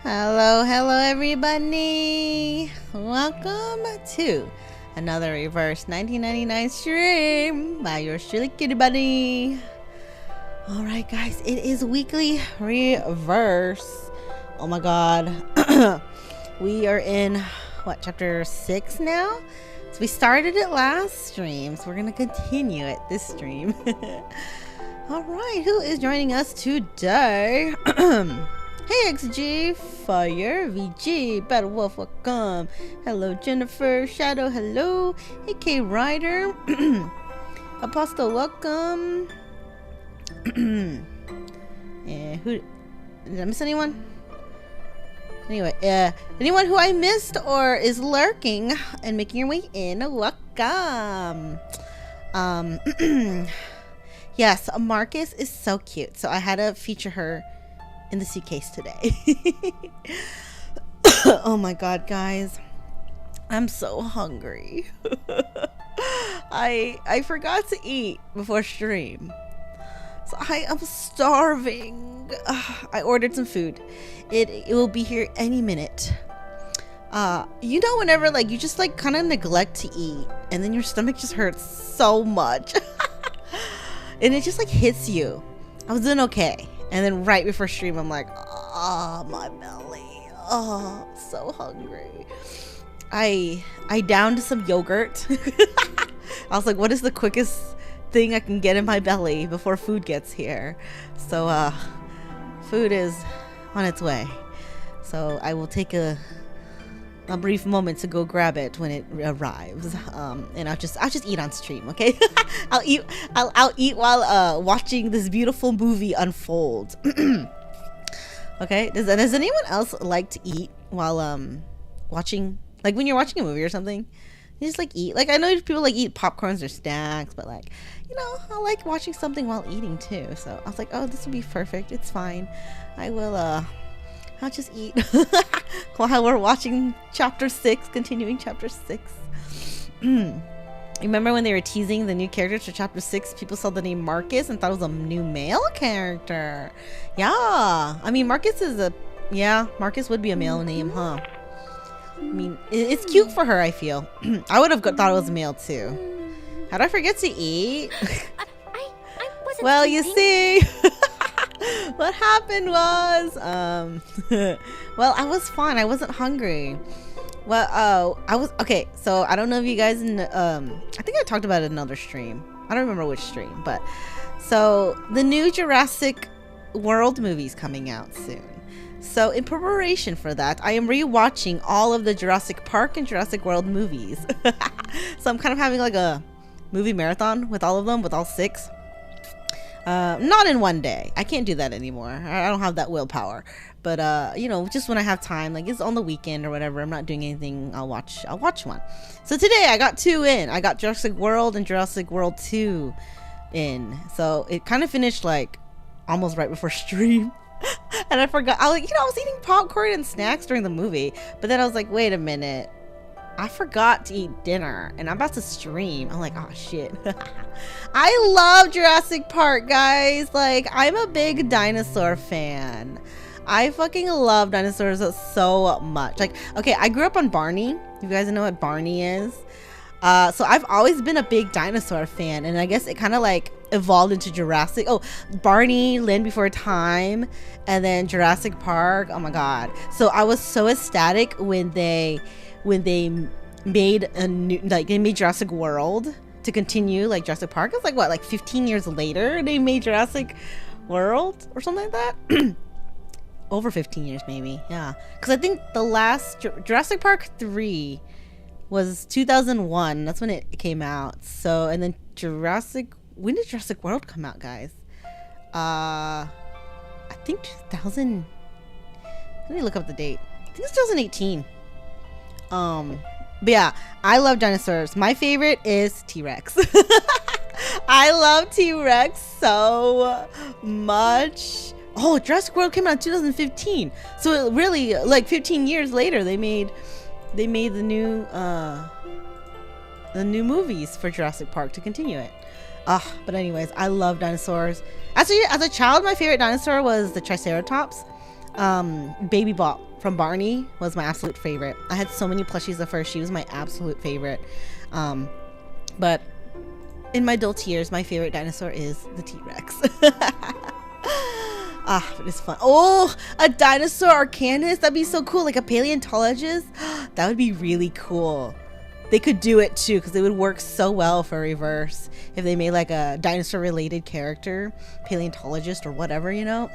Hello everybody. Welcome to another reverse 1999 stream by your silly kitty buddy. Alright guys, it is weekly reverse. Oh my god. We are in, what, chapter 6 now? So we started it last stream, so we're gonna continue it this stream. Alright, who is joining us today? Hey XG, Fire, VG, Battle Wolf, welcome. Hello Jennifer, Shadow, hello. Hey K Ryder, Apostle, welcome. Yeah, who, did I miss anyone? Anyway, anyone who I missed or is lurking and making your way in, welcome. Yes, Marcus is so cute, so I had to feature her in the suitcase today. Oh my god, guys, I'm so hungry. I forgot to eat before stream, so I am starving. I ordered some food. It will be here any minute. You know, whenever like you just like kind of neglect to eat and then your stomach just hurts so much. And it just like hits you. I was doing okay, and then right before stream I'm like, oh, my belly, oh, so hungry. I downed some yogurt. I was like, what is the quickest thing I can get in my belly before food gets here? So food is on its way, so I will take a brief moment to go grab it when it arrives, and I'll just eat on stream, okay? I'll eat while watching this beautiful movie unfold. Okay, does anyone else like to eat while watching, like when you're watching a movie or something? You just like eat. Like I know people like eat popcorns or snacks, but like, you know, I like watching something while eating too. So I was like, oh, this will be perfect. It's fine. I'll just eat while we're watching chapter 6, continuing chapter 6. Remember when they were teasing the new characters for chapter 6? People saw the name Marcus and thought it was a new male character. Yeah, I mean Marcus would be a male name, huh? I mean, it's cute for her, I feel. I would have thought it was a male too. How'd I forget to eat? I wasn't well, eating. you see. What happened was, well, I was fine. I wasn't hungry. Well, I was, okay, so I don't know if you guys, I think I talked about it in another stream. I don't remember which stream, but, so, the new Jurassic World movie's coming out soon. So, in preparation for that, I am rewatching all of the Jurassic Park and Jurassic World movies. So, I'm kind of having like a movie marathon with all of them, with all 6. Not in one day. I can't do that anymore. I don't have that willpower. But you know, just when I have time, like it's on the weekend or whatever, I'm not doing anything, I'll watch one. So today I got 2 in. I got Jurassic World and Jurassic World 2 in. So it kind of finished like almost right before stream. And I forgot. I was eating popcorn and snacks during the movie, but then I was like, wait a minute, I forgot to eat dinner and I'm about to stream. I'm like, oh shit. I love Jurassic Park, guys. Like, I'm a big dinosaur fan. I fucking love dinosaurs so much. Like, okay, I grew up on Barney. You guys know what Barney is? So I've always been a big dinosaur fan, and I guess it kind of like evolved into Jurassic. Oh, Barney, Land Before Time, and then Jurassic Park. Oh my god. So I was so ecstatic when they made a new, like they made Jurassic World to continue like Jurassic Park. It's like what, like 15 years later they made Jurassic World or something like that. Over 15 years maybe, yeah, because I think the last Jurassic Park 3 was 2001. That's when it came out. So, and then when did Jurassic World come out, guys? I think 2000, let me look up the date. I think it's 2018. But yeah, I love dinosaurs. My favorite is T-Rex. I love T-Rex so much. Oh, Jurassic World came out in 2015. So it really, like 15 years later, they made the new movies for Jurassic Park to continue it. But anyways, I love dinosaurs. Actually, as a child, my favorite dinosaur was the Triceratops. Baby bought from Barney was my absolute favorite. I had so many plushies of her. She was my absolute favorite. But in my adult years, my favorite dinosaur is the T-Rex. It is fun. Oh, a dinosaur arcanist. That'd be so cool. Like a paleontologist. That would be really cool. They could do it too, because it would work so well for reverse if they made like a dinosaur related character, paleontologist or whatever, you know.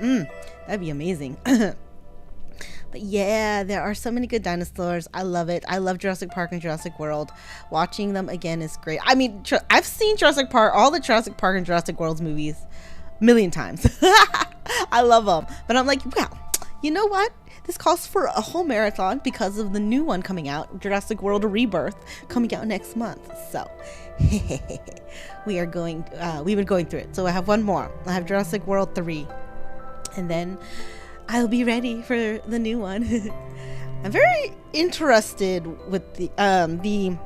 That'd be amazing. But yeah, there are so many good dinosaurs. I love it. I love Jurassic Park and Jurassic World. Watching them again is great. I mean, I've seen Jurassic Park, all the Jurassic Park and Jurassic World's movies a million times. I love them. But I'm like, wow, you know what? This calls for a whole marathon because of the new one coming out, Jurassic World Rebirth, coming out next month. So we've been going through it. So I have one more. I have Jurassic World 3. And then I'll be ready for the new one. I'm very interested with the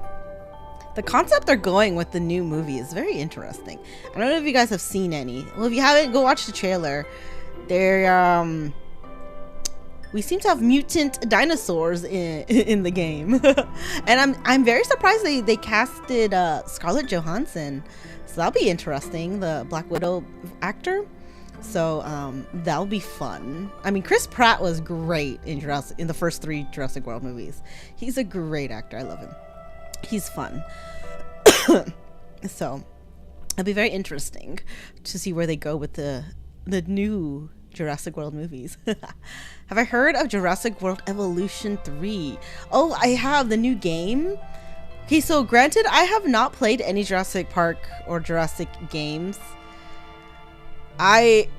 concept they're going with the new movie is very interesting. I don't know if you guys have seen any. Well, if you haven't, go watch the trailer. We seem to have mutant dinosaurs in the game. And I'm very surprised they casted Scarlett Johansson. So that'll be interesting, the Black Widow actor. So that'll be fun. I mean, Chris Pratt was great in the first 3 Jurassic World movies. He's a great actor. I love him. He's fun. So it'll be very interesting to see where they go with the new Jurassic World movies. Have I heard of Jurassic World Evolution 3? Oh, I have the new game. Okay, so granted, I have not played any Jurassic Park or Jurassic games. I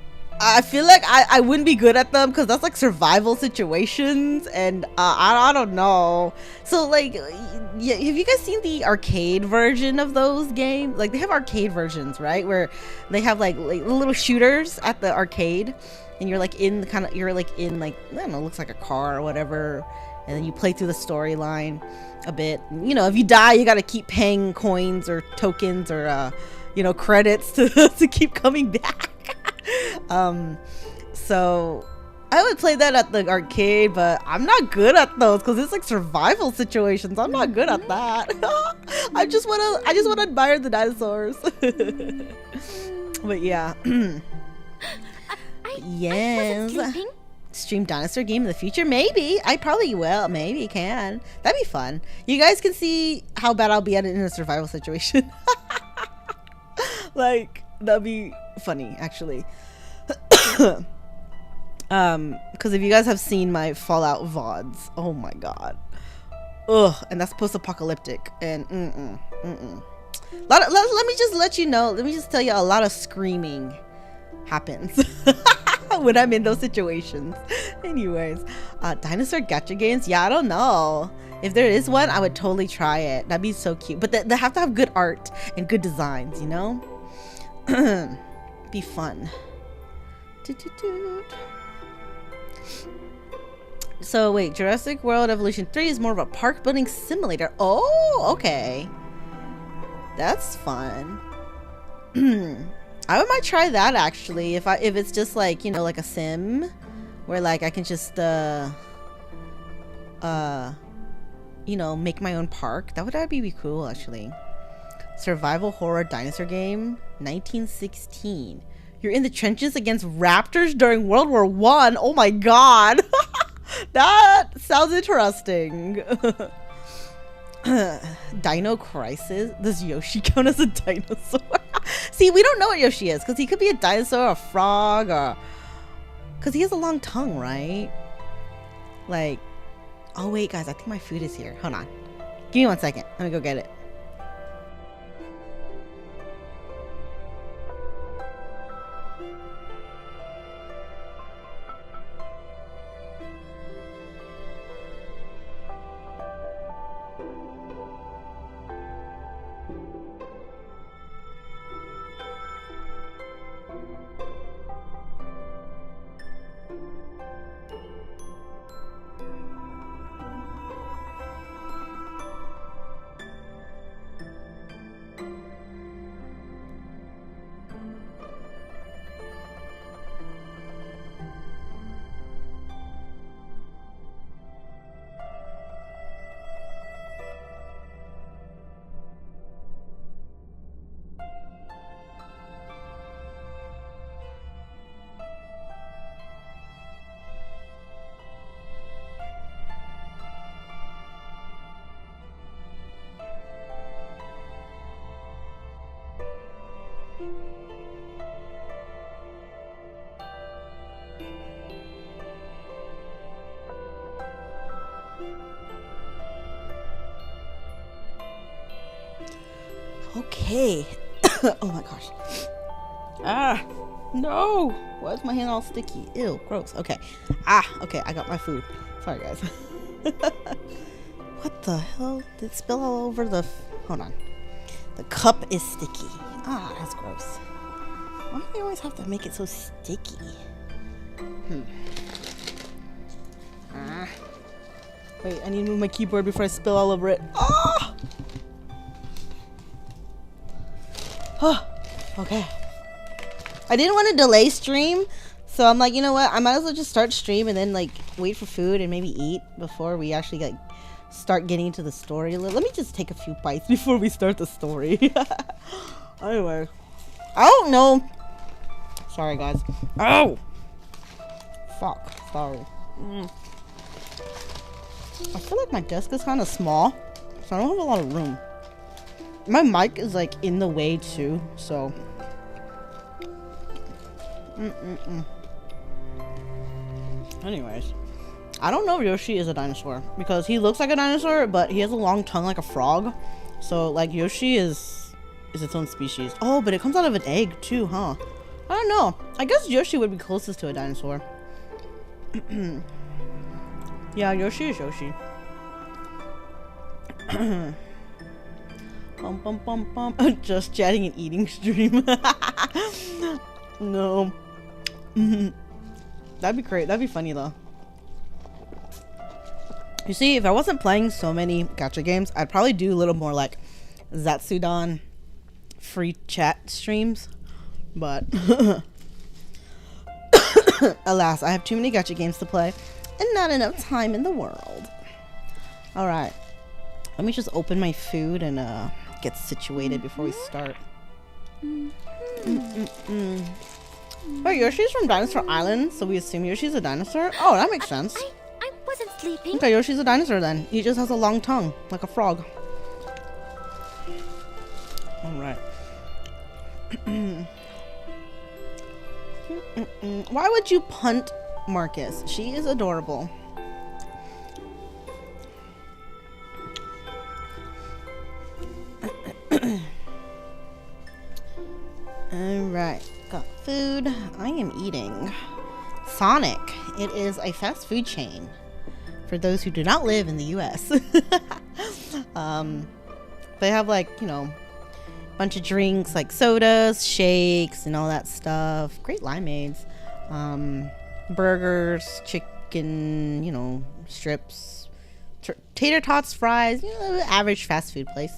feel like I wouldn't be good at them because that's like survival situations, and I don't know. So like, yeah, have you guys seen the arcade version of those games? Like they have arcade versions, right? Where they have like little shooters at the arcade, and you're like in I don't know, looks like a car or whatever, and then you play through the storyline a bit. You know, if you die, you got to keep paying coins or tokens or credits to keep coming back. So I would play that at the arcade, but I'm not good at those because it's like survival situations. I'm not good at that. I just want to admire the dinosaurs. But yeah. Yes. Stream dinosaur game in the future? Maybe. I probably will. Maybe can. That'd be fun. You guys can see how bad I'll be at it in a survival situation. Like, that'd be funny, actually. Because if you guys have seen my Fallout VODs, oh my god. Ugh, and that's post-apocalyptic. And let me just let you know, let me just tell you, a lot of screaming happens when I'm in those situations. Anyways, dinosaur gacha games? Yeah, I don't know. If there is one, I would totally try it. That'd be so cute. But they have to have good art and good designs, you know? Be fun. So wait, Jurassic World Evolution 3 is more of a park building simulator. Oh, okay. That's fun. I might try that actually. If it's just like, like a sim where like I can just make my own park. That'd be cool actually. Survival horror dinosaur game, 1916. You're in the trenches against raptors during World War I. Oh my god. That sounds interesting. Dino Crisis? Does Yoshi count as a dinosaur? See, we don't know what Yoshi is because he could be a dinosaur, a frog, or because he has a long tongue, right? Like, oh wait guys, I think my food is here. Hold on. Give me 1 second. Let me go get it. Okay. Oh my gosh. Ah, no. Why is my hand all sticky? Ew, gross. Okay. Okay, I got my food. Sorry, guys. What the hell? Did it spill all over the... Hold on. The cup is sticky. That's gross. Why do they always have to make it so sticky? Wait, I need to move my keyboard before I spill all over it. Okay. I didn't want to delay stream, so I'm like, you know what? I might as well just start stream and then like wait for food and maybe eat before we actually like start getting into the story. Let me just take a few bites before we start the story. Anyway, I don't know. Sorry, guys. Oh, fuck. Sorry. I feel like my desk is kind of small, so I don't have a lot of room. My mic is like in the way too, so. Anyways, I don't know if Yoshi is a dinosaur because he looks like a dinosaur, but he has a long tongue like a frog. So like Yoshi is its own species. Oh, but it comes out of an egg too, huh? I don't know. I guess Yoshi would be closest to a dinosaur. Yeah, Yoshi is Yoshi. Just chatting and eating stream. No. That'd be great. That'd be funny though. You see, if I wasn't playing so many gacha games, I'd probably do a little more like Zatsudan free chat streams. But alas, I have too many gacha games to play and not enough time in the world. Alright. Let me just open my food and get situated before we start. Wait, Yoshi's from Dinosaur Island, so we assume Yoshi's a dinosaur? Oh, that makes sense. I wasn't sleeping. Okay, Yoshi's a dinosaur then. He just has a long tongue, like a frog. Alright. Why would you punt Marcus? She is adorable. Alright, got food. I am eating Sonic. It is a fast food chain for those who do not live in the US. They have like, you know, a bunch of drinks like sodas, shakes, and all that stuff. Great limeades. Burgers, chicken, you know, strips, tater tots, fries, you know, average fast food place.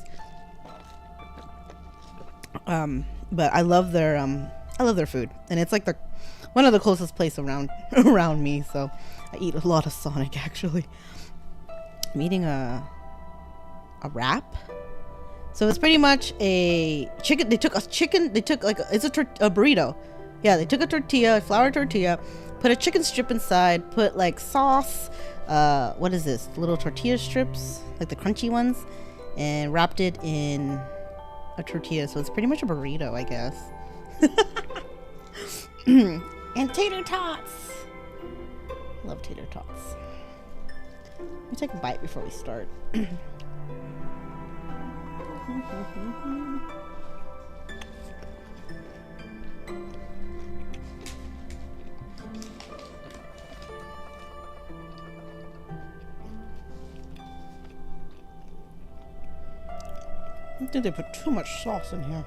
But I love their food, and it's like one of the closest place around me, so I eat a lot of Sonic actually. I'm eating a wrap. So it's pretty much a chicken. They took like it's a burrito. Yeah, they took a tortilla, a flour tortilla, put a chicken strip inside, put like sauce, what is this? Little tortilla strips, like the crunchy ones, and wrapped it in a tortilla. So it's pretty much a burrito, I guess. And tater tots. Love tater tots. Let me take a bite before we start. I think they put too much sauce in here.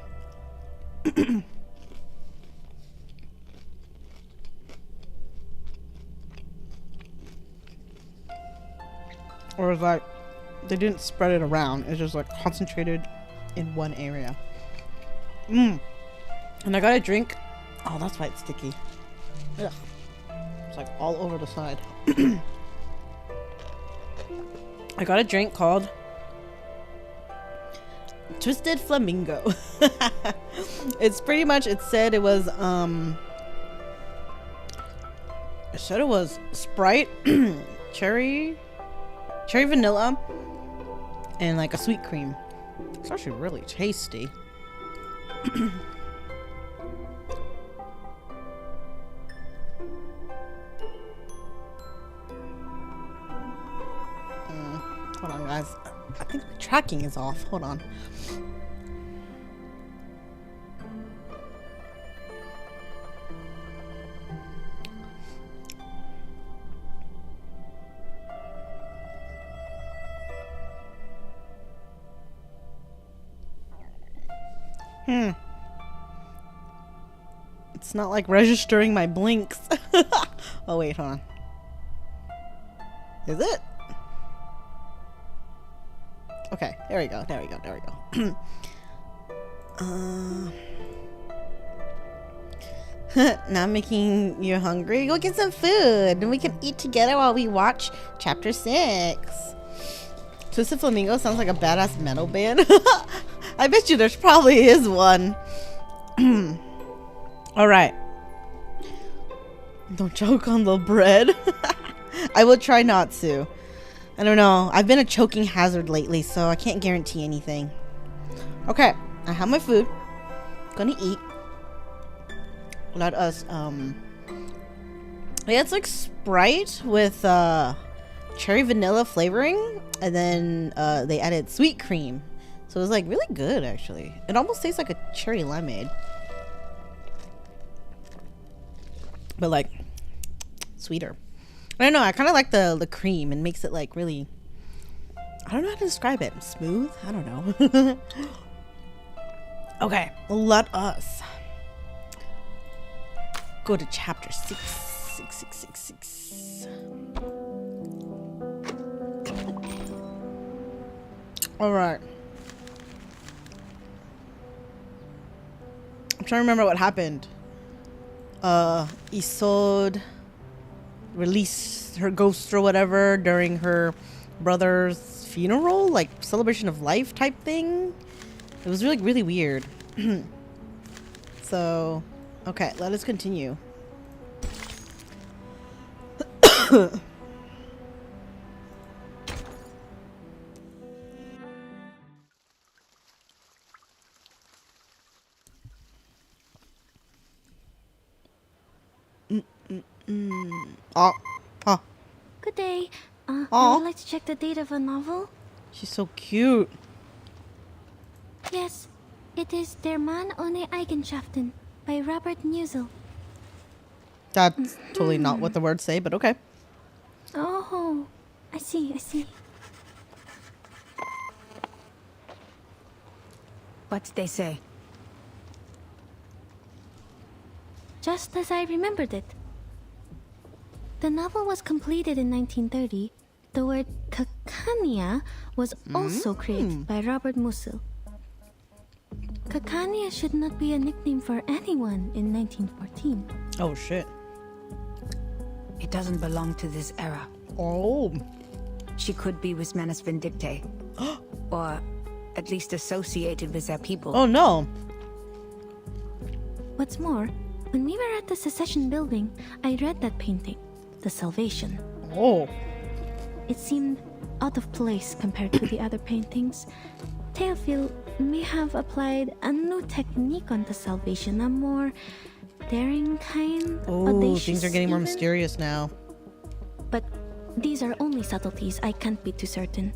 Or is like they didn't spread it around. It's just like concentrated in one area. And I got a drink. Oh, that's why it's sticky. Ugh. It's like all over the side. I got a drink called Twisted Flamingo. It's pretty much, it said it was Sprite, cherry vanilla, and like a sweet cream. It's actually really tasty. Hold on, guys. I think the tracking is off. Hold on. It's not like registering my blinks. Oh wait, hold on. Is it? Okay, there we go. There we go. There we go. Now I'm making you hungry. Go get some food, and we can eat together while we watch chapter 6. Twisted Flamingo sounds like a badass metal band. I bet you there's probably is one. All right. Don't choke on the bread. I will try not to. I don't know. I've been a choking hazard lately, so I can't guarantee anything. Okay, I have my food. Gonna eat. Let us yeah, it's like Sprite with cherry vanilla flavoring, and then they added sweet cream, so it was like really good actually. It almost tastes like a cherry limeade, but like sweeter. I don't know, I kind of like the cream, and makes it like really, I don't know how to describe it. Smooth? I don't know. Okay, let us go to chapter 6. 6. All right. I'm trying to remember what happened. Isolde released her ghost or whatever during her brother's funeral, like celebration of life type thing. It was really, really weird. So, okay, let us continue. Oh. Good day. I Aw. would like to check the date of a novel. She's so cute. Yes, it is Der Mann ohne Eigenschaften by Robert Musil. That's totally not what the words say, but okay. Oh, I see. What'd they say? Just as I remembered it. The novel was completed in 1930. The word Cacania was also created by Robert Musil. Cacania should not be a nickname for anyone in 1914. Oh shit. It doesn't belong to this era. Oh. She could be with Manus Vindictae. Or at least associated with their people. Oh no. What's more, when we were at the Secession building, I read that painting, The Salvation. Oh. It seemed out of place compared to the other paintings. Théophile may have applied a new technique on The Salvation, a more daring kind, Oh, audacious things are getting more even. mysterious now. But these are only subtleties. I can't be too certain.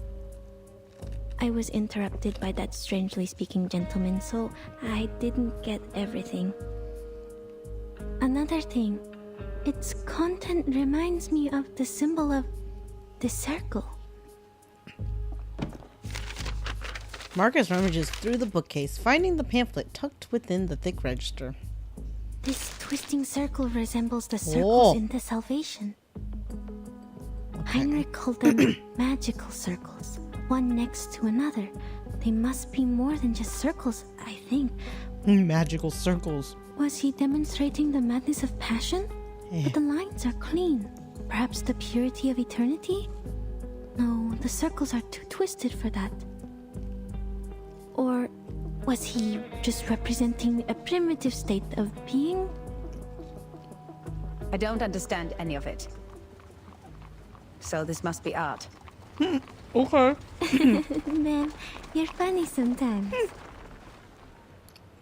I was interrupted by that strangely speaking gentleman, so I didn't get everything. Another thing, its content reminds me of the symbol of the circle. Marcus rummages through the bookcase, finding the pamphlet tucked within the thick register. This twisting circle resembles the circles in The Salvation. Heinrich called them magical circles, one next to another. They must be more than just circles, I think. Magical circles. Was he demonstrating the madness of passion? But the lines are clean. Perhaps the purity of eternity? No, the circles are too twisted for that. Or was he just representing a primitive state of being? I don't understand any of it. So this must be art. Okay. Man, you're funny sometimes.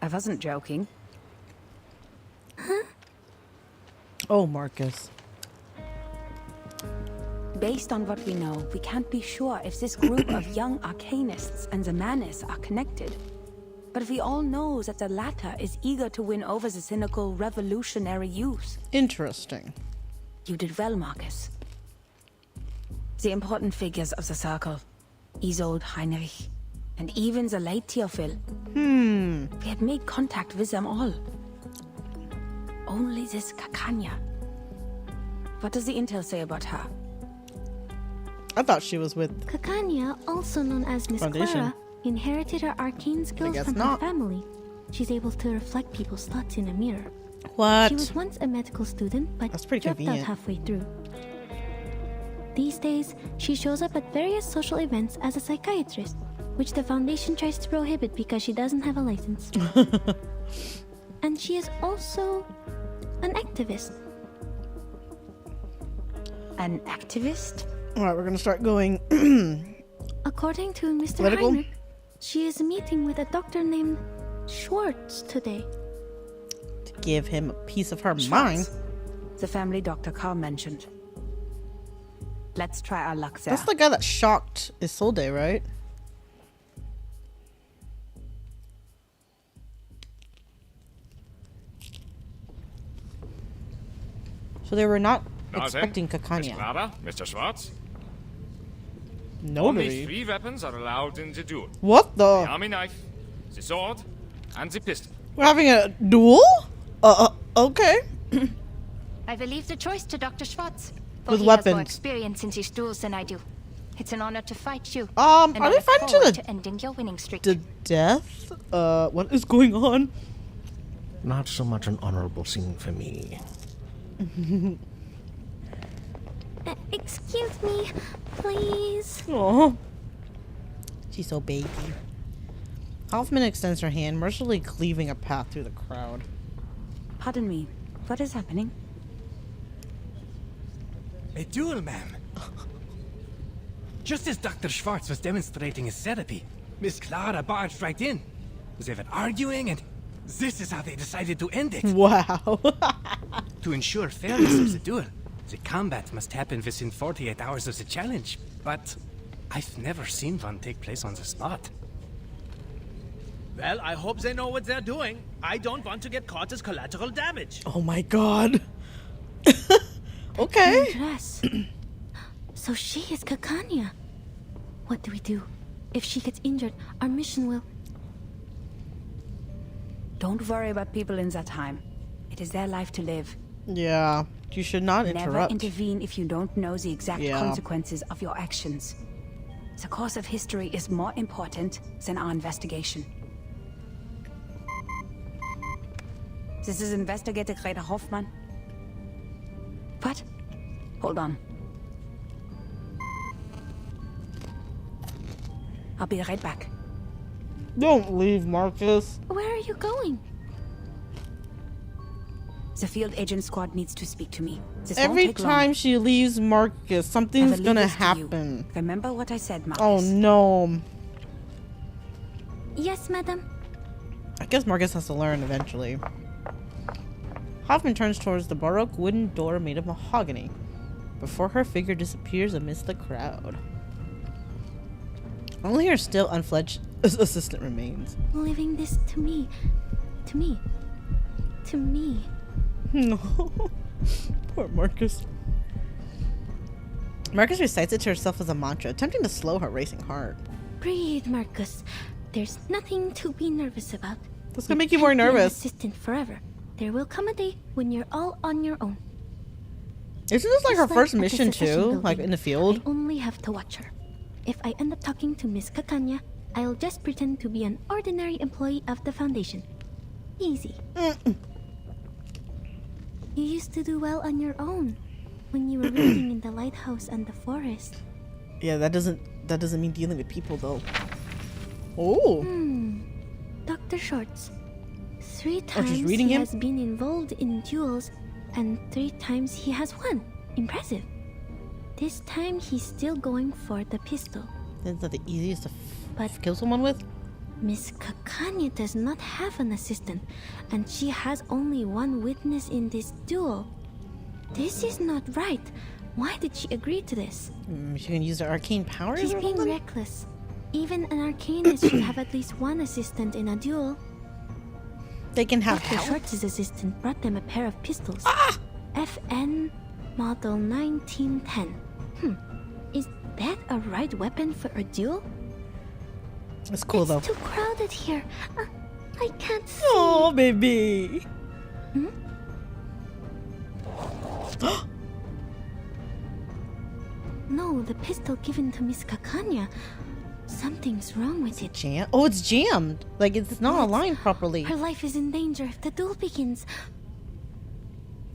I wasn't joking. Oh, Marcus. Based on what we know, we can't be sure if this group of young arcanists and the Manus are connected. But we all know that the latter is eager to win over the cynical revolutionary youth. Interesting. You did well, Marcus. The important figures of the circle. Isolde, Heinrich. and even the late Teofil. We had made contact with them all. Only this Kakanya. What does the intel say about her? I thought she was with. Kakanya, also known as Miss Foundation. Clara, inherited her arcane skills guess from not. her family. She's able to reflect people's thoughts in a mirror. What? She was once a medical student, but That's pretty dropped out convenient. halfway through. These days, she shows up at various social events as a psychiatrist, which the Foundation tries to prohibit because she doesn't have a license. And she is also an activist. An activist? All right, we're gonna start going. According to Mr. Political? Heinrich, she is meeting with a doctor named Schwartz today. To give him a piece of her mind. The family Dr. Carl mentioned. Let's try our luck there. That's the guy that shocked Isolde, right? So they were not expecting Miss Kakanya. Clara, Mr. Schwartz. Only Nobody. 3 weapons are allowed in the duel. What The the? army knife, the sword, and the pistol. We're having a duel? Okay. I will leave the choice to Dr. Schwartz. For With he has more weapons. experience in these duels than I do. It's an honor to fight you. Are and I they look fighting forward to to ending your winning streak. the death? What is going on? Not so much an honorable scene for me. Excuse me, please. Oh, she's so baby. Hoffman extends her hand, mercilessly cleaving a path through the crowd. Pardon me. What is happening? A duel, ma'am. Just as Dr. Schwartz was demonstrating his therapy, Miss Clara barged right in. They were arguing, and this is how they decided to end it. Wow. To ensure fairness of the duel, the combat must happen within 48 hours of the challenge. But I've never seen one take place on the spot. Well, I hope they know what they're doing. I don't want to get caught as collateral damage. Oh my god. Okay. Dress. So she is Kakanya. What do we do? If she gets injured, our mission will... Don't worry about people in that time. It is their life to live. Yeah, you should not Never interrupt. intervene if you don't know the exact Yeah. consequences of your actions. The course of history is more important than our investigation. This is Investigator Greta Hoffmann. What? Hold on. I'll be right back. Don't leave, Marcus. Where are you going? The field agent squad needs to speak to me. This won't Every take long. time she leaves Marcus, I something's will leave gonna this to you. happen. Remember what I said, Marcus. Oh no. Yes, madam. I guess Marcus has to learn eventually. Hoffman turns towards the Baroque wooden door made of mahogany before her figure disappears amidst the crowd. Only her still unfledged assistant remains. Leaving this to me. To me. To me. No. Poor Marcus. Marcus recites it to herself as a mantra, attempting to slow her racing heart. Breathe, Marcus. There's nothing to be nervous about. That's gonna make you more can't be an nervous. assistant forever. There will come a day when you're all on your own. Isn't this like Just her first at the mission secession too? building, Like in the field? I only have to watch her. If I end up talking to Miss Kakanya, I'll just pretend to be an ordinary employee of the Foundation. Easy. You used to do well on your own when you were reading in the lighthouse and the forest. Yeah, that doesn't mean dealing with people though. Oh. Dr. Schwartz. 3 she's times reading he him? has been involved in duels, and 3 times he has won. Impressive. This time he's still going for the pistol. Isn't that the easiest to But- kill someone with? Miss Kakanya does not have an assistant, and she has only one witness in this duel. This is not right. Why did she agree to this? She can use her arcane powers She's or being something? reckless. Even an arcanist should have at least one assistant in a duel. They can have Dr. help. Schwartz's assistant brought them a pair of pistols. FN Model 1910. Is that a right weapon for a duel? It's cool though. It's too crowded here. I can't see. Oh, baby. No, the pistol given to Miss Kakanya. Something's wrong with it. Jam? Oh, it's jammed. Like it's not aligned properly. Her life is in danger if the duel begins.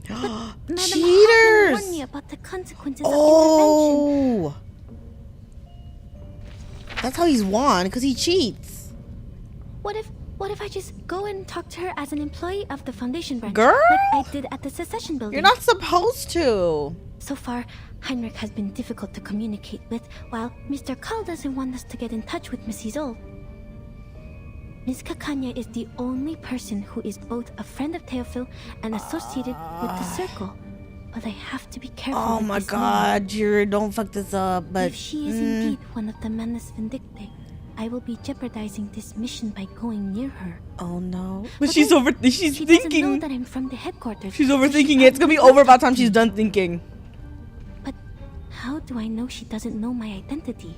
But Madam Cheaters! warned me about the consequences of intervention. Oh, that's how he's won, because he cheats. What if I just go and talk to her as an employee of the Foundation branch? Girl? Like I did at the Secession building. You're not supposed to. So far, Heinrich has been difficult to communicate with, while Mr. Carl doesn't want us to get in touch with Miss Isolde. Miss Kakanya is the only person who is both a friend of Theophil and associated with the circle. But I have to be careful. Oh with my this God, Jura, don't fuck this up. But if she is indeed one of the Manus Vindictae, I will be jeopardizing this mission by going near her. oh no. But But she's then over. She's She doesn't know thinking. that I'm from the headquarters. She's so she overthinking it. It's gonna be probably over by the time won't she's talk to me. done thinking. But how do I know she doesn't know my identity?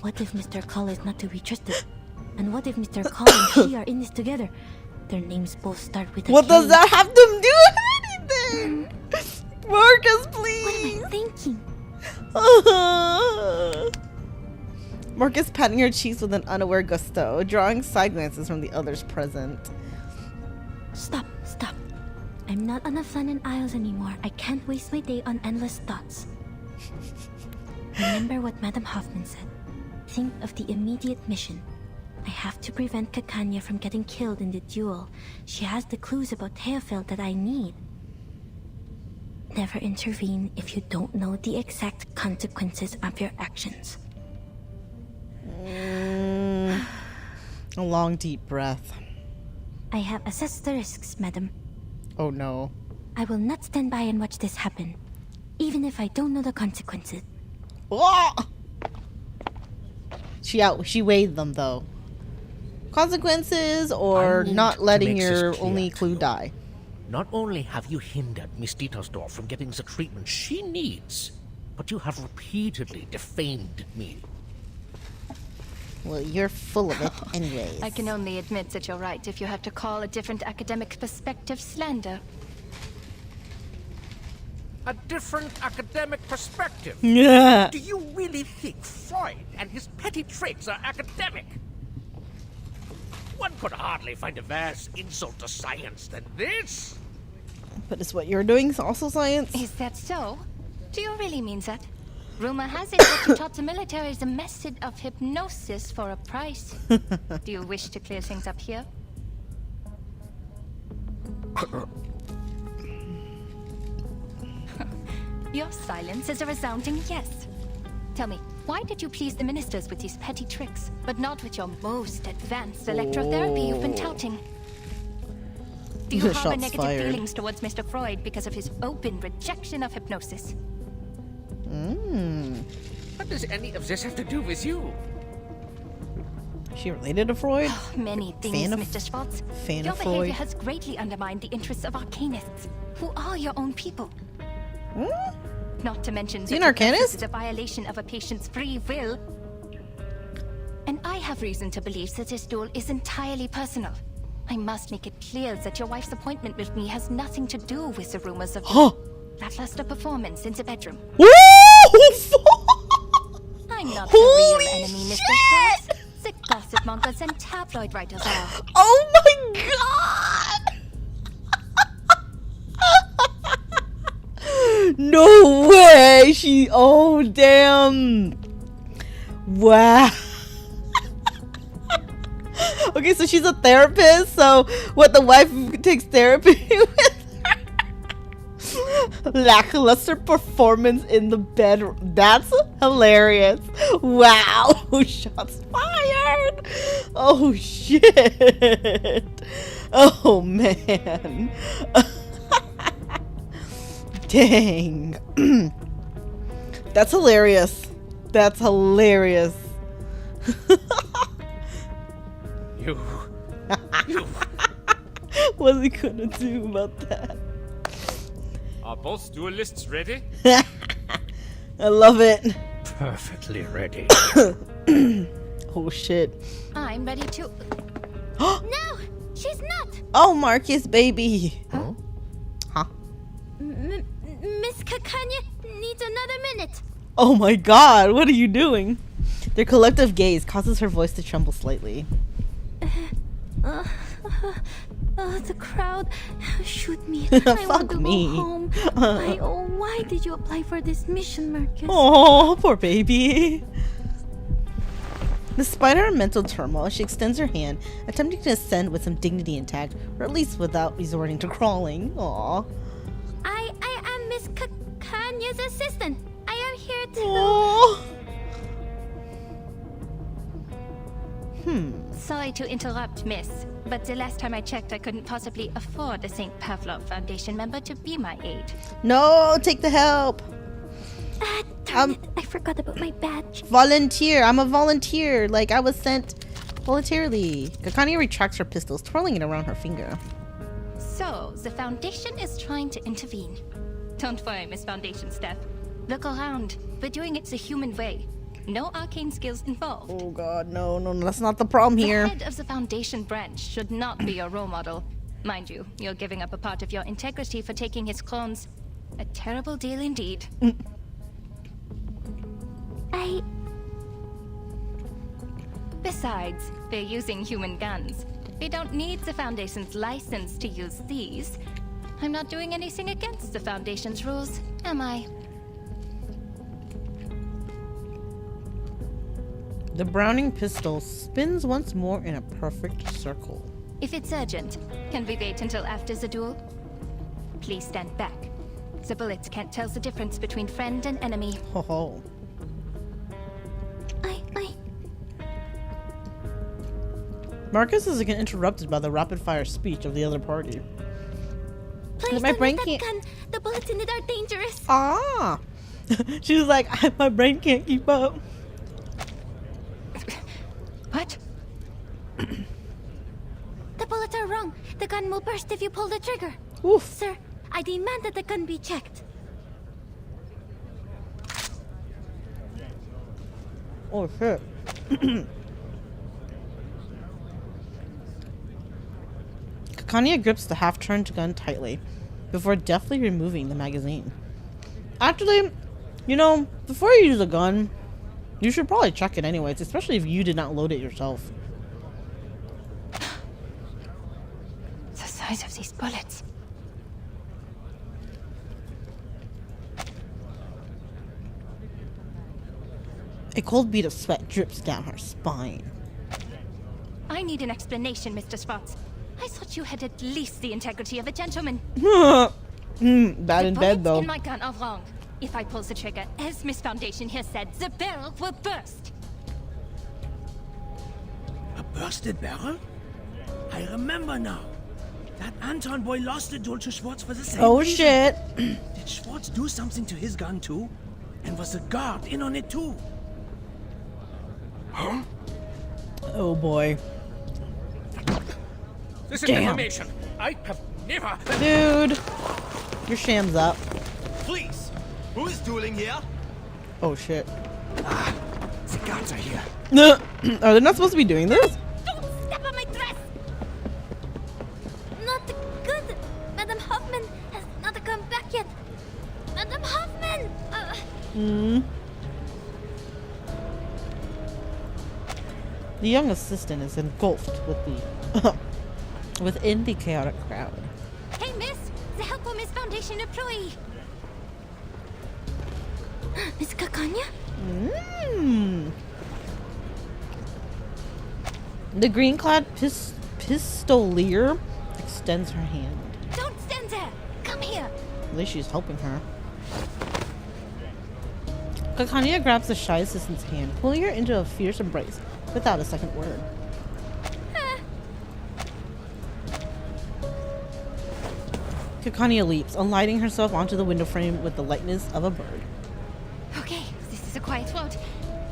What if Mr. Call is not to be trusted? And what if Mr. Call and she are in this together? Their names both start with a What does K. that have to do with anything? Marcus, What please. am I thinking? Marcus patting her cheeks with an unaware gusto, drawing side glances from the others present. Stop. I'm not on the Flannan Isles anymore. I can't waste my day on endless thoughts. Remember what Madame Hoffman said. Think of the immediate mission. I have to prevent Kakanya from getting killed in the duel. She has the clues about Theophil that I need. Never intervene if you don't know the exact consequences of your actions. A long, deep breath. I have assessed the risks, madam. Oh no. I will not stand by and watch this happen, even if I don't know the consequences. Oh! She weighed them though. Consequences or I need not to letting make this your clear only to clue you. die. Not only have you hindered Miss Dittersdorf from getting the treatment she needs, but you have repeatedly defamed me. Well, you're full of it anyways. I can only admit that you're right if you have to call a different academic perspective slander. A different academic perspective. Yeah. Do you really think Freud and his petty tricks are academic? One could hardly find a worse insult to science than this. But is what you're doing also science? Is that so? Do you really mean that? Rumor has it that you taught the military the method of hypnosis for a price. Do you wish to clear things up here? Your silence is a resounding yes. Tell me, why did you please the ministers with these petty tricks, but not with your most advanced electrotherapy you've been touting? Do you harbor Shots negative fired. feelings towards Mr. Freud because of his open rejection of hypnosis? What does any of this have to do with you? She related to Freud? Many things, Fan of- Mr. Schwartz. fan Your of behavior Freud. has greatly undermined the interests of arcanists, who are your own people. Not to mention that an your practice arcanist? is a violation of a patient's free will. And I have reason to believe that this duel is entirely personal. I must make it clear that your wife's appointment with me has nothing to do with the rumors of Huh. lackluster performance in the bedroom. Woo! I'm not Holy the real enemy, Mr. shit! Schwartz. The gossip mongers and tabloid writers are. Oh my god! No way! Oh damn! Wow. Okay, so she's a therapist, so what, the wife takes therapy with her? Lackluster performance in the bedroom. That's hilarious. Wow. Shots fired. Oh shit. Oh man. Dang. That's hilarious. That's hilarious. You. What's he gonna do about that? Are both duelists ready? I love it. Perfectly ready. Oh shit. I'm ready to. No, she's not. Oh, Marcus, baby. Huh? Huh? Miss Kakanya needs another minute. Oh my god, what are you doing? Their collective gaze causes her voice to tremble slightly. The crowd. Shoot me. Fuck I want to me. go home. Why did you apply for this mission, Marcus? Oh, poor baby. Despite her mental turmoil, she extends her hand, attempting to ascend with some dignity intact, or at least without resorting to crawling. Aww. I am Miss Kakanya's assistant. I am here to... Aww. Sorry to interrupt, miss. But the last time I checked, I couldn't possibly afford a St. Pavlov Foundation member to be my aide. No, take the help. Darn it, I forgot about my badge. Volunteer. I'm a volunteer. Like, I was sent voluntarily. Kakania retracts her pistols, twirling it around her finger. So, the Foundation is trying to intervene. Don't worry, Miss Foundation Steph. Look around. We're doing it the human way. No arcane skills involved. Oh god, no, that's not the problem here. The head of the Foundation branch should not be your role model. Mind you, you're giving up a part of your integrity for taking his clones. A terrible deal indeed. Besides, they're using human guns. We don't need the Foundation's license to use these. I'm not doing anything against the Foundation's rules, am I? The Browning pistol spins once more in a perfect circle. If it's urgent, can we wait until after the duel? Please stand back. The bullets can't tell the difference between friend and enemy. Ho ho. Marcus is again interrupted by the rapid-fire speech of the other party. Please My don't brain let that can't- gun. The bullets in it are dangerous. Ah! She was like, my brain can't keep up. What? The bullets are wrong. The gun will burst if you pull the trigger. Oof. Sir, I demand that the gun be checked. Oh shit. Kakania grips the half-turned gun tightly before deftly removing the magazine. Actually, you know, before you use a gun, you should probably check it anyways, especially if you did not load it yourself. The size of these bullets. A cold bead of sweat drips down her spine. I need an explanation, Mr. Schwartz. I thought you had at least the integrity of a gentleman. Bad The in bed bullets though. in my gun are wrong. If I pull the trigger, as Miss Foundation here said, the barrel will burst. A bursted barrel? I remember now. That Anton boy lost the duel to Schwartz for the same Oh reason. shit. Did Schwartz do something to his gun too? And was the guard in on it too? Huh? Oh boy. This is Damn. information. I have never. Dude. Your sham's up. Please, who is dueling here? Oh shit. The guards are here. Are they not supposed to be doing this? Don't step on my dress! Not good. Madam Hoffman has not come back yet. Madam Hoffman! The young assistant is engulfed with the within the chaotic crowd. Hey, miss! The help for Miss Foundation employee! Miss Kakanya? The green-clad pistolier extends her hand. Don't stand there! Come here! At least she's helping her. Kakanya grabs the shy assistant's hand, pulling her into a fierce embrace without a second word. Kakanya leaps, alighting herself onto the window frame with the lightness of a bird. Okay, this is a quiet road.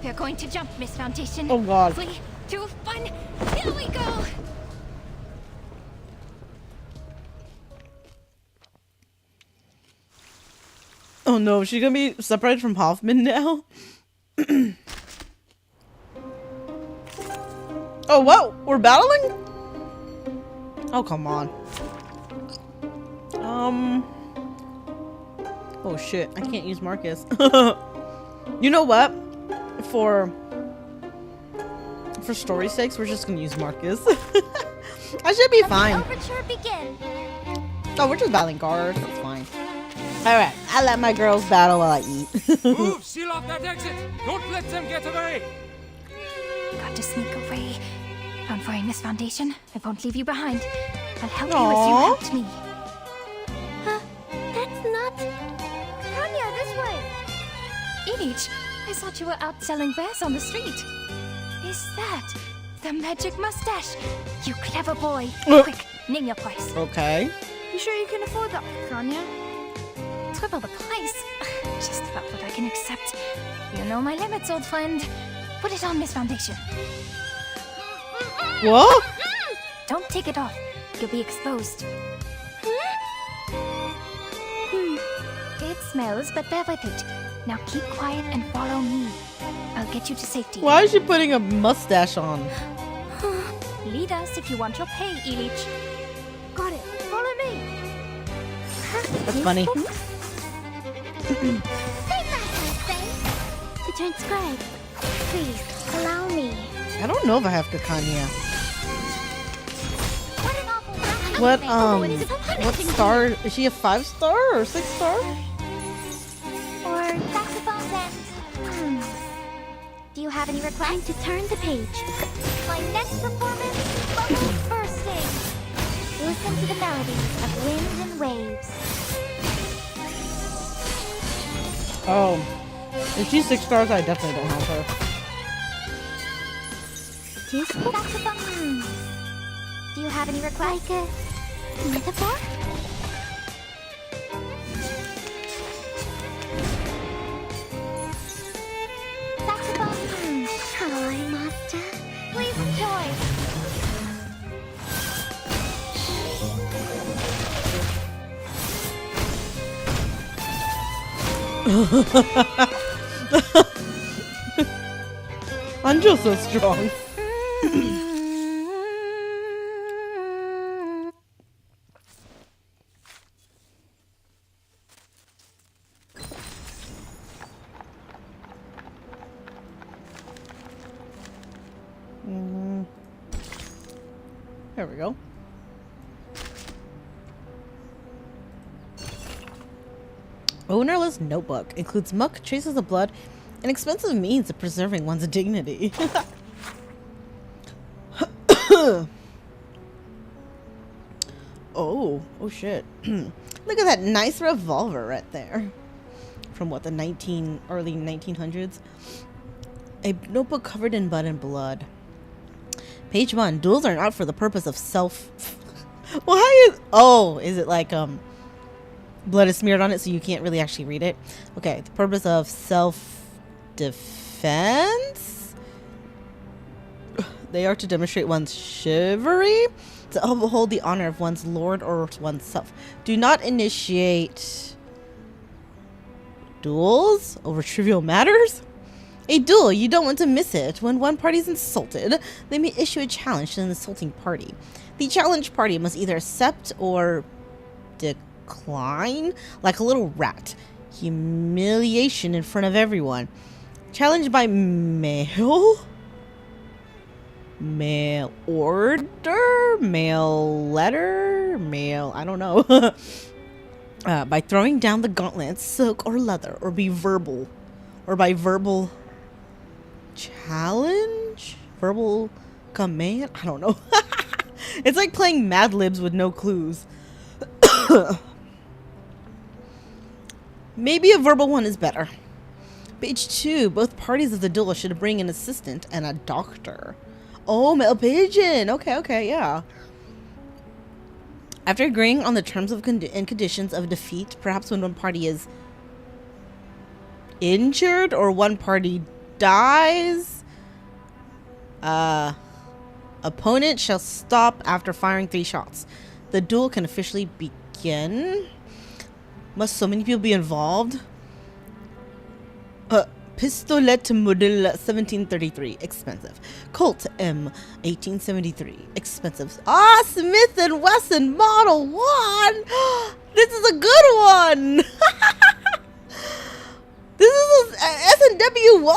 We're going to jump, Miss Foundation. Oh god. 3, 2, 1, here we go! Oh no, she's gonna be separated from Hoffman now? Oh, whoa! We're battling? Oh, come on. Oh shit, I can't use Marcus. You know what? For story's sakes, we're just gonna use Marcus. I should be fine. Overture begin. Oh, we're just battling guards. That's fine. Alright, I let my girls battle while I eat. Move! Seal off that exit! Don't let them get away! Got to sneak away. Don't worry, Miss Foundation. I won't leave you behind. I'll help you Aww. as you helped me. That's not... Tanya, this way! Ilich, I thought you were out selling wares on the street. Is that the magic mustache? You clever boy. Quick, name your price. Okay. You sure you can afford that, Tanya? Triple the price. Just about what I can accept. You know my limits, old friend. Put it on, Miss Foundation. What? Don't take it off. You'll be exposed. It smells, but bear with it. Now keep quiet and follow me. I'll get you to safety. Why is she putting a mustache on? Lead us if you want your pay, Ilich. Got it. Follow me. That's funny. To transcribe. Please, allow me. I don't know if I have Kakanya. What What star? Is she a 5-star or 6-star? Or saxophone then? Do you have any Time requests? to turn the page. My next performance, bubble bursting. Listen to the melodies of wind and waves. Oh. If she's 6 stars, I definitely don't have her. Saxophone. Do you have any requests? Like a metaphor? Saxophone. Hello, master. Please enjoy. Anjo's so strong. There we go. Ownerless notebook includes muck, traces of blood, and expensive means of preserving one's dignity. Oh shit. Look at that nice revolver right there. From what, the early 1900s? A notebook covered in mud and blood. Page 1. Duels are not for the purpose of self... Is it like, blood is smeared on it so you can't really actually read it? Okay, the purpose of self-defense? They are to demonstrate one's chivalry, to uphold the honor of one's lord or oneself. Do not initiate duels over trivial matters. A duel, you don't want to miss it. When one party is insulted, they may issue a challenge to an insulting party. The challenged party must either accept or decline, like a little rat. Humiliation in front of everyone. Challenged by mail order, mail letter, mail, I don't know. By throwing down the gauntlet, silk or leather, or by verbal challenge, verbal command, I don't know. It's like playing Mad Libs with no clues. Maybe a verbal one is better. Page 2. Both parties of the duel should bring an assistant and a doctor. Oh, male pigeon. Okay, yeah. After agreeing on the terms of and conditions of defeat, perhaps when one party is injured or one party dies, opponent shall stop after firing 3 shots. The duel can officially begin. Must so many people be involved? Pistolet Model 1733, expensive. Colt M 1873, expensive. Ah, Smith and Wesson Model 1. This is a good one. This is a S&W 1.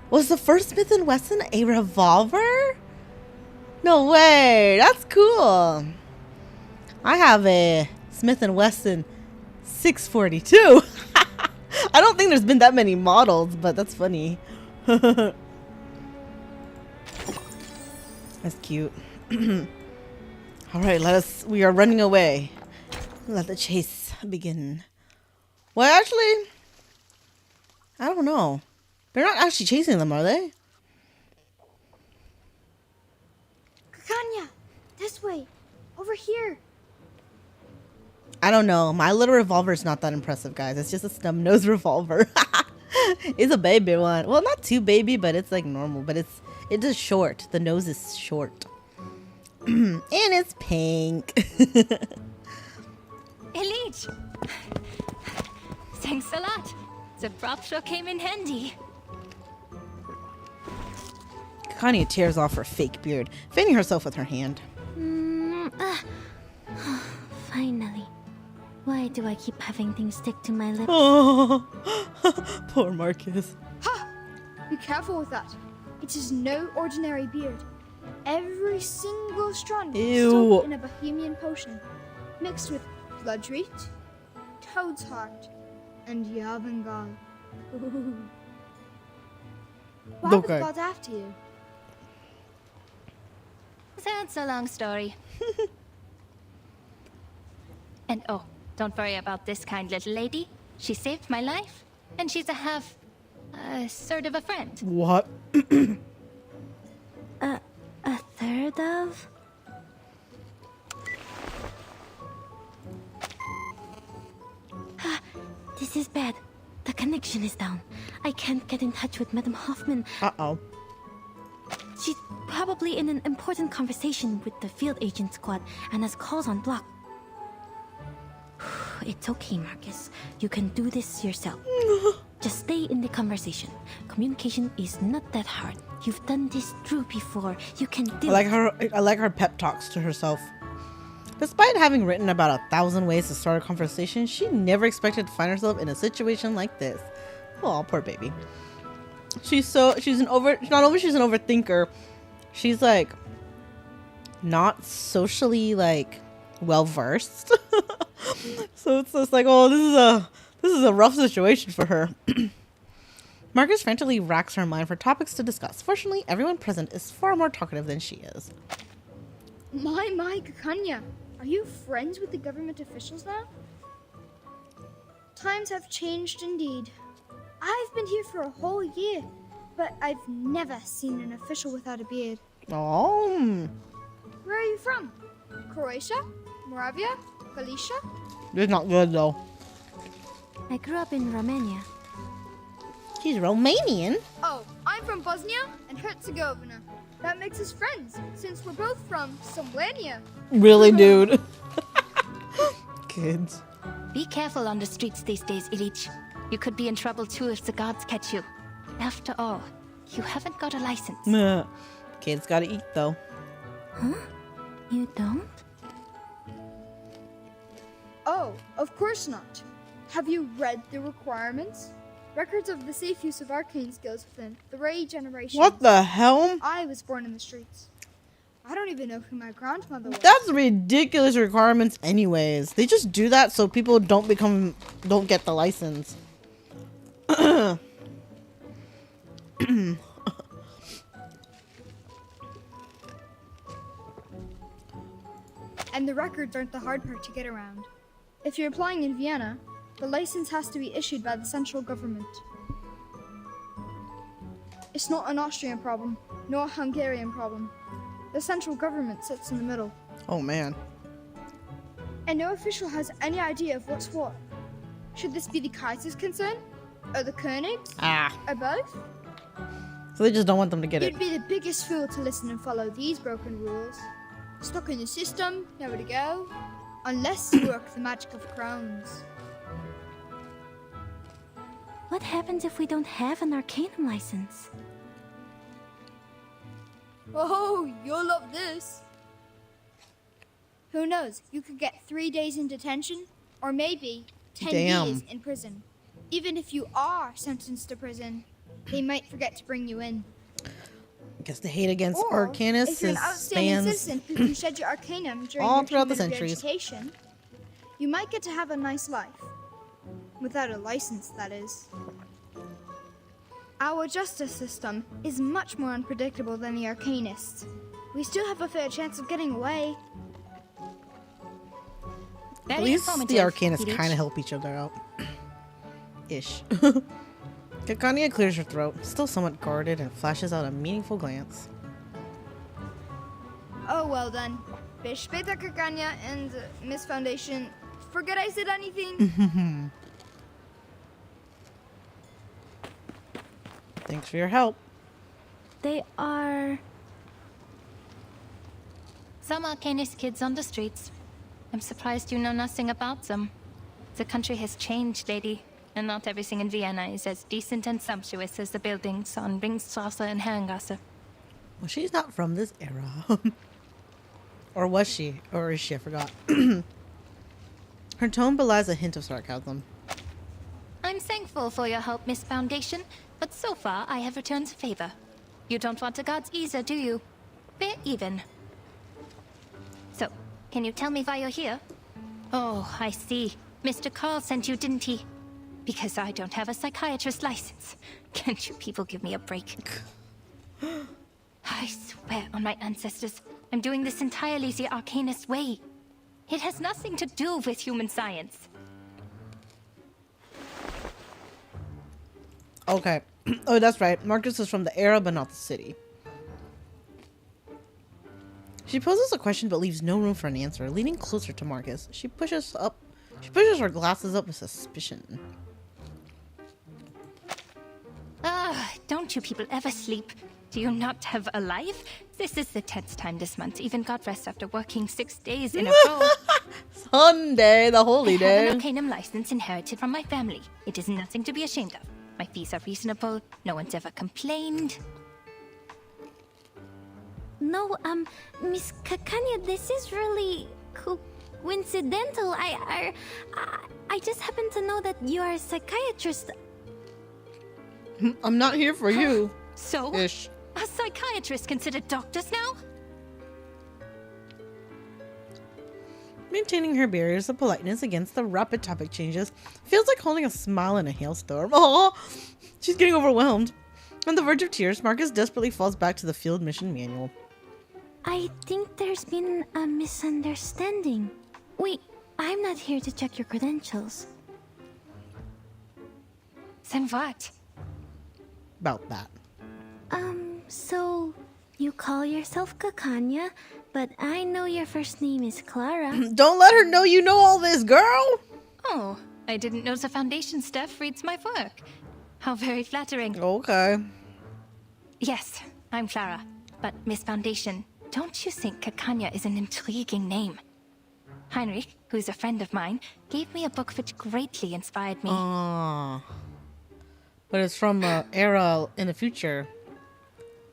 Was the first Smith and Wesson a revolver? No way. That's cool. I have a Smith and Wesson 642. I don't think there's been that many models, but that's funny. That's cute. All right, we are running away. Let the chase begin. Well, actually, I don't know. They're not actually chasing them, are they? Kakanya, this way. Over here. I don't know. My little revolver is not that impressive, guys. It's just a snub-nosed revolver. It's a baby one. Well, not too baby, but it's like normal. But it is short. The nose is short. And it's pink. Elite! Thanks a lot. The prop sure came in handy. Kanye tears off her fake beard, fanning herself with her hand. Finally. Why do I keep having things stick to my lips? Oh, poor Marcus. Ha! Be careful with that. It is no ordinary beard. Every single strand is soaked in a Bohemian potion, mixed with bloodroot, toad's heart, and Yavangal. Why have the gods after you? That's a long story. And oh, don't worry about this kind little lady. She saved my life, and she's sort of a friend. What? A third of? This is bad. The connection is down. I can't get in touch with Madame Hoffman. Uh-oh. She's probably in an important conversation with the field agent squad and has calls on block. It's okay, Marcus. You can do this yourself. Just stay in the conversation. Communication is not that hard. You've done this through before. You can do it. I like her pep talks to herself. Despite having written about 1,000 ways to start a conversation, she never expected to find herself in a situation like this. Oh, poor baby. She's not only she's an overthinker, she's like not socially like well versed. So it's just like, oh, this is a rough situation for her. Marcus frantically racks her mind for topics to discuss. Fortunately, everyone present is far more talkative than she is. My, Kakanya. Are you friends with the government officials now? Times have changed indeed. I've been here for a whole year, but I've never seen an official without a beard. Oh. Where are you from? Croatia? Moravia? Galicia? It's not good though. I grew up in Romania. He's Romanian. Oh, I'm from Bosnia and Herzegovina. That makes us friends, since we're both from somewhere. Really, dude? Kids. Be careful on the streets these days, Ilich. You could be in trouble too if the guards catch you. After all, you haven't got a license. Kids gotta eat though. Huh? You don't? Oh, of course not. Have you read the requirements? Records of the safe use of arcane skills within 3 generations. What the hell? I was born in the streets. I don't even know who my grandmother was. That's ridiculous requirements anyways. They just do that so people don't get the license. And the records aren't the hard part to get around. If you're applying in Vienna, the license has to be issued by the central government. It's not an Austrian problem, nor a Hungarian problem. The central government sits in the middle. Oh man. And no official has any idea of what's what. Should this be the Kaiser's concern? Or the König's? Or both? So they just don't want them to get it. You'd be the biggest fool to listen and follow these broken rules. Stuck in the system, nowhere to go. Unless you work the magic of crowns. What happens if we don't have an Arcanum license? Oh, you'll love this. Who knows? You could get 3 days in detention, or maybe 10 days in prison. Even if you are sentenced to prison, they might forget to bring you in. I guess the hate against Or, Arcanists if you're an outstanding spans citizen who can shed your Arcanum during all your throughout the period of centuries. education, you might get to have a nice life. Without a license, that is. Our justice system is much more unpredictable than the Arcanists. We still have a fair chance of getting away. At least the Arcanists kind of help each other out. Ish. Kakanya clears her throat, still somewhat guarded, and flashes out a meaningful glance. Oh, well done. Bis später, Kakanya and Miss Foundation. Forget I said anything? Thanks for your help. They are... Some Arcanist kids on the streets. I'm surprised you know nothing about them. The country has changed, lady, and not everything in Vienna is as decent and sumptuous as the buildings on Ringstrasse and Herrengasse. Well, she's not from this era. Or was she? Or is she? I forgot. Her tone belies a hint of sarcasm. I'm thankful for your help, Miss Foundation, but so far I have returned the favor. You don't want the gods either, do you? We're even. So, can you tell me why you're here? Oh, I see. Mr. Carl sent you, didn't he? Because I don't have a psychiatrist license. Can't you people give me a break? I swear on my ancestors, I'm doing this entirely the Arcanist way. It has nothing to do with human science. Okay. Oh, that's right. Marcus is from the era, but not the city. She poses a question, but leaves no room for an answer. Leaning closer to Marcus, she pushes her glasses up with suspicion. Ah, don't you people ever sleep? Do you not have a life? This is the 10th time this month. Even got rest after working 6 days in a row. Sunday, the holy I day. have an Arcanum license inherited from my family. It is nothing to be ashamed of. My fees are reasonable. No one's ever complained. No, Miss Kakanya, this is really coincidental. I just happen to know that you are a psychiatrist. I'm not here for you. So? Ish. Are psychiatrists considered doctors now? Maintaining her barriers of politeness against the rapid topic changes feels like holding a smile in a hailstorm. Oh, she's getting overwhelmed. On the verge of tears, Marcus desperately falls back to the field mission manual. I think there's been a misunderstanding. Wait, I'm not here to check your credentials. Then what? About that. So you call yourself Kakanya, but I know your first name is Clara. Don't let her know you know all this, girl! Oh, I didn't know the Foundation staff reads my work. How very flattering. Okay. Yes, I'm Clara. But Miss Foundation, don't you think Kakanya is an intriguing name? Heinrich, who's a friend of mine, gave me a book which greatly inspired me. But it's from an era in the future.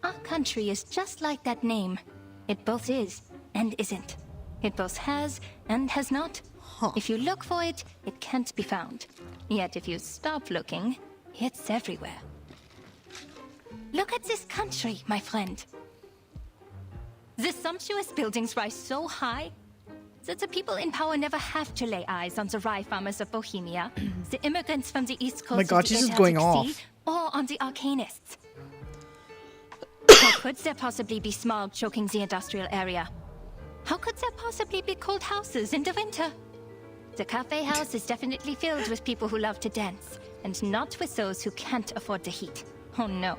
Our country is just like that name. It both is and isn't. It both has and has not. If you look for it, it can't be found. Yet if you stop looking, it's everywhere. Look at this country, my friend. The sumptuous buildings rise so high that the people in power never have to lay eyes on the rye farmers of Bohemia, the immigrants from the East Coast Oh my God, of the she's just Atlantic going Sea, off. or on the Arcanists. How could there possibly be smog choking the industrial area? How could there possibly be cold houses in the winter? The cafe house is definitely filled with people who love to dance, and not with those who can't afford the heat. Oh no.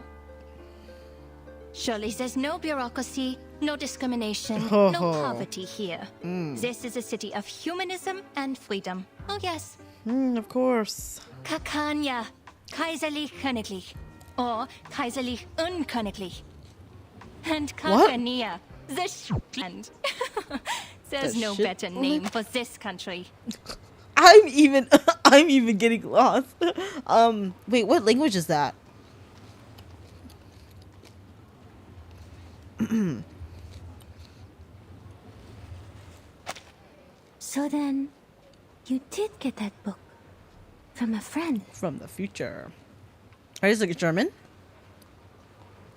Surely there's no bureaucracy, no discrimination, no poverty here. This is a city of humanism and freedom. Oh yes. Of course. Kakanya, Kaiserlich Königlich, or Kaiserlich Unköniglich. And Kakania, the land. There's The no shit better name for this country. I'm even I'm even getting lost. Wait, what language is that? So then, you did get that book from a friend. From the future. Are you like German?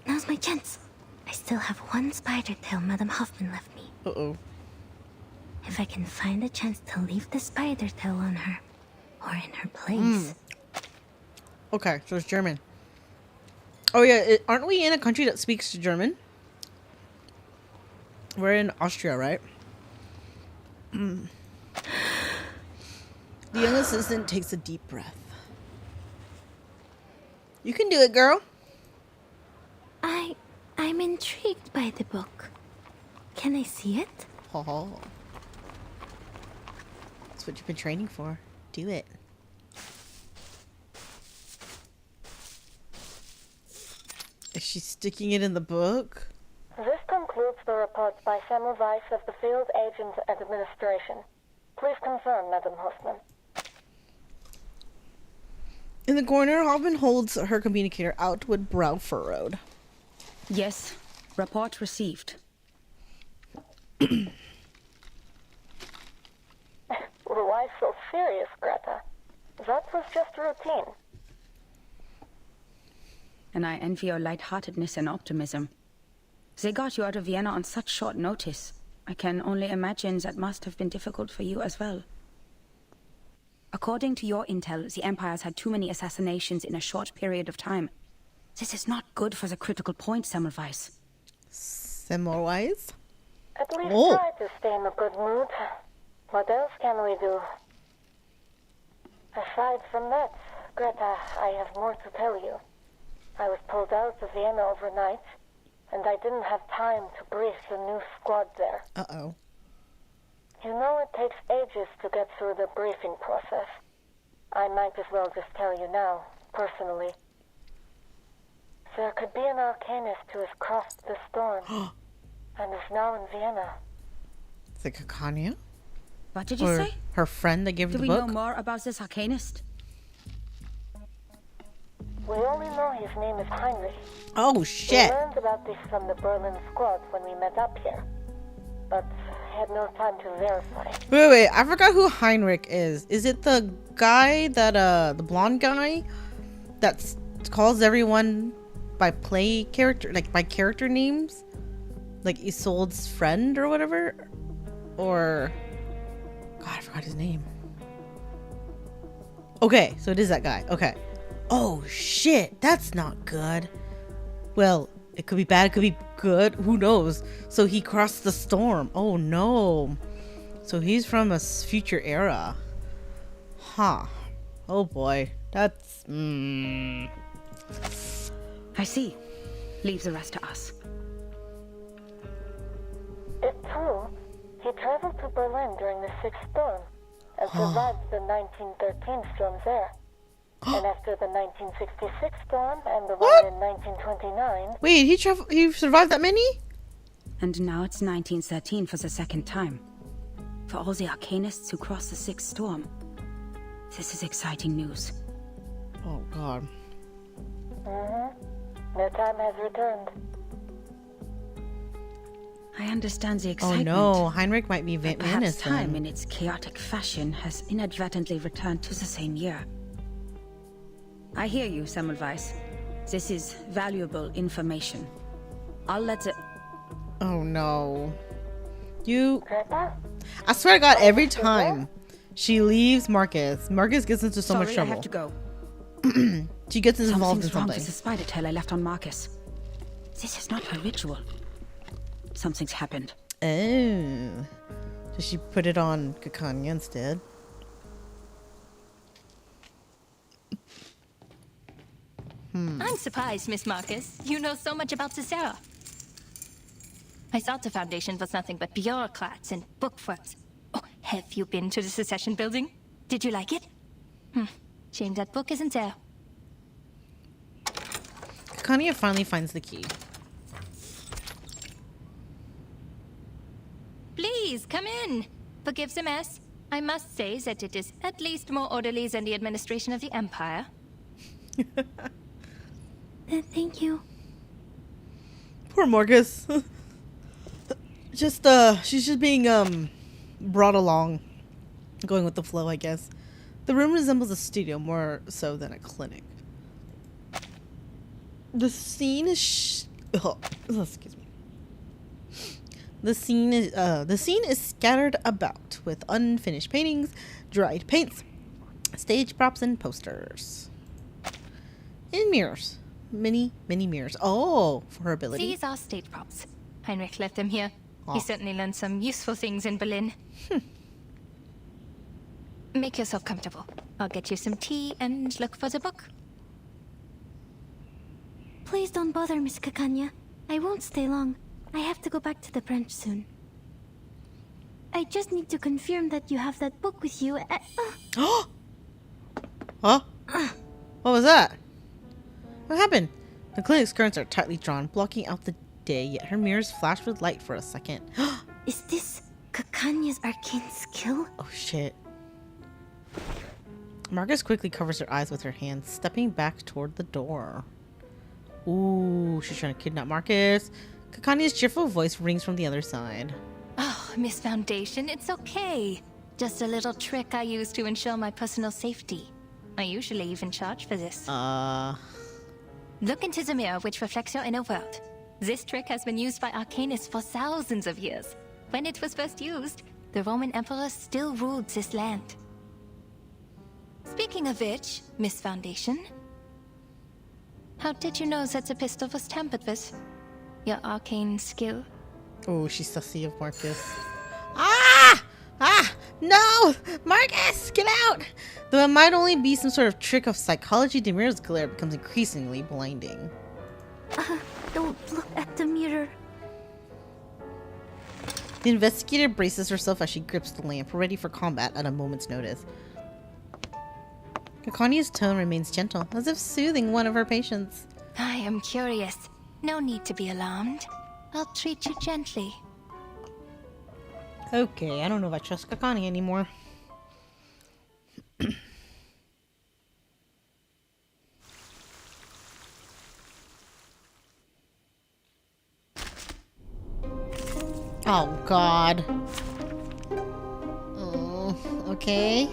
Now's my chance. I still have one spider tail Madame Hoffman left me. Uh-oh. If I can find a chance to leave the spider tail on her, or in her place. Okay, so it's German. Oh yeah, aren't we in a country that speaks German? We're in Austria, right? The young assistant takes a deep breath. You can do it, girl. I'm intrigued by the book. Can I see it? Oh. That's what you've been training for. Do it. Is she sticking it in the book? This concludes the report by Semmelweis of the Field Agent Administration. Please confirm, Madam Hoffman. In the corner, Hoffman holds her communicator out with brow furrowed. Yes. Report received. Why so serious, Greta? That was just routine. And I envy your lightheartedness and optimism. They got you out of Vienna on such short notice. I can only imagine that must have been difficult for you as well. According to your intel, the Empire's had too many assassinations in a short period of time. This is not good for the critical point, Semmelweis. Semmelweis? At least try to stay in a good mood. What else can we do? Aside from that, Greta, I have more to tell you. I was pulled out of Vienna overnight, and I didn't have time to brief the new squad there. Uh-oh. You know it takes ages to get through the briefing process. I might as well just tell you now, personally. There could be an arcanist who has crossed the storm, and is now in Vienna. The Caconia? What did you say? Her friend that gave her the book? Do we know more about this arcanist? We only know his name is Heinrich. Oh, shit. We learned about this from the Berlin squad when we met up here, but had no time to verify. Wait, I forgot who Heinrich is. Is it the guy that, the blonde guy that calls everyone by by character names? Like Isolde's friend or whatever? Or... God, I forgot his name. Okay, so it is that guy. Okay. Oh, shit. That's not good. Well, it could be bad. It could be good. Who knows? So he crossed the storm. Oh, no. So he's from a future era. Huh. Oh, boy. That's... I see. Leave the rest to us. It's true. He traveled to Berlin during the Sixth Storm and survived the 1913 storms there. And after the 1966 storm and the one in 1929... Wait, he survived that many? And now it's 1913 for the second time. For all the arcanists who crossed the Sixth Storm. This is exciting news. Oh, God. Their time has returned. I understand the excitement. Oh no, Heinrich might be Perhaps time in its chaotic fashion has inadvertently returned to the same year. I hear you, Semmelweis. This is valuable information. I'll let it... Oh no. I swear to God, every time she leaves Marcus gets into so much trouble. I have to go. She gets involved in Something's wrong something. with the spider tail I left on Marcus. This is not her ritual. Something's happened. Oh. So she put it on Caconia instead. I'm surprised, Miss Marcus. You know so much about Cicera. I thought the Foundation was nothing but bureaucrats and bookworms. Oh, have you been to the Secession building? Did you like it? Shame that book isn't there. Caconia finally finds the key. Please, come in. Forgive the mess. I must say that it is at least more orderly than the administration of the Empire. Thank you. Poor Marcus. She's just being brought along, going with the flow, I guess. The room resembles a studio more so than a clinic. The scene is excuse me. The scene is scattered about with unfinished paintings, dried paints, stage props, and posters. And mirrors. Many mirrors. Oh, for her ability. These are stage props. Heinrich left them here. Oh. He certainly learned some useful things in Berlin. Make yourself comfortable. I'll get you some tea and look for the book. Please don't bother, Miss Kakanya. I won't stay long. I have to go back to the branch soon. I just need to confirm that you have that book with you. Huh? What was that? What happened? The clinic's curtains are tightly drawn, blocking out the day, yet her mirrors flash with light for a second. Is this Kakanya's arcane skill? Oh shit. Marcus quickly covers her eyes with her hands, stepping back toward the door. Ooh, she's trying to kidnap Marcus. Kakanya's cheerful voice rings from the other side. Oh, Miss Foundation, it's okay. Just a little trick I use to ensure my personal safety. I usually even charge for this. Look into the mirror which reflects your inner world. This trick has been used by arcanists for thousands of years. When it was first used, the Roman Emperor still ruled this land. Speaking of which, Miss Foundation, how did you know that the pistol was tampered with? Your arcane skill? Oh, she's sussy of Marcus. Ah! No! Marcus, get out! Though it might only be some sort of trick of psychology, the mirror's glare becomes increasingly blinding. Don't look at the mirror. The investigator braces herself as she grips the lamp, ready for combat at a moment's notice. Kakanya's tone remains gentle, as if soothing one of her patients. I am curious. No need to be alarmed. I'll treat you gently. Okay, I don't know if I trust Kakanya anymore. Oh, God. Oh, okay.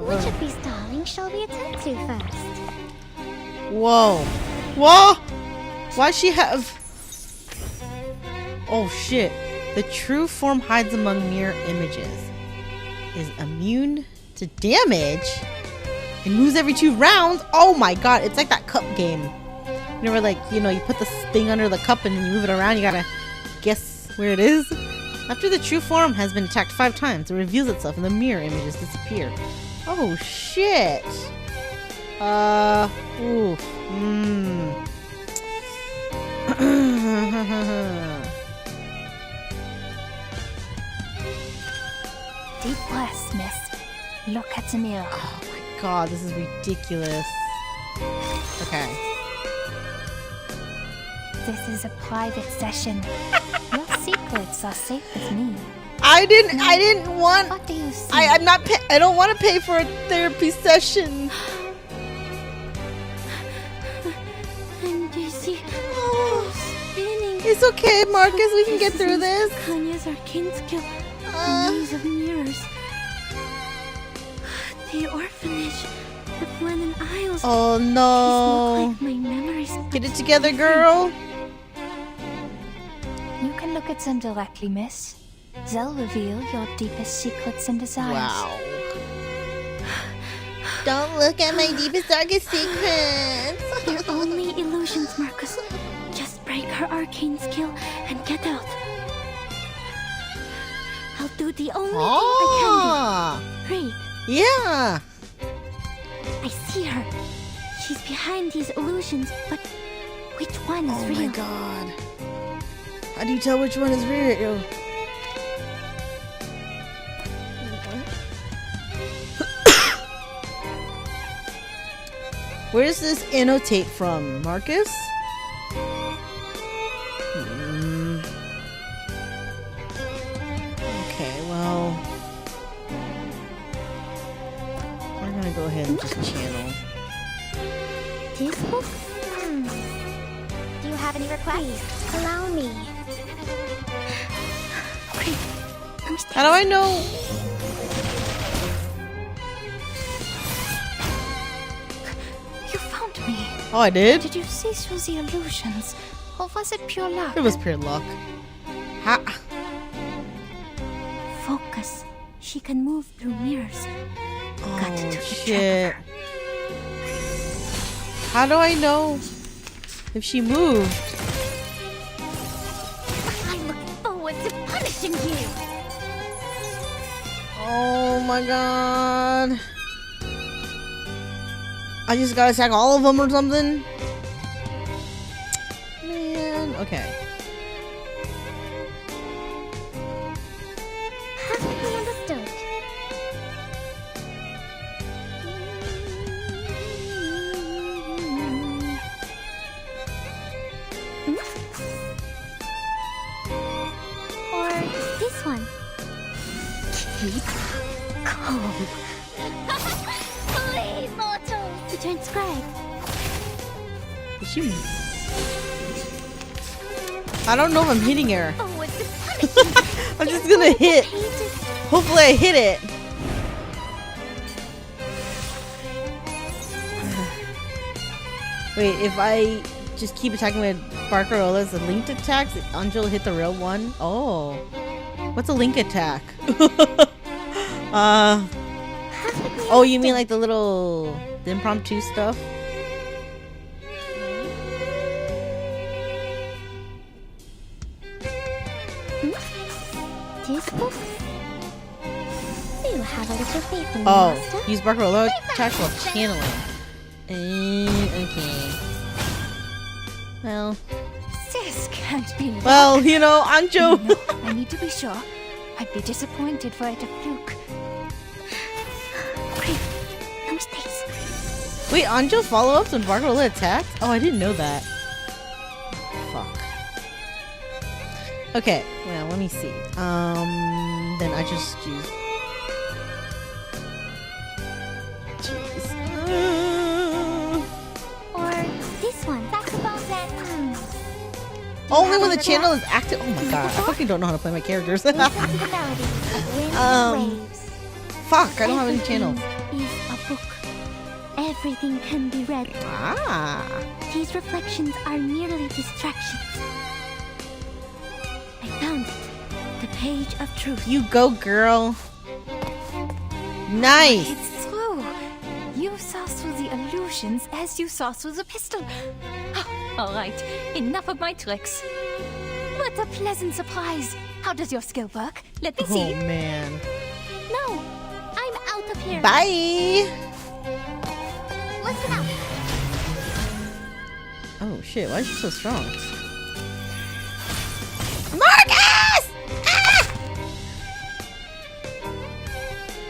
Which of these darlings shall we attend to first? Whoa. Whoa! Why'd she have... Oh, shit. The true form hides among mirror images. Is immune to damage? And moves every 2 rounds? Oh my god, it's like that cup game. Whenever, like, you know, you put this thing under the cup and then you move it around, you gotta guess where it is. After the true form has been attacked 5 times, it reveals itself and the mirror images disappear. Oh shit. Oof. Deep breaths, miss. Look at the mirror. Oh my god, this is ridiculous. Okay. This is a private session. Your secrets are safe with me. I didn't want... What do you see? I don't want to pay for a therapy session. And you see, spinning. It's okay, Marcus. We can get through this. Kanya's arcane skill. A maze of mirrors. The orphanage. The Flennon Isles. Oh no. These look like my memories. Get it together, girl. You can look at them directly, miss. They'll reveal your deepest secrets and desires. Wow. Don't look at my deepest, darkest secrets. They're only illusions, Marcus. Just break her arcane skill and get out. I'll do the only thing I can do. Read. Yeah. I see her. She's behind these illusions, but which one is real? Oh my god. How do you tell which one is real? Where's this annotate from, Marcus? ahead and just channel. This book? Do you have any requests? Please, allow me. How do I know? You found me. Oh, I did? Did you see through the illusions? Or was it pure luck? It was pure luck. Ha. Focus. She can move through mirrors. Oh, shit. How do I know if she moved? I look forward to punishing you. Oh my god. I just gotta attack all of them or something? Man, okay. Perfectly understood. Or this one. Keep calm. Flee, mortals! To transcribe. Is she... I don't know if I'm hitting her. Forward to punishing. I'm just gonna hit. Hopefully I hit it. Wait, if I just keep attacking with Barcarolas and linked attacks, Angel will hit the real one? Oh. What's a link attack? Oh, you mean like the little the impromptu stuff? This book? You have a little faith in me, Oh, master. use Barcarola attacks while channeling. Okay. Well. This can't be luck. Well, you know, Anjo. No, I need to be sure. I'd be disappointed were it a fluke. Great. No mistakes. Wait, Anjo follow-ups when Barcarola attacks? Oh, I didn't know that. Fuck. Okay, well, let me see. Then I just use... Or this one. Saxophone then. Only when the channel is active. Oh my god, I fucking don't know how to play my characters. Listen to the melody of wind and waves. Fuck, I don't have any channels. Is a book. Everything can be read. Ah. These reflections are merely distractions. I found it. The page of truth. You go, girl. Nice. It's true. You saw through the illusions as you saw through the pistol. All right, enough of my tricks. What a pleasant surprise. How does your skill work? Let me see. Oh, man. No, I'm out of here. Bye. Listen up. Oh, shit. Why is she so strong? Marcus! Ah!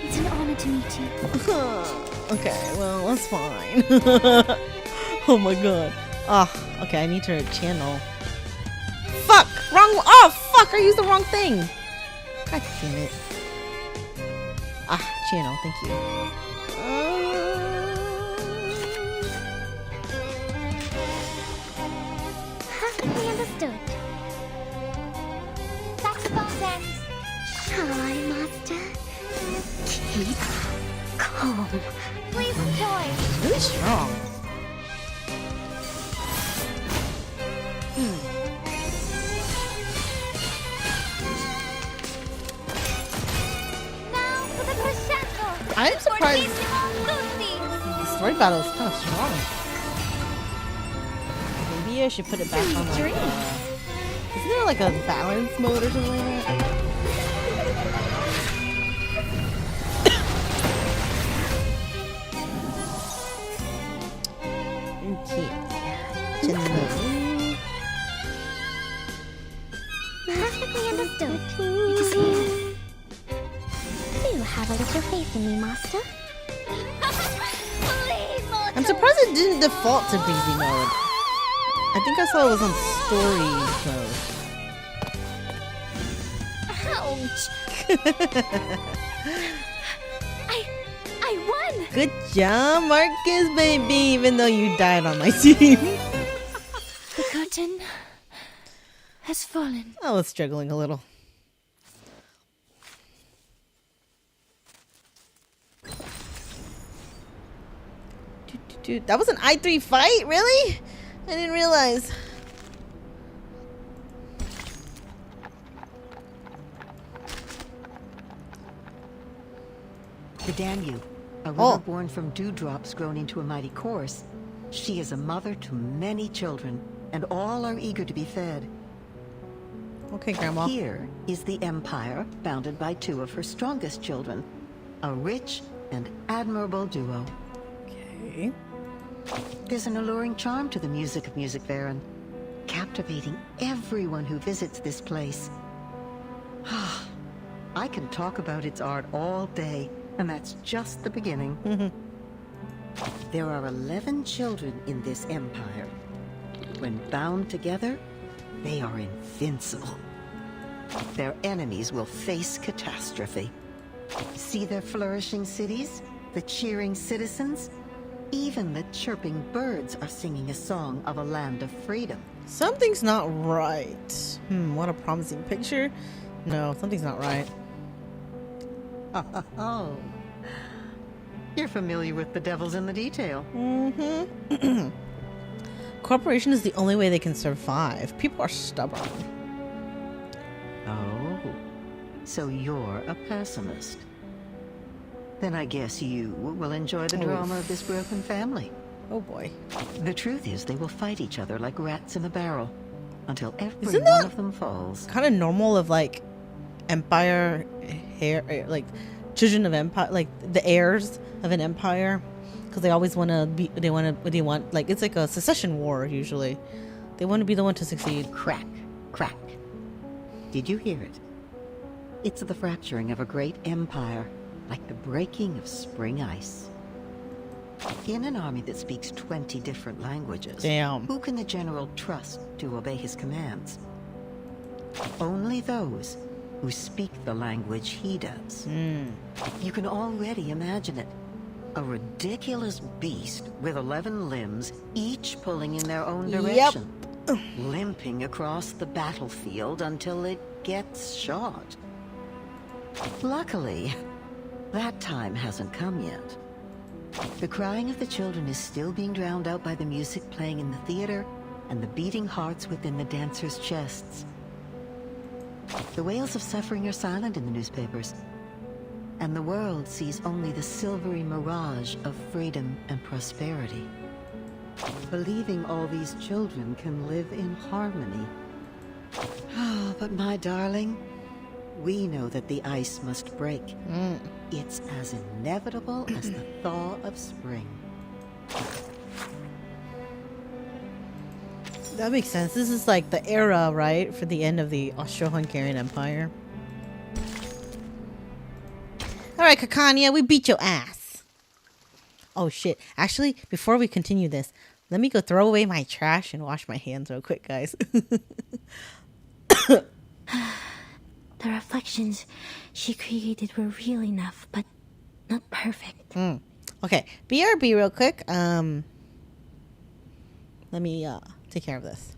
It's an honor to meet you. Okay, well, that's fine. Oh my god. Oh, okay, I need to channel. Fuck! Wrong. Oh, fuck! I used the wrong thing. God damn it. Ah, channel. Thank you. Perfectly understood. Saxophone then. Shall I, master? Keep calm. Please enjoy. Really strong. Now for the crescendo. I'm surprised Fortissimo the story battle is kind of strong. Maybe I should put it back on like, isn't there like a balance mode or something like that? Okay. Perfectly understood. It is here. Do have a little faith in me, master. I'm surprised it didn't default to busy mode. I think I saw it was on story mode. Ouch! I won! Good job, Marcus, baby, even though you died on my team. The curtain has fallen. I was struggling a little. Dude, that was an I3 fight? Really? I didn't realize. The Danube, a river born from dewdrops grown into a mighty course. She is a mother to many children, and all are eager to be fed. Okay, Grandma. Here is the empire, bounded by two of her strongest children, a rich and admirable duo. Okay. There's an alluring charm to the music of Music Varen, captivating everyone who visits this place. I can talk about its art all day, and that's just the beginning. There are 11 children in this empire. When bound together, they are invincible. Their enemies will face catastrophe. See their flourishing cities, the cheering citizens? Even the chirping birds are singing a song of a land of freedom. Something's not right. What a promising picture. No, something's not right. Oh. You're familiar with the devil's in the detail. Cooperation is the only way they can survive. People are stubborn. Oh. So you're a pessimist. Then I guess you will enjoy the drama of this broken family. Oh boy. The truth is they will fight each other like rats in a barrel until every Isn't one that of them falls. kind of normal of like empire hair, like children of empire, like the heirs of an empire, because they always want to be, they want like, it's like a succession war usually. They want to be the one to succeed. Crack, crack. Did you hear it? It's the fracturing of a great empire, like the breaking of spring ice. In an army that speaks 20 different languages, who can the general trust to obey his commands? Only those who speak the language he does. You can already imagine it. A ridiculous beast with 11 limbs, each pulling in their own direction. Limping across the battlefield until it gets shot. Luckily, that time hasn't come yet. The crying of the children is still being drowned out by the music playing in the theater and the beating hearts within the dancers' chests. The wails of suffering are silent in the newspapers, and the world sees only the silvery mirage of freedom and prosperity. Believing all these children can live in harmony. Oh, but my darling, we know that the ice must break. It's as inevitable as the thaw of spring. That makes sense. This is like the era, right, for the end of the Austro-Hungarian Empire. Alright, Kakanya, we beat your ass. Oh shit. Actually, before we continue this, let me go throw away my trash and wash my hands real quick, guys. The reflections she created were real enough, but not perfect. Okay, BRB real quick. Let me take care of this.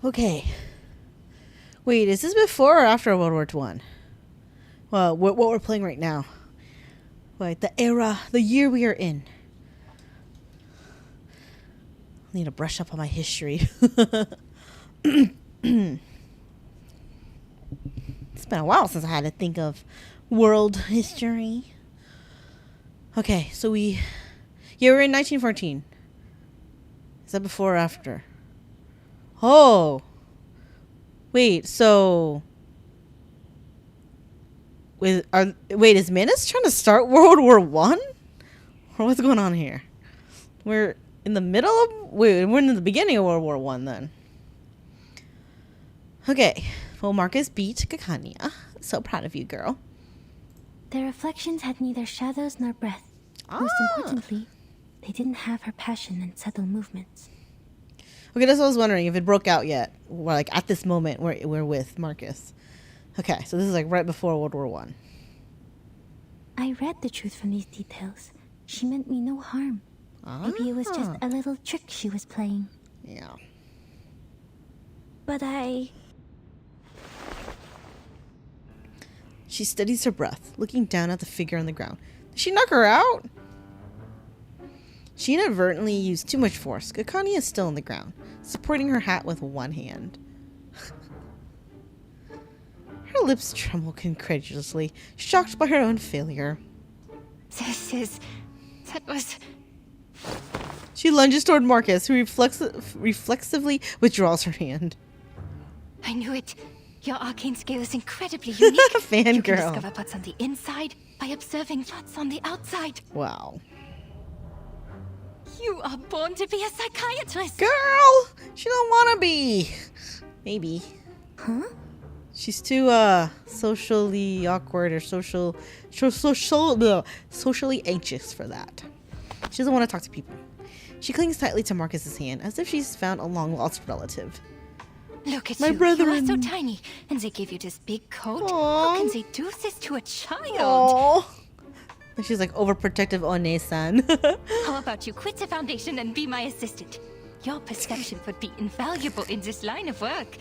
Okay. Wait, is this before or after World War One? Well, what we're playing right now. Wait, the year we are in. I need to brush up on my history. It's been a while since I had to think of world history. Okay, so we're in 1914. Is that before or after? Oh. Wait, so wait, is Menace trying to start World War One? Or what's going on here? We're in the middle of we're in the beginning of World War One then. Okay. Well, Marcus beat Kakania. So proud of you, girl. Their reflections had neither shadows nor breath. Most importantly, they didn't have her passion and subtle movements. Okay, that's what I was wondering, if it broke out yet. Like at this moment we're with Marcus. Okay, so this is like right before World War One. I read the truth from these details. She meant me no harm. Maybe it was just a little trick she was playing. Yeah. But She steadies her breath, looking down at the figure on the ground. Did she knock her out? She inadvertently used too much force. Kakani is still on the ground, supporting her hat with one hand. Her lips tremble incredulously, shocked by her own failure. That was... She lunges toward Marcus, who reflexively withdraws her hand. I knew it. Your arcane skill is incredibly unique. Fangirl. You can discover what's on the inside by observing what's on the outside. Wow. You are born to be a psychiatrist. Girl! She don't want to be. Maybe. Huh? She's too socially awkward or socially anxious for that. She doesn't want to talk to people. She clings tightly to Marcus's hand as if she's found a long-lost relative. Look at My you. brethren. You are so tiny, and they give you this big coat. Aww. How can they do this to a child? Oh. She's like overprotective One-san. How about you quit the Foundation and be my assistant? Your perception would be invaluable in this line of work.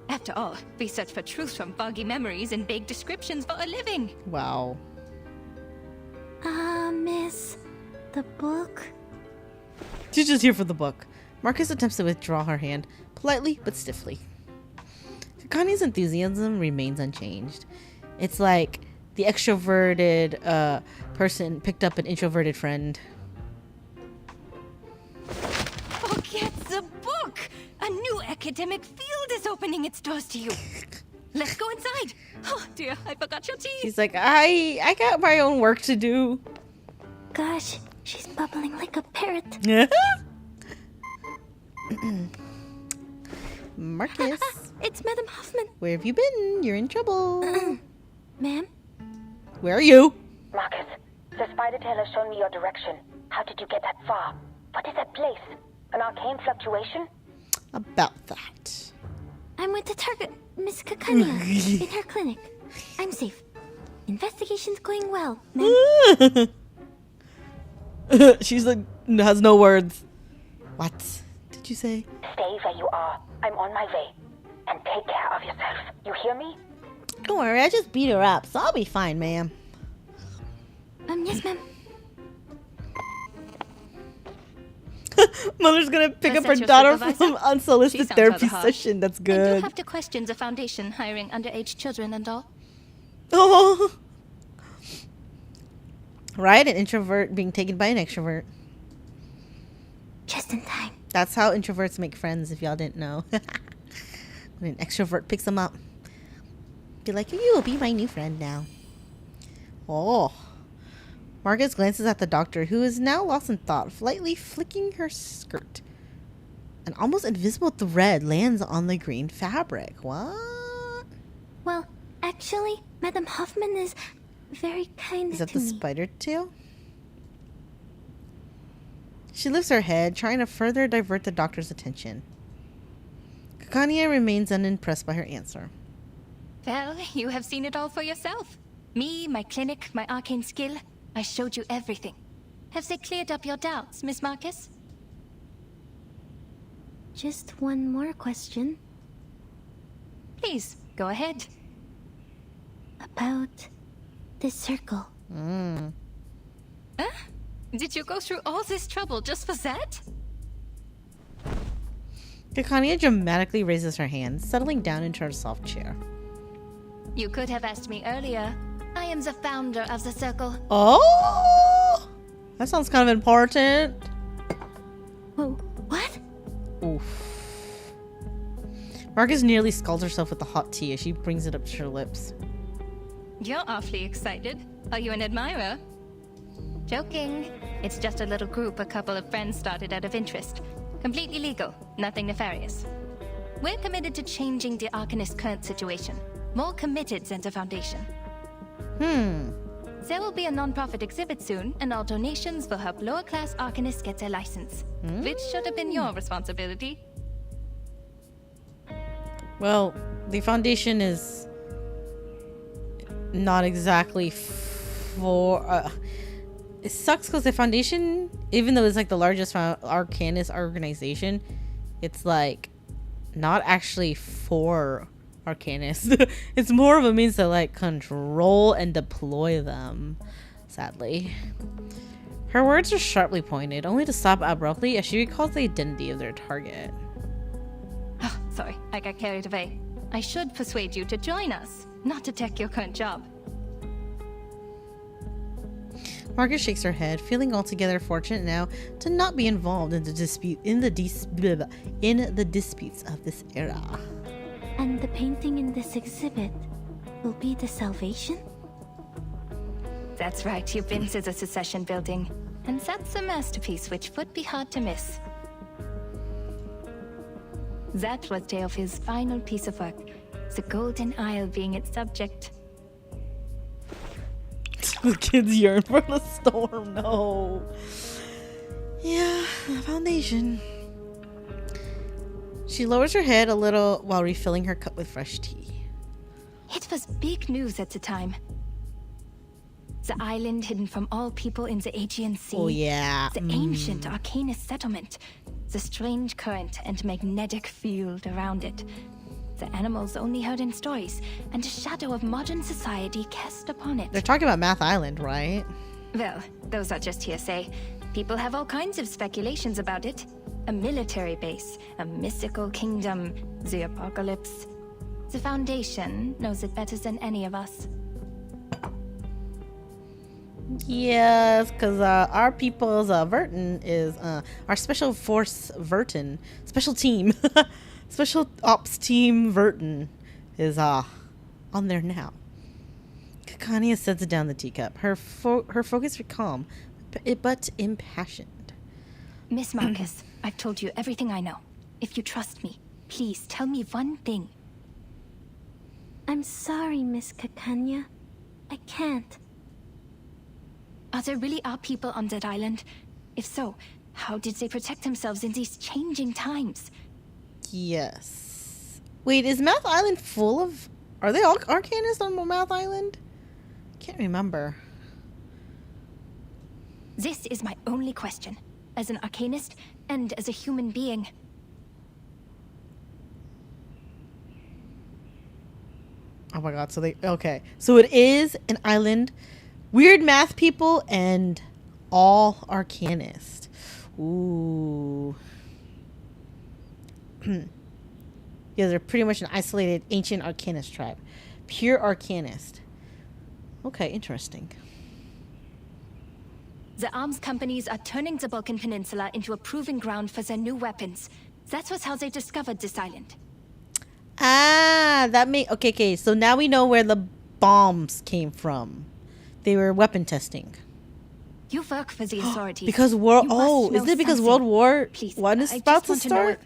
After all, we search for truth from foggy memories and vague descriptions for a living. Wow. Miss, the book? She's just here for the book. Marcus attempts to withdraw her hand, politely but stiffly. Kakani's enthusiasm remains unchanged. It's like the extroverted person picked up an introverted friend. Forget the book! A new academic field is opening its doors to you. Let's go inside. Oh dear, I forgot your tea. She's like, I got my own work to do. Gosh, she's bubbling like a parrot. Marcus. It's Madam Hoffman. Where have you been? You're in trouble. Ma'am? Where are you? Marcus, the spider tail has shown me your direction. How did you get that far? What is that place? An arcane fluctuation? About that. I'm with the target, Miss Kakania, in her clinic. I'm safe. Investigation's going well, ma'am. She's like, has no words. What did you say? Stay where you are. I'm on my way. And take care of yourself. You hear me? Don't worry, I just beat her up, so I'll be fine, ma'am. Yes, ma'am. Mother's gonna pick Was up her that your daughter supervisor? from She unsolicited sounds therapy rather harsh. session. That's I good. do have to question the Foundation hiring underage children and all. Oh. Right? An introvert being taken by an extrovert. Just in time. That's how introverts make friends, if y'all didn't know. When an extrovert picks them up. Be like, you will be my new friend now. Oh. Marcus glances at the doctor, who is now lost in thought, lightly flicking her skirt. An almost invisible thread lands on the green fabric. What? Well, actually, Madam Hoffman is very kind Is that to the me. spider tail? She lifts her head, trying to further divert the doctor's attention. Kakania remains unimpressed by her answer. Well, you have seen it all for yourself. Me, my clinic, my arcane skill. I showed you everything. Have they cleared up your doubts, Miss Marcus? Just one more question. Please, go ahead. About the circle. Did you go through all this trouble just for that? Kakania dramatically raises her hand, settling down into her soft chair. You could have asked me earlier. I am the founder of the circle. Oh! That sounds kind of important. Whoa, what? Oof. Marcus nearly scalds herself with the hot tea as she brings it up to her lips. You're awfully excited. Are you an admirer? Joking. It's just a little group a couple of friends started out of interest. Completely legal, nothing nefarious. We're committed to changing the Arcanist's current situation. More committed than the Foundation. There will be a non-profit exhibit soon, and all donations will help lower-class Arcanists get their license. Which should have been your responsibility. Well, the Foundation is not exactly for... it sucks because the Foundation, even though it's like the largest Arcanist organization, it's like not actually for Arcanists. It's more of a means to like control and deploy them, sadly. Her words are sharply pointed, only to stop abruptly as she recalls the identity of their target. Oh, sorry, I got carried away. I should persuade you to join us, not to take your current job. Margaret shakes her head, feeling altogether fortunate now to not be involved in the disputes of this era. And the painting in this exhibit will be the salvation? That's right, you've been to the Secession building. And that's a masterpiece which would be hard to miss. That was Teofil's final piece of work, the Golden Isle being its subject. The kids yearn for the storm, no. Yeah, the Foundation. She lowers her head a little while refilling her cup with fresh tea. It was big news at the time. The island hidden from all people in the Aegean Sea. Oh yeah. The ancient Arcanist settlement. The strange current and magnetic field around it. The animals only heard in stories, and a shadow of modern society cast upon it. They're talking about Math Island, right? Well, those are just hearsay. People have all kinds of speculations about it. A military base, a mystical kingdom, the apocalypse. The Foundation knows it better than any of us. Yes, because our people's Verton is our special force Verton, special team, special ops team Verton is on there now. Kakania sets down the teacup. Her focus was calm, but impassioned. Miss Marcus, I've told you everything I know. If you trust me, please tell me one thing. I'm sorry, Miss Kakania. I can't. Are there really people on that island? If so, how did they protect themselves in these changing times? Yes. Wait, is Math Island full of... Are they all Arcanists on Math Island? Can't remember. This is my only question. As an Arcanist, and as a human being. Oh my god, so they... Okay. So it is an island... Weird math people and all Arcanist. Ooh. Yeah, they're pretty much an isolated ancient Arcanist tribe. Pure Arcanist. Okay, interesting. The arms companies are turning the Balkan Peninsula into a proving ground for their new weapons. That was how they discovered this island. Ah, that may... Okay, so now we know where the bombs came from. They were weapon testing. You work for the authorities. Because isn't it because World War One is about to start?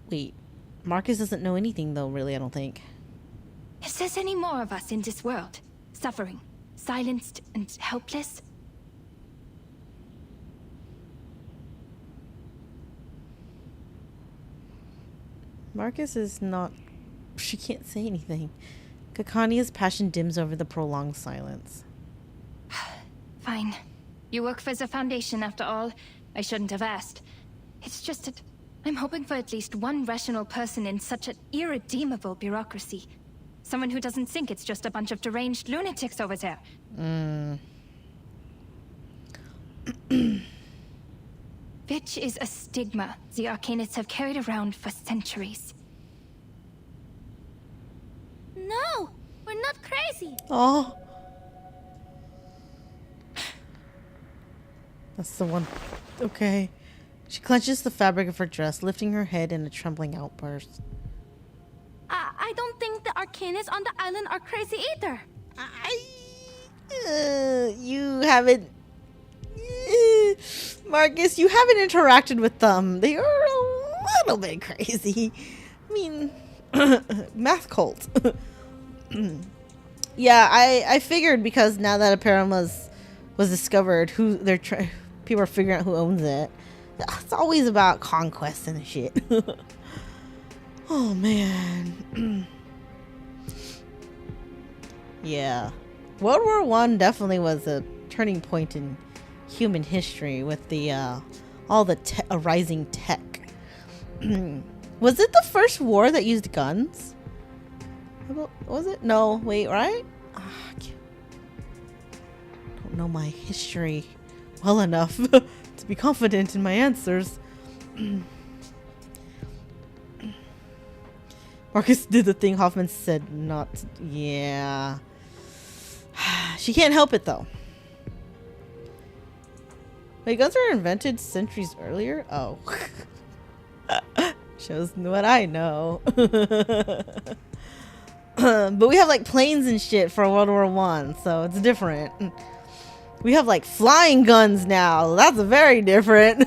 Wait, Marcus doesn't know anything though, really, I don't think. If there's any more of us in this world, suffering, silenced and helpless. Marcus is not... She can't say anything. Kakania's passion dims over the prolonged silence. Fine. You work for the Foundation after all. I shouldn't have asked. It's just that I'm hoping for at least one rational person in such an irredeemable bureaucracy. Someone who doesn't think it's just a bunch of deranged lunatics over there. Which is a stigma the Arcanists have carried around for centuries. No! We're not crazy! Oh. That's the one. Okay. She clenches the fabric of her dress, lifting her head in a trembling outburst. I don't think the Arcanists on the island are crazy either. You haven't... Marcus, you haven't interacted with them. They are a little bit crazy. I mean, math cult. Yeah, I figured because now that Apparum was discovered, who they're people are figuring out who owns it. It's always about conquest and shit. Oh man. Yeah, World War I definitely was a turning point in human history with the all the rising tech. Was it the first war that used guns? Was it? No, wait, right? Don't know my history well enough to be confident in my answers. Marcus did the thing Hoffman said not to. Yeah. She can't help it though. Wait, guns were invented centuries earlier? Oh. Shows what I know. But we have like planes and shit for World War I, so it's different. We have like flying guns now. That's very different.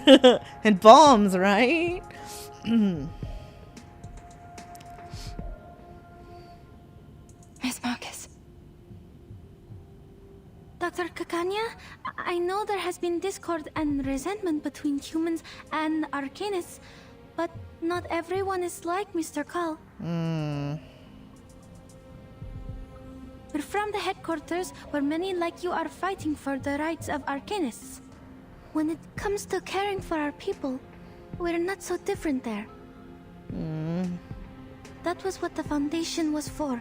And bombs, right? Miss Marcus. Dr. Kakanya, I know there has been discord and resentment between humans and Arcanists, but not everyone is like Mr. Call. We're from the headquarters where many like you are fighting for the rights of Arcanists. When it comes to caring for our people, we're not so different there. That was what the Foundation was for,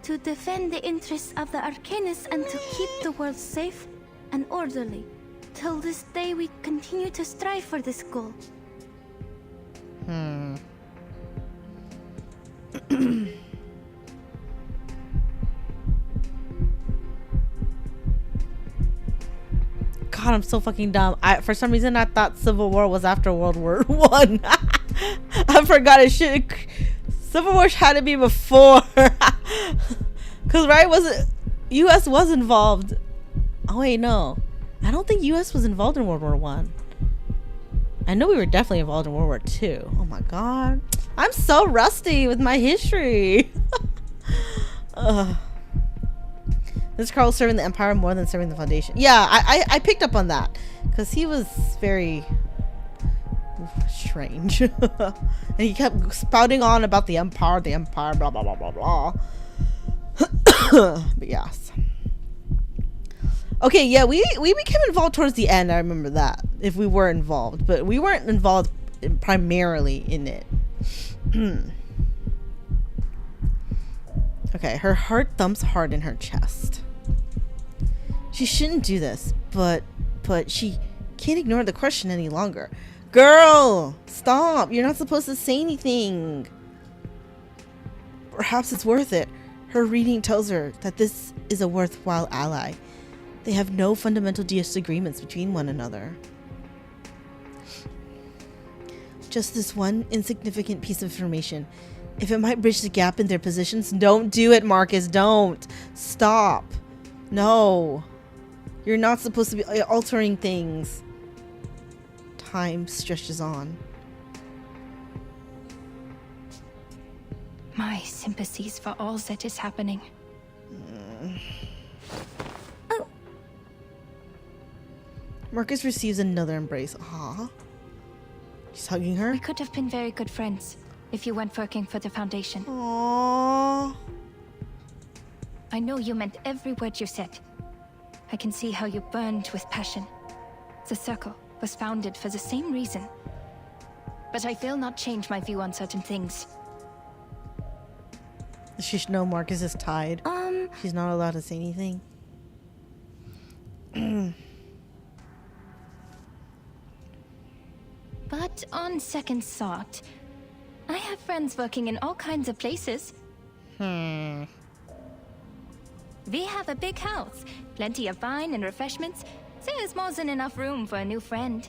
to defend the interests of the Arcanists and to keep the world safe and orderly. Till this day we continue to strive for this goal. God, I'm so fucking dumb. For some reason, I thought Civil War was after World War One. I forgot it. Shit, Civil War had to be before. Cause right, was it? U.S. was involved. Oh wait, no. I don't think U.S. was involved in World War One. I know we were definitely involved in World War Two. Oh my God, I'm so rusty with my history. This Carl was serving the Empire more than serving the Foundation. Yeah, I picked up on that. Because he was very strange. And he kept spouting on about the Empire, blah, blah, blah, blah, blah. But yes. Okay, yeah, we became involved towards the end. I remember that. If we were involved. But we weren't involved primarily in it. Okay, her heart thumps hard in her chest. She shouldn't do this, but she can't ignore the question any longer. Girl, stop. You're not supposed to say anything. Perhaps it's worth it. Her reading tells her that this is a worthwhile ally. They have no fundamental disagreements between one another. Just this one insignificant piece of information. If it might bridge the gap in their positions, don't do it, Marcus. Don't. Stop. No. You're not supposed to be altering things. Time stretches on. My sympathies for all that is happening. Marcus receives another embrace. Aww. She's hugging her. We could have been very good friends if you weren't working for the Foundation. Aww. I know you meant every word you said. I can see how you burned with passion. The Circle was founded for the same reason. but I will not change my view on certain things. She should know Marcus is tied. She's not allowed to say anything. But on second thought, I have friends working in all kinds of places. We have a big house, plenty of wine and refreshments. There's more than enough room for a new friend.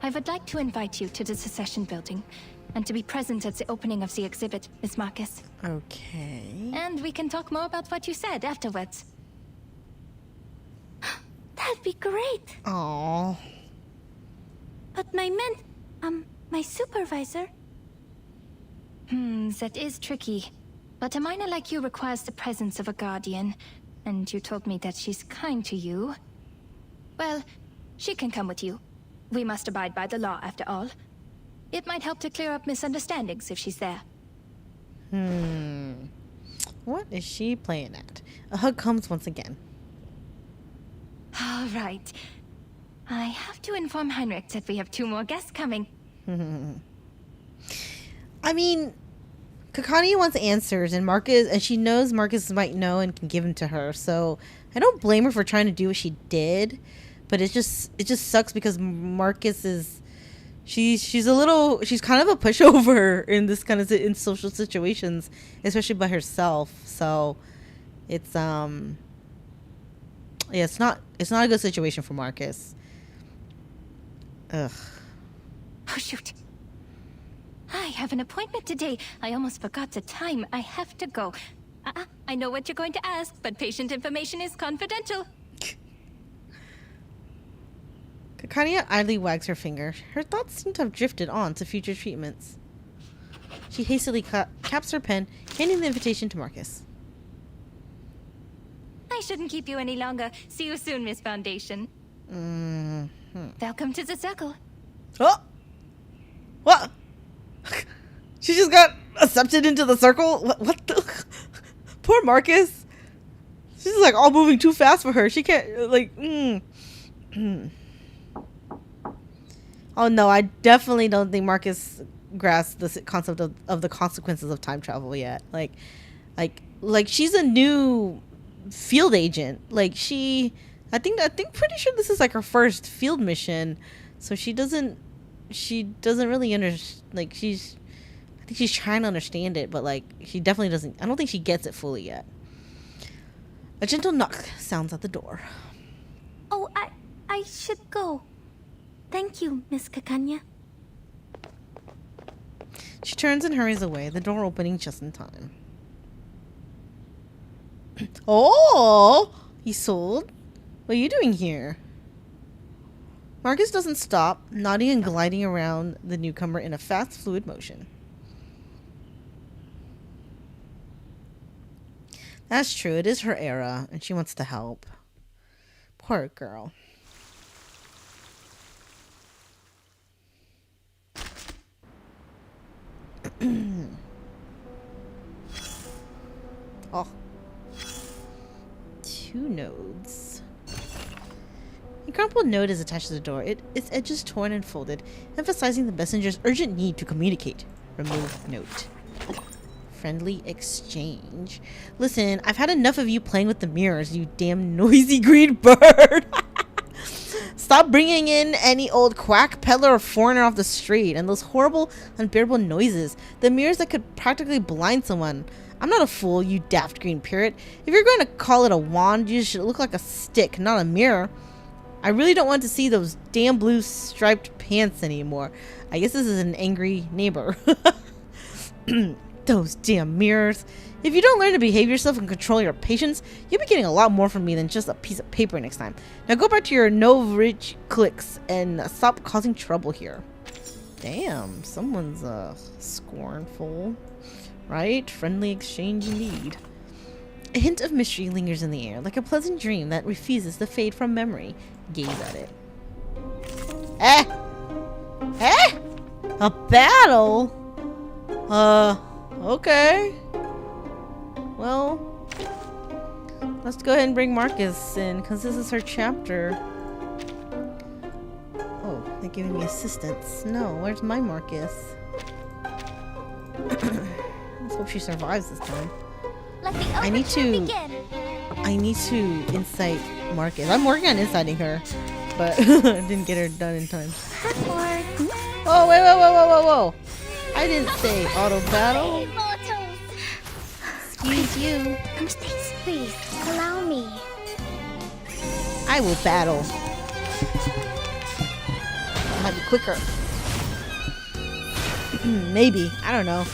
I would like to invite you to the Secession building and to be present at the opening of the exhibit, Miss Marcus. Okay. And we can talk more about what you said afterwards. That'd be great. Aww. But my supervisor. That is tricky. But a minor like you requires the presence of a guardian. And you told me that she's kind to you. Well, she can come with you. We must abide by the law, after all. It might help to clear up misunderstandings if she's there. What is she playing at? A hug comes once again. All right. I have to inform Heinrich that we have 2 more guests coming. I mean, Kakani wants answers, and she knows Marcus might know and can give them to her. So I don't blame her for trying to do what she did, but it just sucks because Marcus is she's kind of a pushover in this kind of in social situations, especially by herself. So it's it's not a good situation for Marcus. Ugh. Oh shoot. I have an appointment today. I almost forgot the time. I have to go. I know what you're going to ask, but patient information is confidential. Kakania idly wags her finger. Her thoughts seem to have drifted on to future treatments. She hastily caps her pen, handing the invitation to Marcus. I shouldn't keep you any longer. See you soon, Miss Foundation. Welcome to the circle. Oh! What? She just got accepted into the circle? What the? Poor Marcus. She's like all moving too fast for her. She can't, like, Oh no, I definitely don't think Marcus grasps the concept of the consequences of time travel yet. Like she's a new field agent. Like I think pretty sure this is like her first field mission. So she doesn't really understand. Like I think she's trying to understand it, but like she definitely doesn't. I don't think she gets it fully yet. A gentle knock sounds at the door. Oh, I should go. Thank you, Miss Kakanya. She turns and hurries away, the door opening just in time. Oh, Isolde, what are you doing here? Marcus doesn't stop, nodding and gliding around the newcomer in a fast, fluid motion. That's true, it is her era, and she wants to help. Poor girl. Oh. 2 nodes. A crumpled note is attached to the door. Its edges torn and folded, emphasizing the messenger's urgent need to communicate. Remove note. Friendly exchange. Listen, I've had enough of you playing with the mirrors, you damn noisy green bird. Stop bringing in any old quack peddler or foreigner off the street and those horrible, unbearable noises. The mirrors that could practically blind someone. I'm not a fool, you daft green parrot. If you're going to call it a wand, you should look like a stick, not a mirror. I really don't want to see those damn blue striped pants anymore. I guess this is an angry neighbor. Those damn mirrors. If you don't learn to behave yourself and control your patience, you'll be getting a lot more from me than just a piece of paper next time. Now go back to your no-rich clicks and stop causing trouble here. Damn, someone's scornful. Right? Friendly exchange indeed. A hint of mystery lingers in the air, like a pleasant dream that refuses to fade from memory. Gaze at it. A battle? Okay. Well, let's go ahead and bring Marcus in, because this is her chapter. Oh, They're giving me assistance. No, where's my Marcus? Let's hope she survives this time. Let the I need to begin. I need to incite Marcus. I'm working on inciting her, but didn't get her done in time. Oh, wait, whoa, whoa, whoa, whoa, whoa. I didn't say auto battle. Excuse you. Please, allow me. I will battle. I might be quicker. Maybe. I don't know. I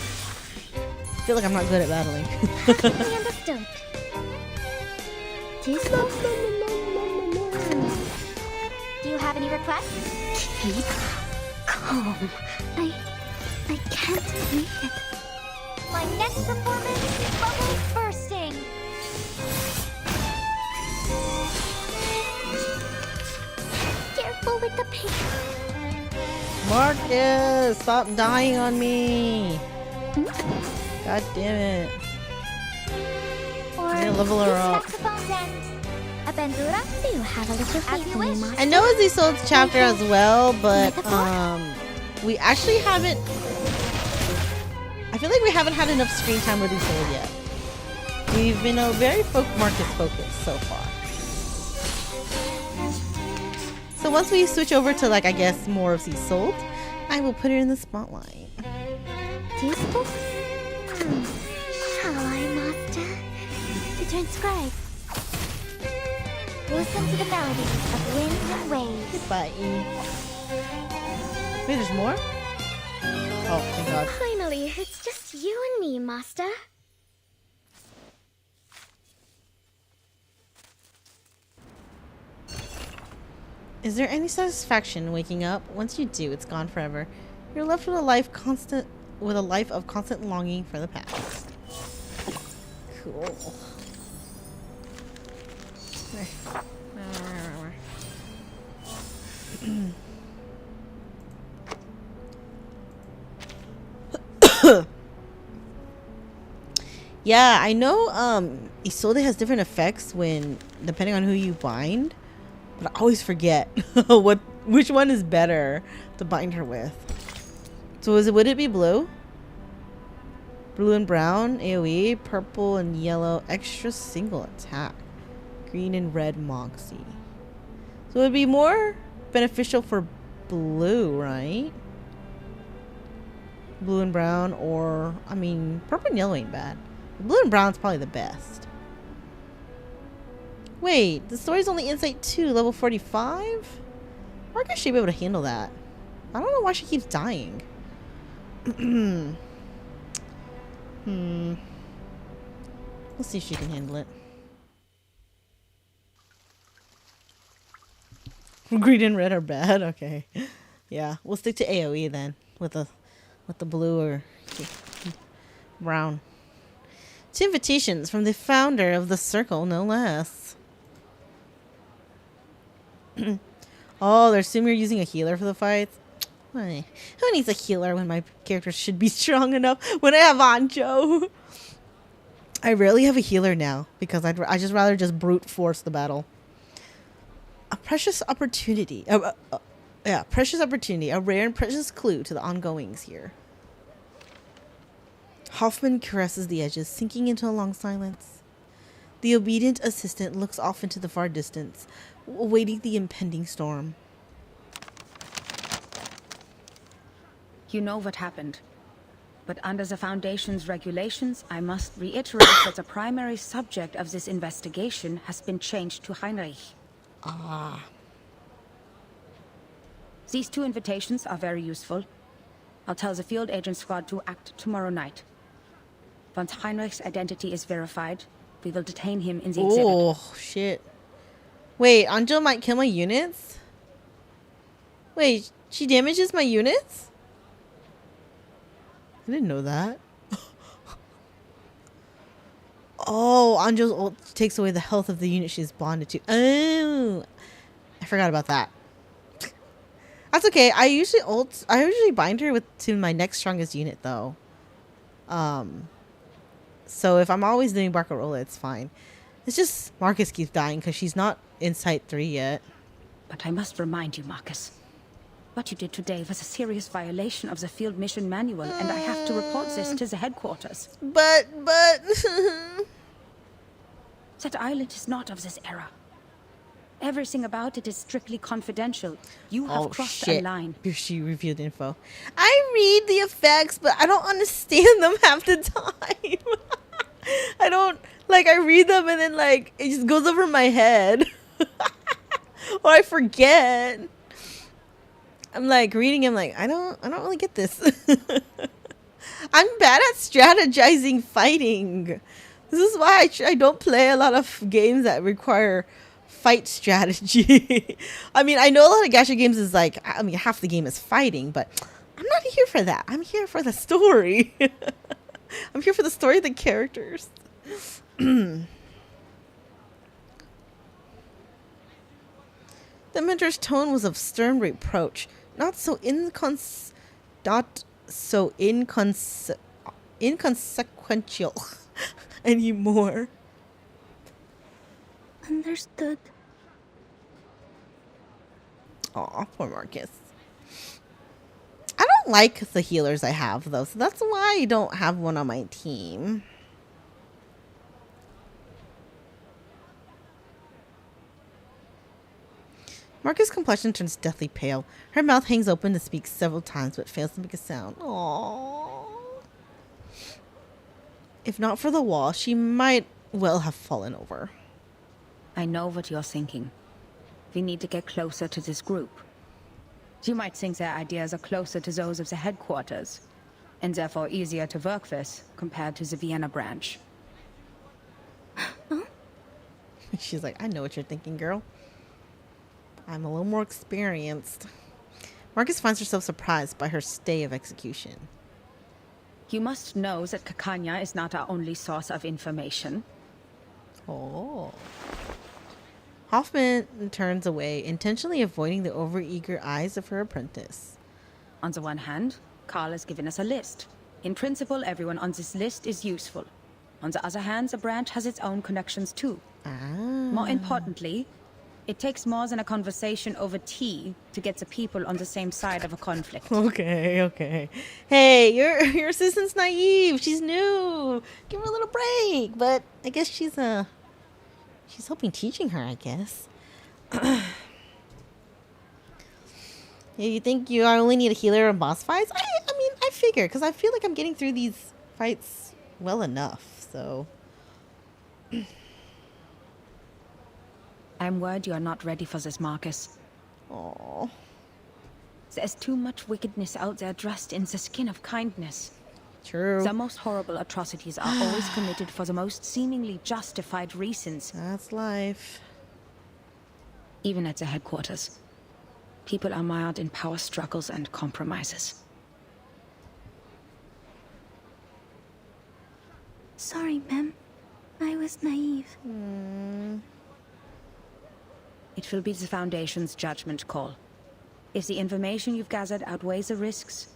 feel like I'm not good at battling. Perfectly understood. Do you have any requests? Keep calm. I can't make it. My next performance is bubble bursting. Careful with the paint. Marcus, stop dying on me. God damn it. Or I'm gonna level her up. saxophone's end. A bandura? Do you have a little faith in me, Master? I know it's the Soul chapter as well, but we actually haven't. I feel like we haven't had enough screen time with Isolde yet. We've been very Marcus focused so far. So once we switch over to, like, I guess more of Isolde, I will put her in the spotlight. Shall I, Master? To transcribe. Listen to the melody of winds and waves. Goodbye. Wait, there's more? Oh, thank God. Finally, it's just you and me, Master. Is there any satisfaction in waking up? Once you do, it's gone forever. You're left with a life of constant longing for the past. Cool. Yeah, I know Isolde has different effects when depending on who you bind, but I always forget which one is better to bind her with. So would it be blue? Blue and brown AoE, purple and yellow extra single attack, green and red Moxie. So it would be more beneficial for blue, right? Blue and brown, or I mean purple and yellow ain't bad. Blue and brown's probably the best. Wait, the story's only Insight 2, level 45? Marcus should be able to handle that. I don't know why she keeps dying. We'll see if she can handle it. Green and red are bad? Okay. Yeah, we'll stick to AoE then with the blue or brown. 2 invitations from the founder of the circle, no less. Oh, they're assuming you're using a healer for the fights? Why? Who needs a healer when my character should be strong enough when I have Anjo? I rarely have a healer now because I just rather just brute force the battle. A precious opportunity. Yeah, precious opportunity. A rare and precious clue to the ongoings here. Hoffman caresses the edges, sinking into a long silence. The obedient assistant looks off into the far distance, awaiting the impending storm. You know what happened. But under the Foundation's regulations, I must reiterate that the primary subject of this investigation has been changed to Heinrich. Ah. These 2 invitations are very useful. I'll tell the field agent squad to act tomorrow night. Once Heinrich's identity is verified, we will detain him in the exhibit. Oh, shit. Wait, Anjo might kill my units? Wait, she damages my units? I didn't know that. Oh, Anjo's ult takes away the health of the unit she's bonded to. Oh, I forgot about that. That's okay. I usually bind her to my next strongest unit though. So if I'm always doing Barcarola, it's fine. It's just Marcus keeps dying because she's not Insight 3 yet. But I must remind you, Marcus. What you did today was a serious violation of the field mission manual, and I have to report this to the headquarters. But... That island is not of this era. Everything about it is strictly confidential. You have crossed a line. She revealed info. I read the effects, but I don't understand them half the time. I don't... Like, I read them and then, like, it just goes over my head. Or I forget. I'm, like, reading, I'm like, I don't really get this. I'm bad at strategizing fighting. This is why I don't play a lot of games that require fight strategy. I mean, I know a lot of gacha games is like, I mean, half the game is fighting, but I'm not here for that. I'm here for the story. I'm here for the story of the characters. The mentor's tone was of stern reproach, not so inconsequential anymore. Understood. Aw, poor Marcus. I don't like the healers I have, though, so that's why I don't have one on my team. Marcus' complexion turns deathly pale. Her mouth hangs open to speak several times, but fails to make a sound. Aww. If not for the wall, she might well have fallen over. I know what you're thinking. We need to get closer to this group. You might think their ideas are closer to those of the headquarters, and therefore easier to work with compared to the Vienna branch. She's like, I know what you're thinking, girl. I'm a little more experienced. Marcus finds herself surprised by her stay of execution. You must know that Kakanya is not our only source of information. Oh. Hoffman turns away, intentionally avoiding the overeager eyes of her apprentice. On the one hand, Carl has given us a list. In principle, everyone on this list is useful. On the other hand, the branch has its own connections too. More importantly, it takes more than a conversation over tea to get the people on the same side of a conflict. Okay. Hey, your assistant's naive. She's new. Give her a little break. But I guess she's hoping teaching her, I guess. Yeah, you think you only need a healer in boss fights? I mean, I figure, because I feel like I'm getting through these fights well enough, so... I'm worried you are not ready for this, Marcus. Aww. There's too much wickedness out there dressed in the skin of kindness. True. The most horrible atrocities are always committed for the most seemingly justified reasons. That's life. Even at the headquarters, people are mired in power struggles and compromises. Sorry, ma'am. I was naive. It will be the Foundation's judgment call. If the information you've gathered outweighs the risks,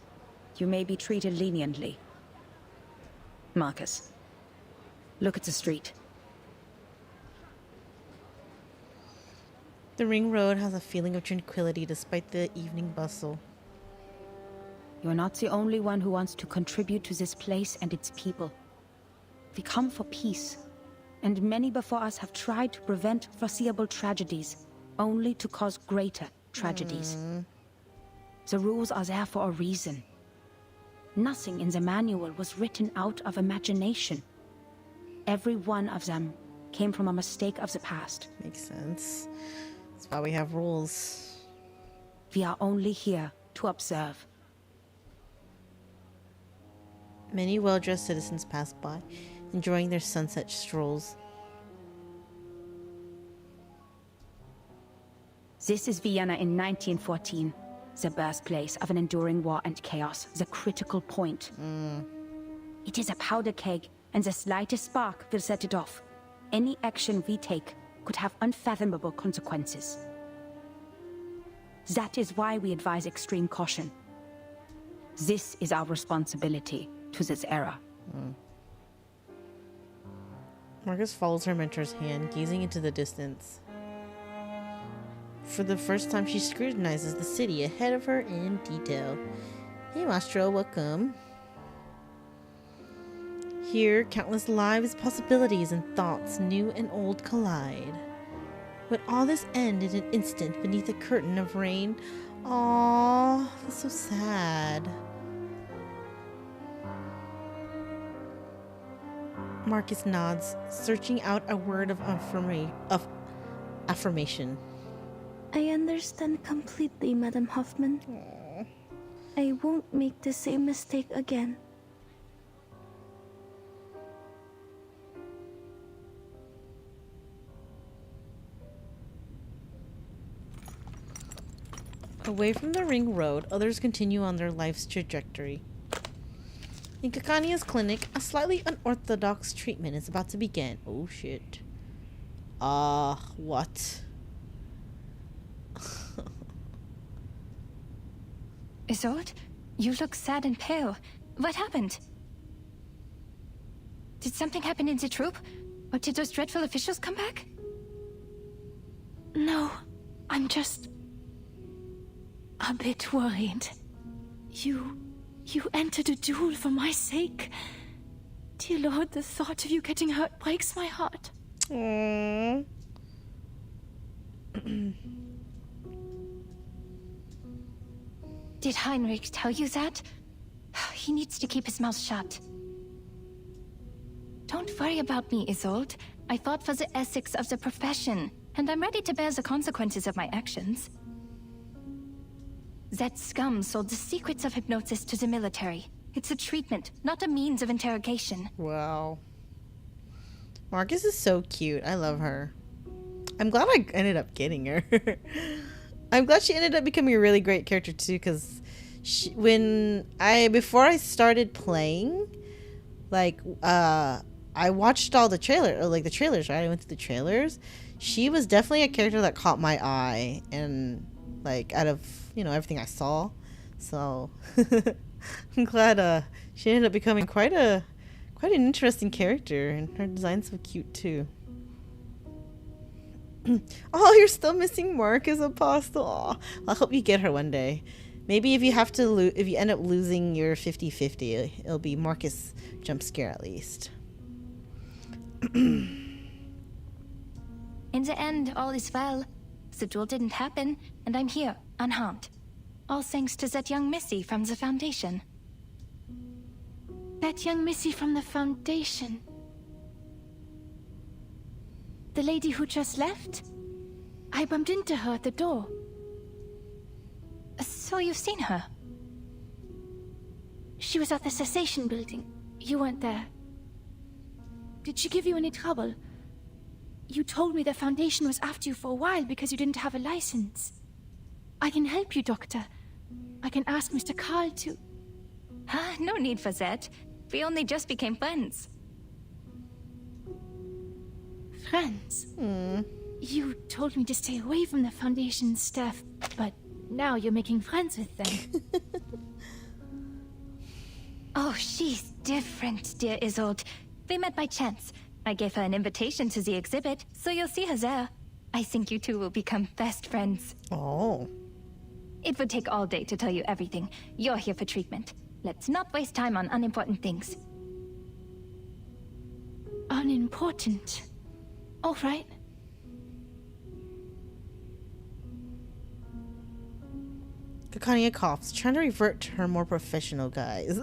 you may be treated leniently. Marcus, look at the street. The ring road has a feeling of tranquility despite the evening bustle. You're not the only one who wants to contribute to this place and its people. We come for peace, and many before us have tried to prevent foreseeable tragedies, only to cause greater tragedies. The rules are there for a reason. Nothing in the manual was written out of imagination. Every one of them came from a mistake of the past. Makes sense. That's why we have rules. We are only here to observe. Many well-dressed citizens pass by, enjoying their sunset strolls. This is Vienna in 1914, the birthplace of an enduring war and chaos, the critical point. It is a powder keg, and the slightest spark will set it off. Any action we take could have unfathomable consequences. That is why we advise extreme caution. This is our responsibility to this era. Marcus follows her mentor's hand, gazing into the distance. For the first time, she scrutinizes the city ahead of her in detail. Hey, Mastro, welcome. Here, countless lives, possibilities, and thoughts, new and old, collide. Would all this end in an instant beneath a curtain of rain? Aww, that's so sad. Marcus nods, searching out a word of affirmation. I understand completely, Madam Hoffman. I won't make the same mistake again. Away from the ring road, others continue on their life's trajectory. In Kakania's clinic, a slightly unorthodox treatment is about to begin. Oh shit. What? Isolde, you look sad and pale. What happened? Did something happen in the troop? Or did those dreadful officials come back? No, I'm just a bit worried. You entered a duel for my sake. Dear Lord, the thought of you getting hurt breaks my heart. Aww. Did Heinrich tell you that? He needs to keep his mouth shut. Don't worry about me, Isolde. I fought for the ethics of the profession, and I'm ready to bear the consequences of my actions. That scum sold the secrets of hypnosis to the military. It's a treatment, not a means of interrogation. Wow. Marcus is so cute. I love her. I'm glad I ended up getting her. I'm glad she ended up becoming a really great character too, because before I started playing, like, I watched all the trailers, right? I went through the trailers. She was definitely a character that caught my eye, and like, out of, everything I saw. So I'm glad she ended up becoming quite an interesting character, and her design's so cute too. Oh, you're still missing Marcus, Apostle. Aw. I hope you get her one day. Maybe if you end up losing your 50-50, it'll be Marcus jump scare at least. In the end, all is well. The duel didn't happen, and I'm here, unharmed. All thanks to that young missy from the Foundation. That young missy from the Foundation? The lady who just left? I bumped into her at the door. So you've seen her? She was at the cessation building. You weren't there. Did she give you any trouble? You told me the Foundation was after you for a while because you didn't have a license. I can help you, Doctor. I can ask Mr. Carl to... No need for that. We only just became friends. Friends? You told me to stay away from the Foundation staff, but now you're making friends with them. Oh, she's different, dear Isolde. We met by chance. I gave her an invitation to the exhibit, so you'll see her there. I think you two will become best friends. Oh. It would take all day to tell you everything. You're here for treatment. Let's not waste time on unimportant things. Unimportant? All right. Kakania coughs, trying to revert to her more professional guise.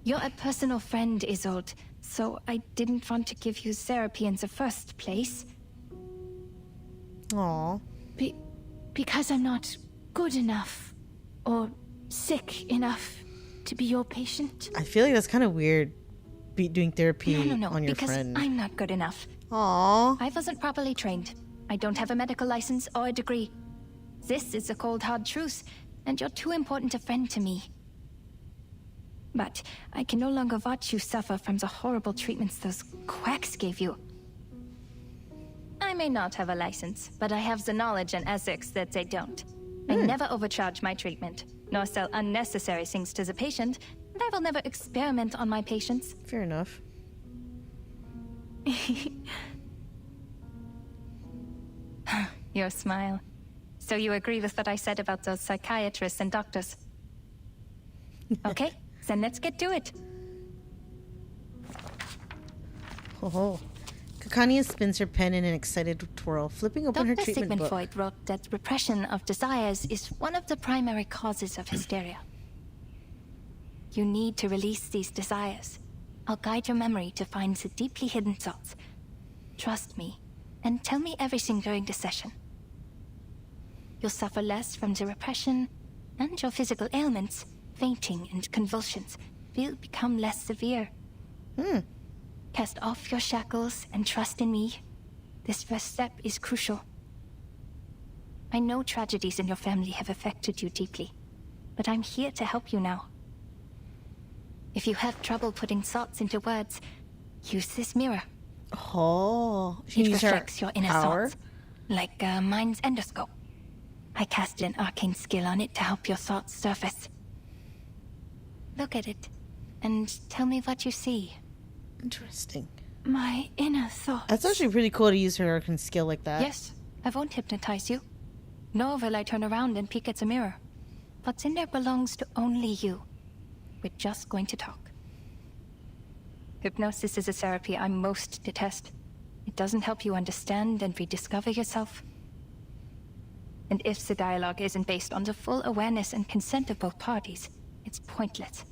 You're a personal friend, Isolde, so I didn't want to give you therapy in the first place. Aww. Because I'm not good enough or sick enough to be your patient? I feel like that's kind of weird, doing therapy on your because friend. I'm not good enough. Aww. I wasn't properly trained. I don't have a medical license or a degree. This is the cold, hard truth, and you're too important a friend to me. But I can no longer watch you suffer from the horrible treatments those quacks gave you. I may not have a license, but I have the knowledge and ethics that they don't. I never overcharge my treatment, nor sell unnecessary things to the patient, and I will never experiment on my patients. Fair enough. Your smile. So you agree with what I said about those psychiatrists and doctors? Okay, then let's get to it. Oh. Kakania spins her pen in an excited twirl, flipping open her Dr. treatment Sigmund book. Freud wrote that repression of desires is one of the primary causes of hysteria. You need to release these desires. I'll guide your memory to find the deeply hidden thoughts. Trust me, and tell me everything during the session. You'll suffer less from the repression, and your physical ailments, fainting and convulsions, will become less severe. Cast off your shackles and trust in me. This first step is crucial. I know tragedies in your family have affected you deeply, but I'm here to help you now. If you have trouble putting thoughts into words, use this mirror. Oh, It reflects your inner thoughts, like a mind's endoscope. I casted an arcane skill on it to help your thoughts surface. Look at it, and tell me what you see. Interesting. My inner thoughts. That's actually pretty cool to use her arcane skill like that. Yes, I won't hypnotize you. Nor will I turn around and peek at the mirror. What's in there belongs to only you. We're just going to talk. Hypnosis is a therapy I most detest. It doesn't help you understand and rediscover yourself. And if the dialogue isn't based on the full awareness and consent of both parties, it's pointless.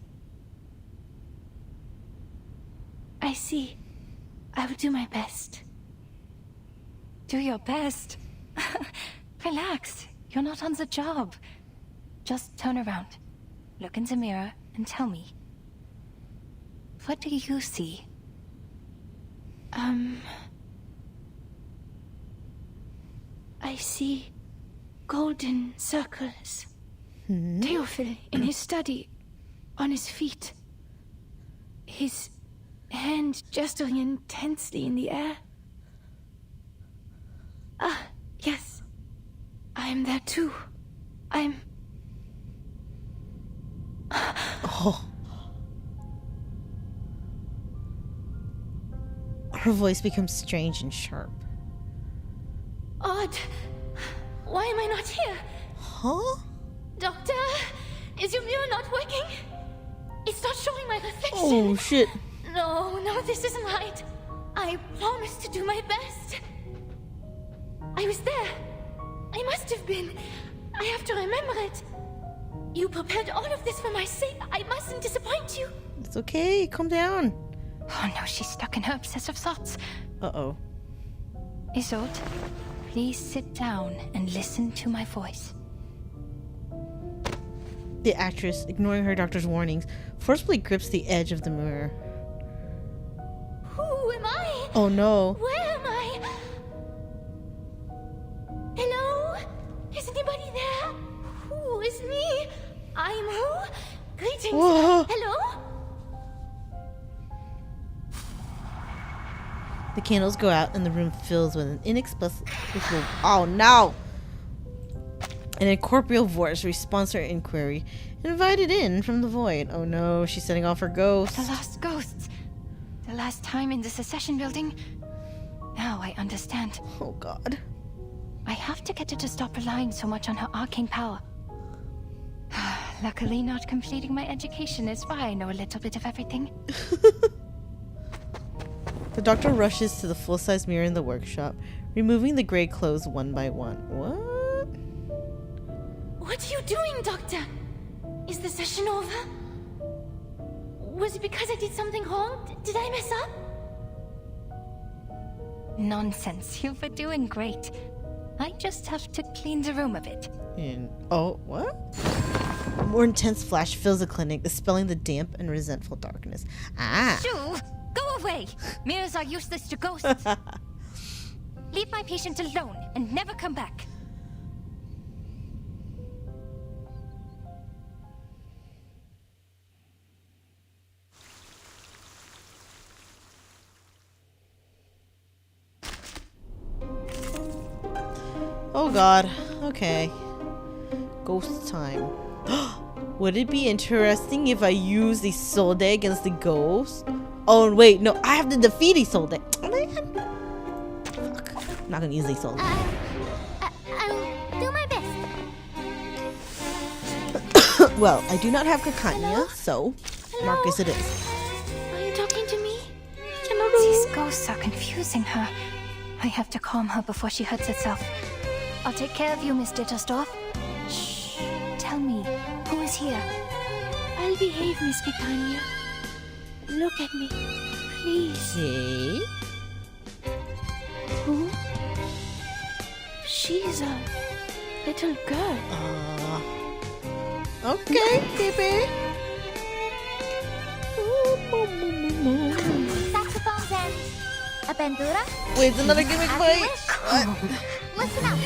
I see. I will do my best. Do your best. Relax. You're not on the job. Just turn around. Look in the mirror and tell me. What do you see? I see golden circles. Theophil in his study, on his feet. His hand gesturing intensely in the air. Ah, yes. I am there too. I'm... Oh. Her voice becomes strange and sharp. Odd. Why am I not here? Huh? Doctor, is your mirror not working? It's not showing my reflection. Oh, shit. No, this isn't right. I promised to do my best. I was there. I must have been. I have to remember it. You prepared all of this for my sake. I mustn't disappoint you. It's okay. Calm down. Oh no, she's stuck in her obsessive thoughts. Uh-oh. Isolde, please sit down and listen to my voice. The actress, ignoring her doctor's warnings, forcibly grips the edge of the mirror. Who am I? Oh no. Where am I? Hello? Is anybody there? Who is me? I'm who? Greetings. Whoa. Hello? The candles go out and the room fills with an inexplicable... Oh no! An incorporeal voice responds to her inquiry, invited in from the void. Oh no, she's setting off her ghosts. The lost ghosts. The last time in the secession building. Now I understand. Oh god. I have to get her to stop relying so much on her arcane power. Luckily, not completing my education is why I know a little bit of everything. The doctor rushes to the full-size mirror in the workshop, removing the gray clothes one by one. What? What are you doing, Doctor? Is the session over? Was it because I did something wrong? Did I mess up? Nonsense. You were doing great. I just have to clean the room a bit. Oh, what? A more intense flash fills the clinic, dispelling the damp and resentful darkness. Ah! Shoo! Go away! Mirrors are useless to ghosts. Leave my patient alone and never come back. Oh god. Okay. Ghost time. Would it be interesting if I use the Isolde against the ghost? Oh wait, no, I have to defeat Isolde. Oh man. Fuck. I'm not gonna use Isolde. I'll do my best. Well, I do not have Kakanya, so Marcus it is. Are you talking to me? These ghosts are confusing her. I have to calm her before she hurts herself. I'll take care of you, Miss Dittersdorf. Shh. Tell me, who is here? I'll behave, Miss Picania. Look at me, please. Okay. Who? She's a little girl. Okay, baby. Saxophone's end. A bandura? Wait, it's another gimmick fight. Listen up.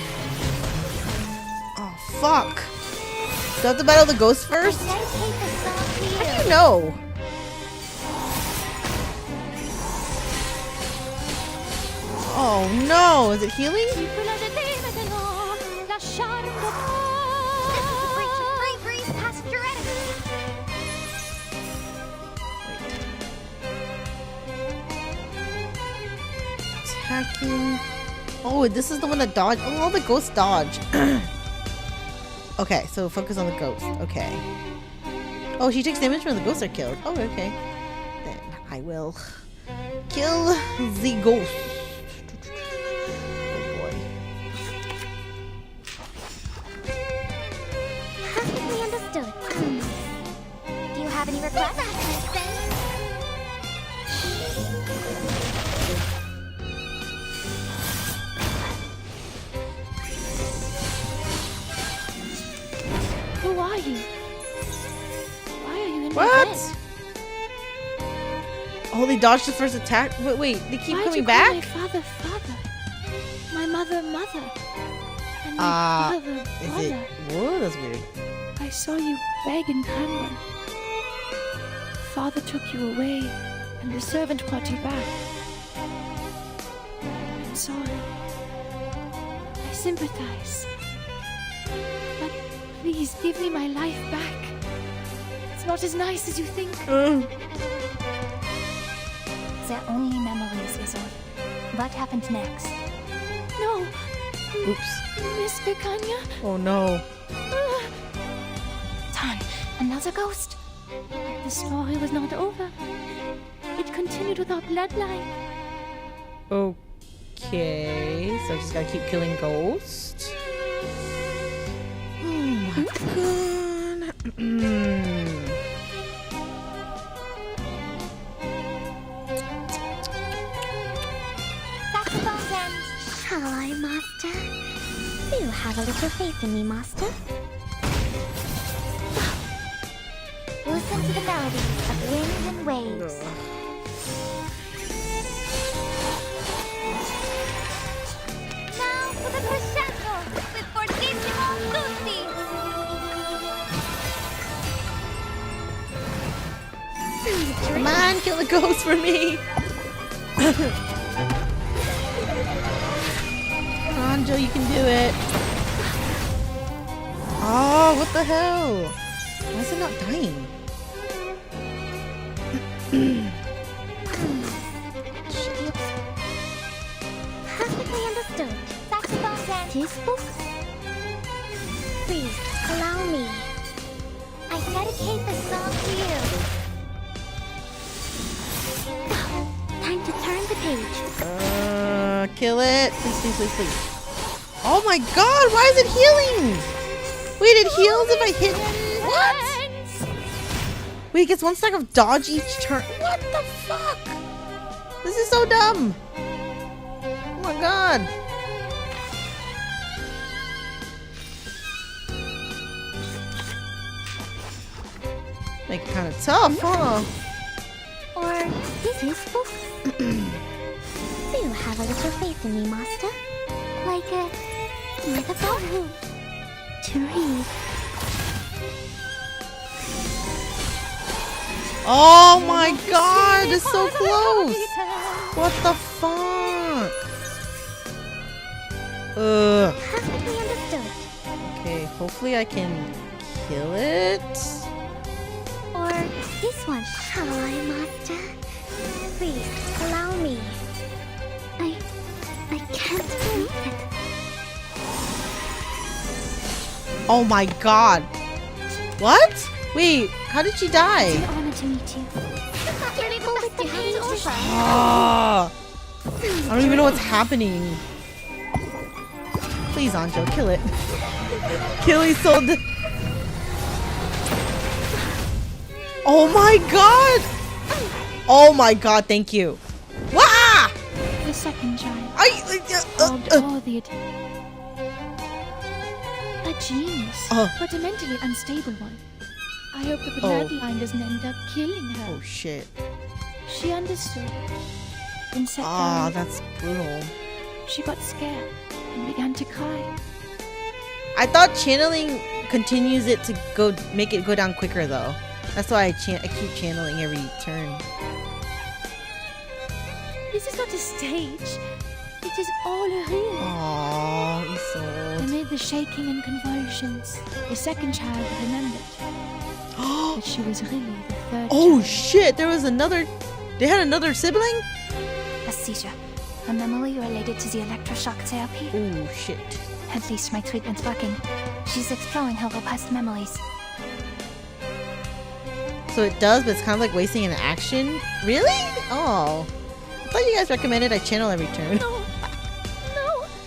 Oh, fuck. Do I have to battle the ghost first? Dedicate the song to you. How do you know? Oh no, is it healing? This is the breach of free breeze past Jurassic. Attacking. Oh, this is the one that dodged. Oh, all the ghosts dodge. Okay, so focus on the ghost. Okay. Oh, she takes damage when the ghosts are killed. Oh, okay. Then I will kill the ghost. Oh boy. Perfectly understood. Do you have any requests? Who are you? Why are you in my What? bed? Oh, they dodged the first attack? Wait, they keep Why'd coming you call back? my father, father? My mother, mother. And my brother, Is brother. it? Whoa, that's weird. I saw you beg and tremble. Father took you away, and the servant brought you back. I'm sorry. I sympathize. But please give me my life back. It's not as nice as you think. They're only memories, Isolde. What happened next? No. Oops. Miss Picania? Oh no. Ton, another ghost? The story was not over. It continued with our bloodline. Okay, so I just gotta keep killing ghosts. Oh my god. Saxophone's end. Shall I, Master? Do have a little faith in me, Master. Listen to the melodies of wind and waves. Now for the crescendo with fortissimo tutti. Come on, kill the ghost for me. Come on, Joe, you can do it. Oh, what the hell? Why is it not dying? Perfectly understood. Saxophone's end. This book? Please, allow me. I dedicate the song to you. Time to turn the page. Kill it. Please, please, please, please. Oh my god, why is it healing? Wait, it heals if I hit. What? Wait, it gets one stack of dodge each turn. What the fuck? This is so dumb. Oh my god. Make it kind of tough, huh? Or this is book. Do have a little faith in me, Master. Like a book to read. Oh my god, it's so close. What the fuck? Ugh. Perfectly understood. Okay, hopefully I can kill it. Or this one. Shall I, Master? Please, allow me. I can't believe it. Oh my god. What? Wait, how did she die? It's an honor to meet you. Ah, I don't even know what's happening. Please, Anjo, kill it. Kill Isolde. Oh my god! Oh my god, thank you. Wah! The second child. A genius, but a mentally unstable one. I hope the bloodline doesn't end up killing her. Oh shit. She understood. And sat Ah, down. that's brutal. She got scared and began to cry. I thought channeling continues it to go make it go down quicker though. That's why I keep channeling every turn. This is not a stage. It is all real. Aww, Isolde. Amid the shaking and convulsions, the second child remembered that she was really the third Oh child. shit, there was another... They had another sibling? A seizure. A memory related to the electroshock therapy. Oh shit. At least my treatment's working. She's exploring her past memories. So it does, but it's kind of like wasting an action? Really? Oh. I thought you guys recommended I channel every turn. No.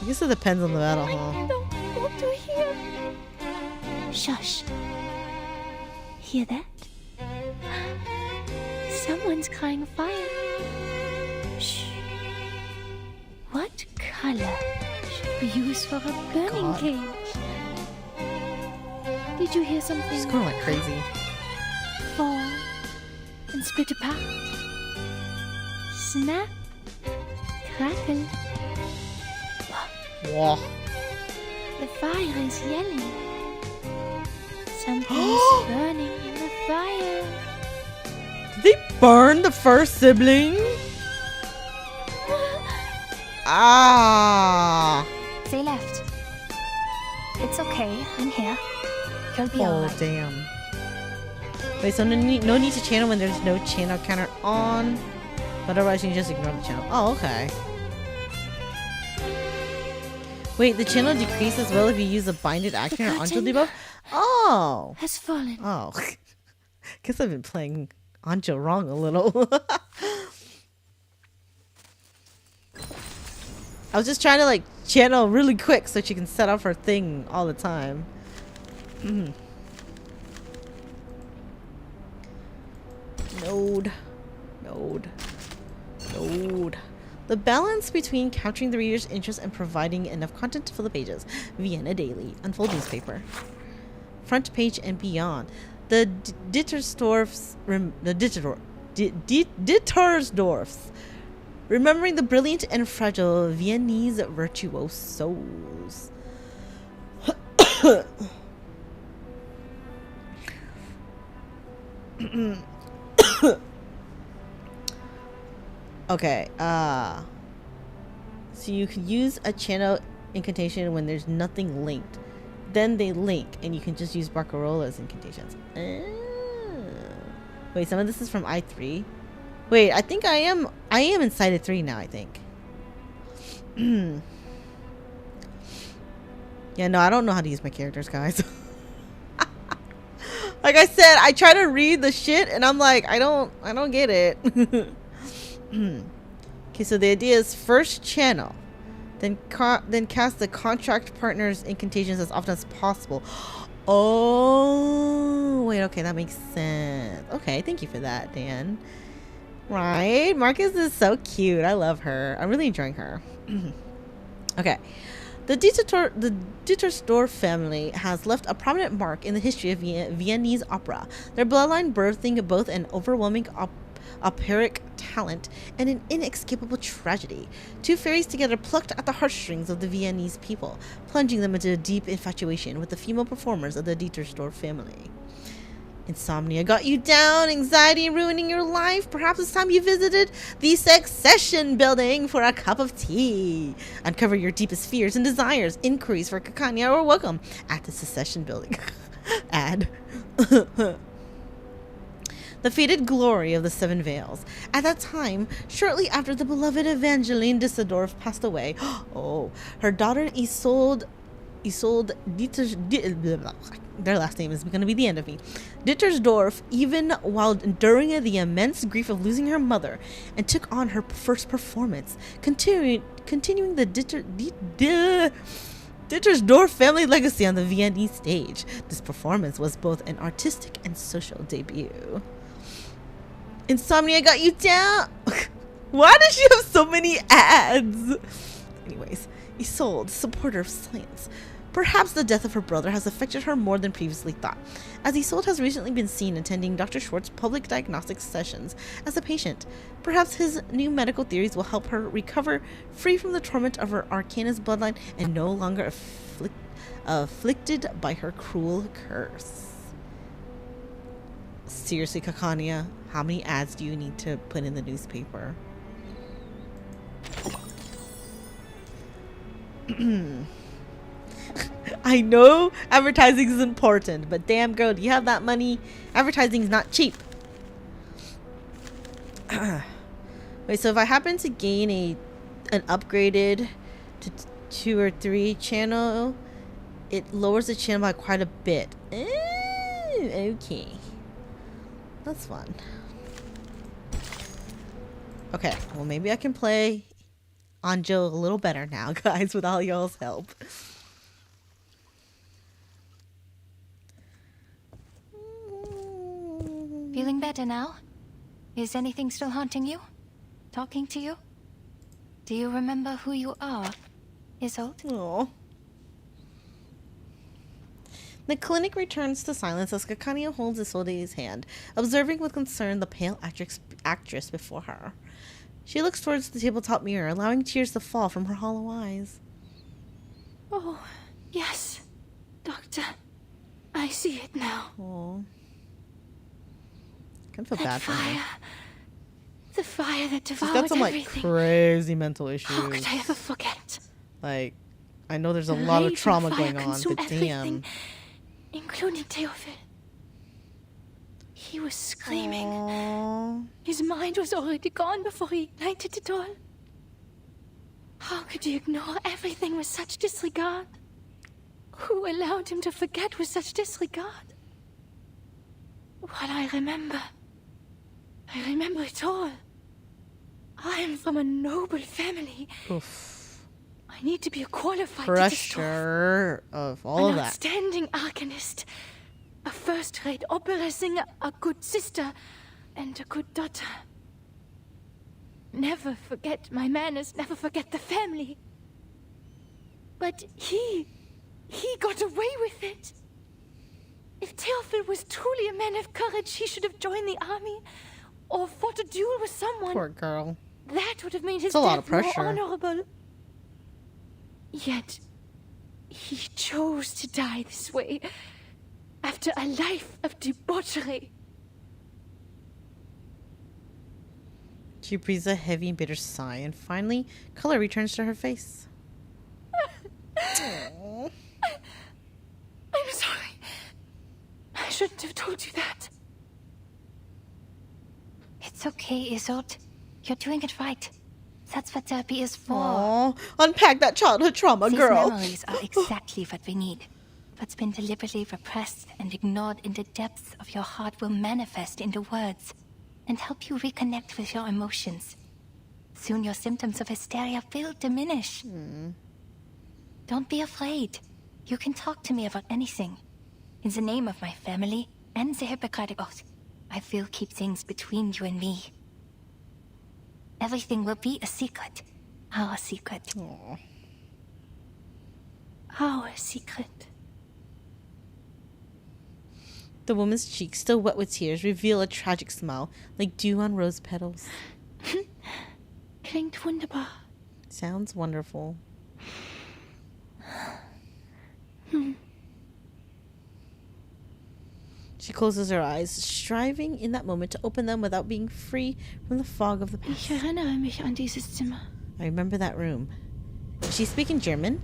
I guess it depends on the battle, huh? I don't want to hear. Shush. Hear that? Someone's crying fire. Shh. What color should we use for a burning cage? Did you hear something? She's going like crazy. Fall and split apart. Snap. Crackle. Whoa. The fire is yelling. Something's burning in the fire. Did they burn the first sibling? Ah. They left. It's okay. I'm here. You'll be Oh, alright. damn. Wait, so no need to channel when there's no channel counter on. But otherwise you can just ignore the channel. Oh, okay. Wait, the channel decreases as well if you use a binded action or Anjo debuff? Oh! Has fallen. Oh. Guess I've been playing Anjo wrong a little. I was just trying to like channel really quick so she can set off her thing all the time. Node. The balance between capturing the reader's interest and providing enough content to fill the pages. Vienna Daily. Unfold newspaper. Front page and beyond. The Dittersdorfs. Dittersdorfs. Remembering the brilliant and fragile Viennese virtuosos. Okay, so you can use a channel incantation when there's nothing linked. Then they link, and you can just use Barcarola's incantations. Wait, some of this is from I3. Wait, I think I am in Cited 3 now, I think. Yeah, no, I don't know how to use my characters, guys. Like I said, I try to read the shit, and I'm like, I don't get it. Okay, so the idea is first channel, then cast the contract partner's incantations as often as possible. Oh, wait, okay, that makes sense. Okay, thank you for that, Dan. Right, Marcus is so cute. I love her. I'm really enjoying her. Okay. The Dittersdorf family has left a prominent mark in the history of Viennese opera. Their bloodline birthing both an overwhelming operic talent and an inescapable tragedy. Two fairies together plucked at the heartstrings of the Viennese people, plunging them into a deep infatuation with the female performers of the Dittersdorf family. Insomnia got you down, anxiety ruining your life. Perhaps it's time you visited the Succession building for a cup of tea. Uncover your deepest fears and desires. Inquiries for Kakanya are welcome at the Succession building. Ad. The faded glory of the Seven Veils. At that time, shortly after the beloved Evangeline Düsseldorf passed away, her daughter Isolde Isolde their last name is going to be the end of me. Dittersdorf, even while enduring the immense grief of losing her mother, and took on her first performance, continuing the Dittersdorf family legacy on the Viennese stage. This performance was both an artistic and social debut. Insomnia got you down. Why does she have so many ads? Anyways, Isolde, supporter of science. Perhaps the death of her brother has affected her more than previously thought, as Isolde has recently been seen attending Dr. Schwartz's public diagnostic sessions as a patient. Perhaps his new medical theories will help her recover free from the torment of her Arcanist bloodline and no longer afflicted by her cruel curse. Seriously, Kakania, how many ads do you need to put in the newspaper? I know advertising is important, but damn girl, do you have that money? Advertising is not cheap. Wait, so if I happen to gain an upgraded to 2 or 3 channel, it lowers the channel by quite a bit. Okay. That's fun. Okay, well maybe I can play Anjo a little better now, guys, with all y'all's help. Feeling better now? Is anything still haunting you? Talking to you? Do you remember who you are, Isolde? Aww. The clinic returns to silence as Kakania holds Isolde's hand, observing with concern the pale actress before her. She looks towards the tabletop mirror, allowing tears to fall from her hollow eyes. Oh, yes, Doctor. I see it now. Aww. I kind of feel That bad for her. The fire that devoured She's got some, like, everything. crazy mental issues. How could I ever forget? Like, I know there's a lot of Raging trauma fire going on, consumed but everything, damn. including Theophil. He was screaming. Aww. His mind was already gone before he ignited it all. How could you ignore everything with such disregard? Who allowed him to forget with such disregard? What I remember it all. I am from a noble family. Oof. I need to be qualified Pressure of all of an that. outstanding arcanist, a first-rate opera singer, a good sister, and a good daughter. Never forget my manners, never forget the family. But he got away with it. If Theophil was truly a man of courage, he should have joined the army or fought a duel with someone. Poor girl. That would have made his It's a lot of death more pressure. honorable. Yet, he chose to die this way, after a life of debauchery. She breathes a heavy and bitter sigh, and finally, color returns to her face. Aww. I'm sorry. I shouldn't have told you that. It's okay, Isolde. You're doing it right. That's what therapy is for. Aww. Unpack that childhood trauma, These girl. memories are exactly what we need. What's been deliberately repressed and ignored in the depths of your heart will manifest into words and help you reconnect with your emotions. Soon your symptoms of hysteria will diminish. Don't be afraid. You can talk to me about anything. In the name of my family and the Hippocratic Oath, I will keep things between you and me. Everything will be a secret. Our secret. Aww. Our secret. The woman's cheeks, still wet with tears, reveal a tragic smile, like dew on rose petals. Klingt wunderbar. Sounds wonderful. She closes her eyes, striving in that moment to open them without being free from the fog of the past. Ich erinnere mich an dieses Zimmer. I remember that room. Is she speaking German?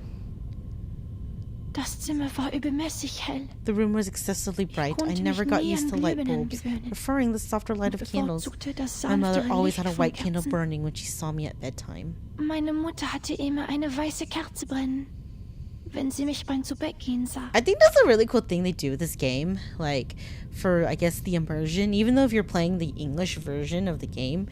Das Zimmer war übermäßig hell. The room was excessively bright. I never got used to light bulbs, preferring the softer light of candles. My mother always had a white candle burning when she saw me at bedtime. Meine Mutter hatte immer eine weiße Kerze brennen. wenn sie mich beim Zubettgehen sah. I think that's a really cool thing they do with this game. Like, for, I guess, the immersion. Even though if you're playing the English version of the game.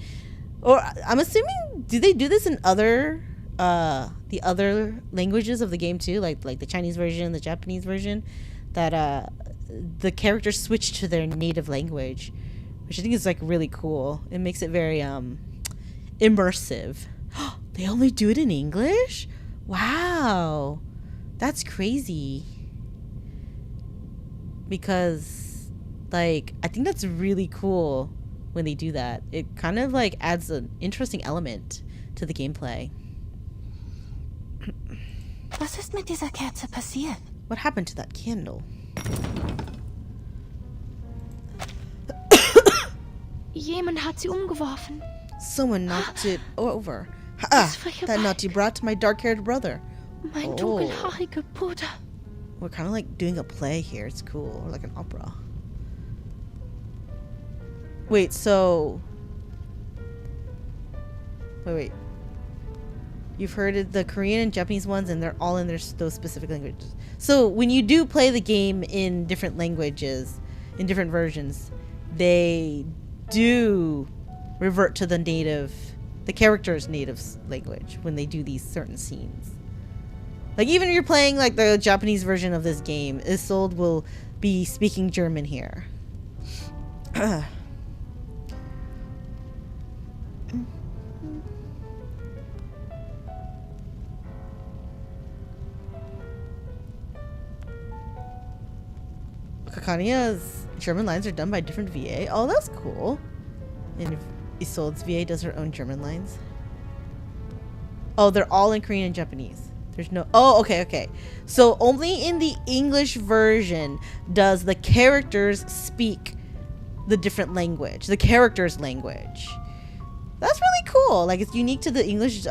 Or, I'm assuming, do they do this in other, the other languages of the game too? Like the Chinese version, the Japanese version? That, the characters switch to their native language. Which I think is, like, really cool. It makes it very, immersive. They only do it in English? Wow. That's crazy. Because, like, I think that's really cool when they do that. It kind of, like, adds an interesting element to the gameplay. Was ist mit dieser Kerze passiert? What happened to that candle? Jemand hat sie umgeworfen. Someone knocked it over. Ah, that naughty brat, my dark-haired brother. Mein dunkelhaariger Bruder. We're kind of like doing a play here. It's cool. Or like an opera. Wait, so... Wait. You've heard of the Korean and Japanese ones, and they're all in those specific languages. So when you do play the game in different languages, in different versions, they do revert to the character's native language when they do these certain scenes. Like, even if you're playing, like, the Japanese version of this game, Isolde will be speaking German here. Kakania's German lines are done by different VA. Oh, that's cool. And Isolde's VA does her own German lines. Oh, they're all in Korean and Japanese. There's no... Oh, okay. So only in the English version does the characters speak the different language. The character's language. That's really cool. Like, it's unique to the English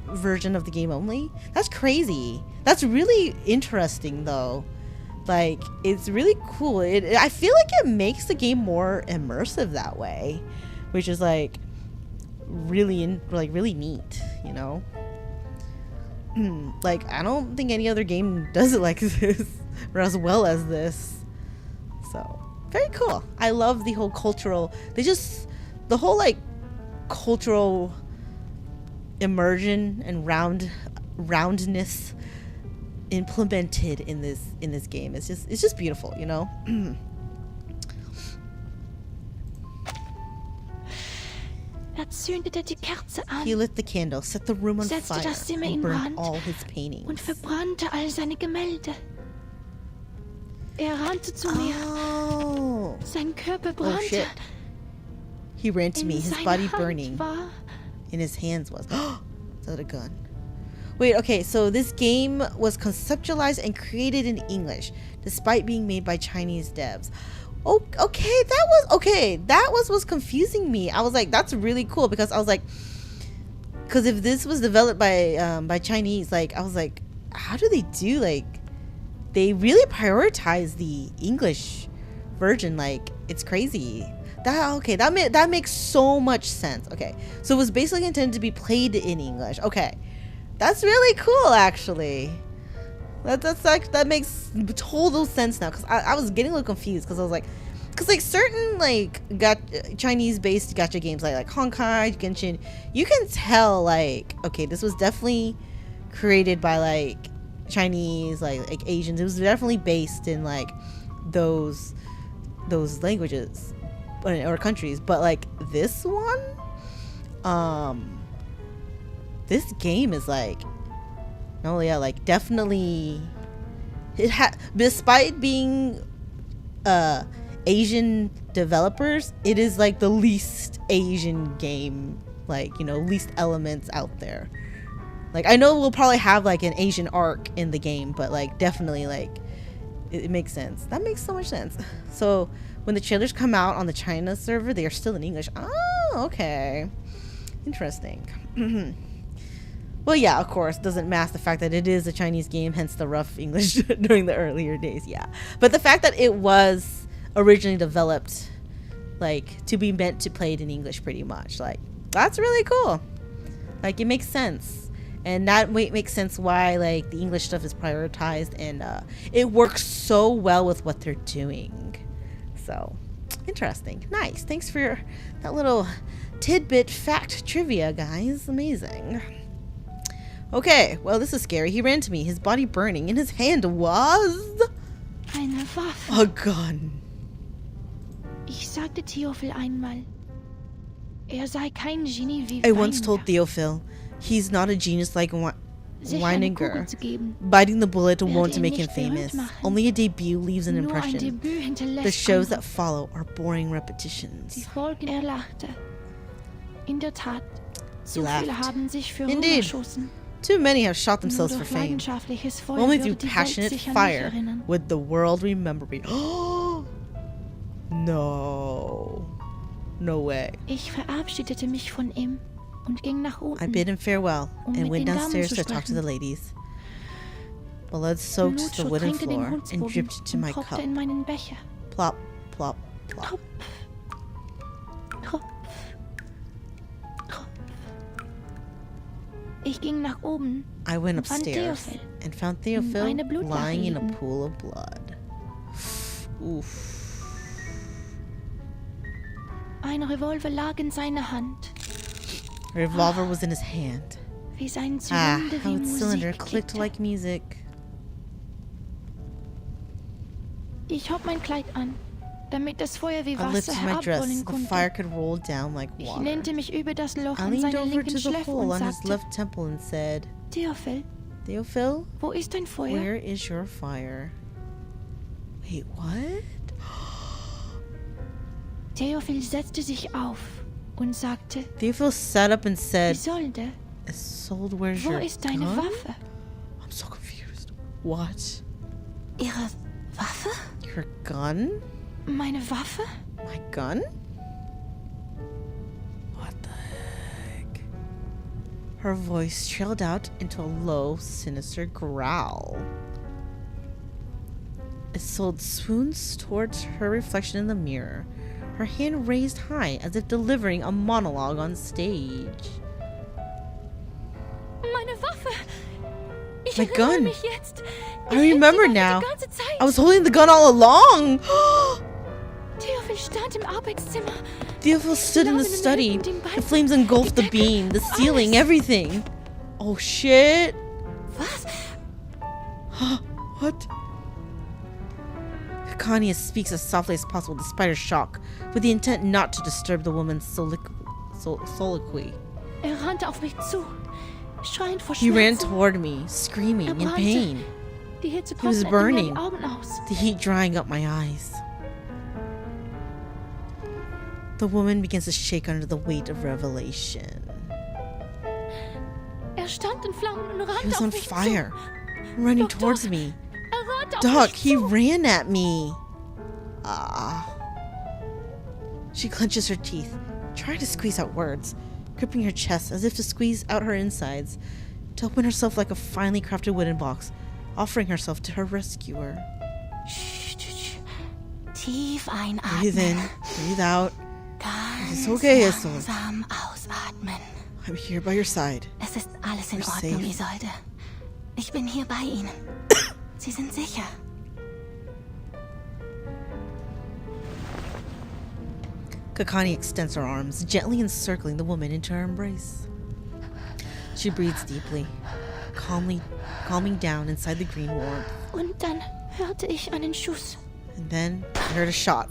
version of the game only. That's crazy. That's really interesting, though. Like, it's really cool. I feel like it makes the game more immersive that way. Which is, like, really neat, you know? Like, I don't think any other game does it like this. Or as well as this. So, very cool. I love the whole cultural... The whole, like, cultural immersion and roundness implemented in this game. It's just beautiful, you know? Zündete die Kerze an. He lit the candle, set the room on setzte fire, das Zimmer and in burned Brand all his paintings. Und verbrannte all seine Gemälde. Rannte zu mir. Sein Körper brannte. Oh shit. He ran to me, his body burning. War... In his hands was... Is that a gun? Wait, okay, so this game was conceptualized and created in English, despite being made by Chinese devs. Oh, okay, that was what's confusing me. I was like, that's really cool, because I was like, because if this was developed by Chinese, like, I was like, how do they do, like, they really prioritize the English version. Like, it's crazy. That makes so much sense. Okay, so it was basically intended to be played in English. Okay, that's really cool, actually. That makes total sense now, because I was getting a little confused, because I was like, certain like Chinese based gacha games like Honkai, Genshin, you can tell like, okay, this was definitely created by like Chinese, like Asians. It was definitely based in like those languages or countries. But like this one, this game is like, oh yeah, like definitely despite being Asian developers, it is like the least Asian game, like, you know, least elements out there. Like, I know we'll probably have like an Asian arc in the game, but like definitely like it makes sense. That makes so much sense. So when the trailers come out on the China server, they are still in English. Oh, okay, interesting. Well, yeah, of course, doesn't mask the fact that it is a Chinese game, hence the rough English during the earlier days, yeah. But the fact that it was originally developed, like, to be meant to play it in English pretty much, like, that's really cool. Like, it makes sense. And that makes sense why like the English stuff is prioritized, and it works so well with what they're doing. So interesting. Nice. Thanks for that little tidbit fact trivia, guys. Amazing. Okay, well, this is scary. He ran to me, his body burning. In his hand was eine Waffe. A gun. Ich sagte Theophil einmal, sei kein Genie wie I once told Theophil he's not a genius like Weininger. geben. Biting the bullet won't ihn make him nicht famous. berühmt machen. Only a debut leaves an Nur ein impression. Debüt hinterlässt The shows that Eindruck. follow are boring repetitions. Die Folgen lachte. In der Tat, zu laughed. viele haben sich für Ruhm Indeed. erschossen. Too many have shot Nur themselves for durch fame. leidenschaftliches Feuer Only würde through die Welt passionate sich an mich fire erinnern. would the world remember me. No. No way. Ich verabschiedete mich von ihm und ging nach I unten. bid him farewell and mit went den Damen downstairs zu to talk to the sprechen. ladies. Blood soaked the Blut wooden durchtränkte den floor and Holzboden dripped into und my tropfte cup. in meinen Becher. Plop, plop, plop. Tropf, Tropf, Tropf. Ich ging nach oben I went und fand upstairs Theophil. and found Theophil Eine Blutlache lying in a liegen. pool of blood. Oof. Ein Revolver lag in seiner Hand. A revolver was in his hand. Wie sein Ah, Zylinder how wie its cylinder Musik clicked klickte. like music. Ich hob mein Kleid an, damit das Feuer wie I Wasser lifted my dress herabrollen so the konnte. fire could roll down like Ich water. lehnte mich über das Loch I an leaned seiner over linken to the Schläfe hole und on his sagte, left temple and said, Theophil, Theophil, wo ist dein Feuer? where is your fire? Wait, what? Theophil setzte sich auf und sagte, Theophil sat up and said, Isolde, Isolde, where's wo your ist deine gun? Waffe? I'm so confused. What? Ihre Waffe? Your gun? Meine Waffe? My gun? What the heck? Her voice trailed out into a low, sinister growl. Isolde swoons towards her reflection in the mirror, her hand raised high as if delivering a monologue on stage. Meine Waffe! Ich My erinnere gun! mich jetzt. I remember hielt die now. Waffe die ganze Zeit. I was holding the gun all along! Theophil stand im Arbeitszimmer. Theophil stood in the study. The flames engulfed the beam, the ceiling, everything. Oh shit! Was? What? Kanye speaks as softly as possible despite her shock, with the intent not to disturb the woman's soliloquy. Rannte auf mich zu, schreiend vor He ran Schmerzen. toward me, screaming in brannte. pain. Die Hitze He was trocknete mir burning, die Augen aus. the heat drying up my eyes. The woman begins to shake under the weight of revelation. Stand in Flammen und He rannte was auf on mich fire, zu. running Doch, towards Doc, me. rannte auf Doc, mich he zu. ran at me. She clenches her teeth, trying to squeeze out words, gripping her chest as if to squeeze out her insides, to open herself like a finely crafted wooden box, offering herself to her rescuer. Tief einatmen. Breathe in, breathe out. Ganz It's okay, Isolde. langsam ausatmen. I'm here by your side. Es ist alles in You're Ordnung, safe. Isolde. Ich bin hier bei Ihnen. Sie sind sicher. Kakani extends her arms, gently encircling the woman into her embrace. She breathes deeply, calming down inside the green warmth. Und dann hörte ich einen Schuss. And then I heard a shot.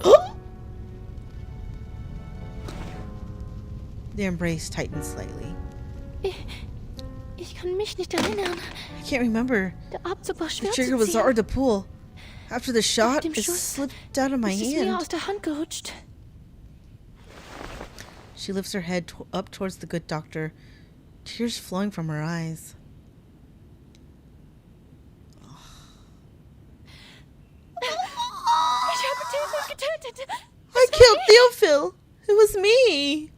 Their embrace tightened slightly. Ich kann mich nicht erinnern. I can't remember. Der Abzug war The schwer trigger zu was ziehen. hard to pull. After the shot, dem it Schuss slipped out of my ist es mir hand. aus der Hand gerutscht. She lifts her head up towards the good doctor, tears flowing from her eyes. Ich habe Theophil getötet. I killed Theophil! It was me!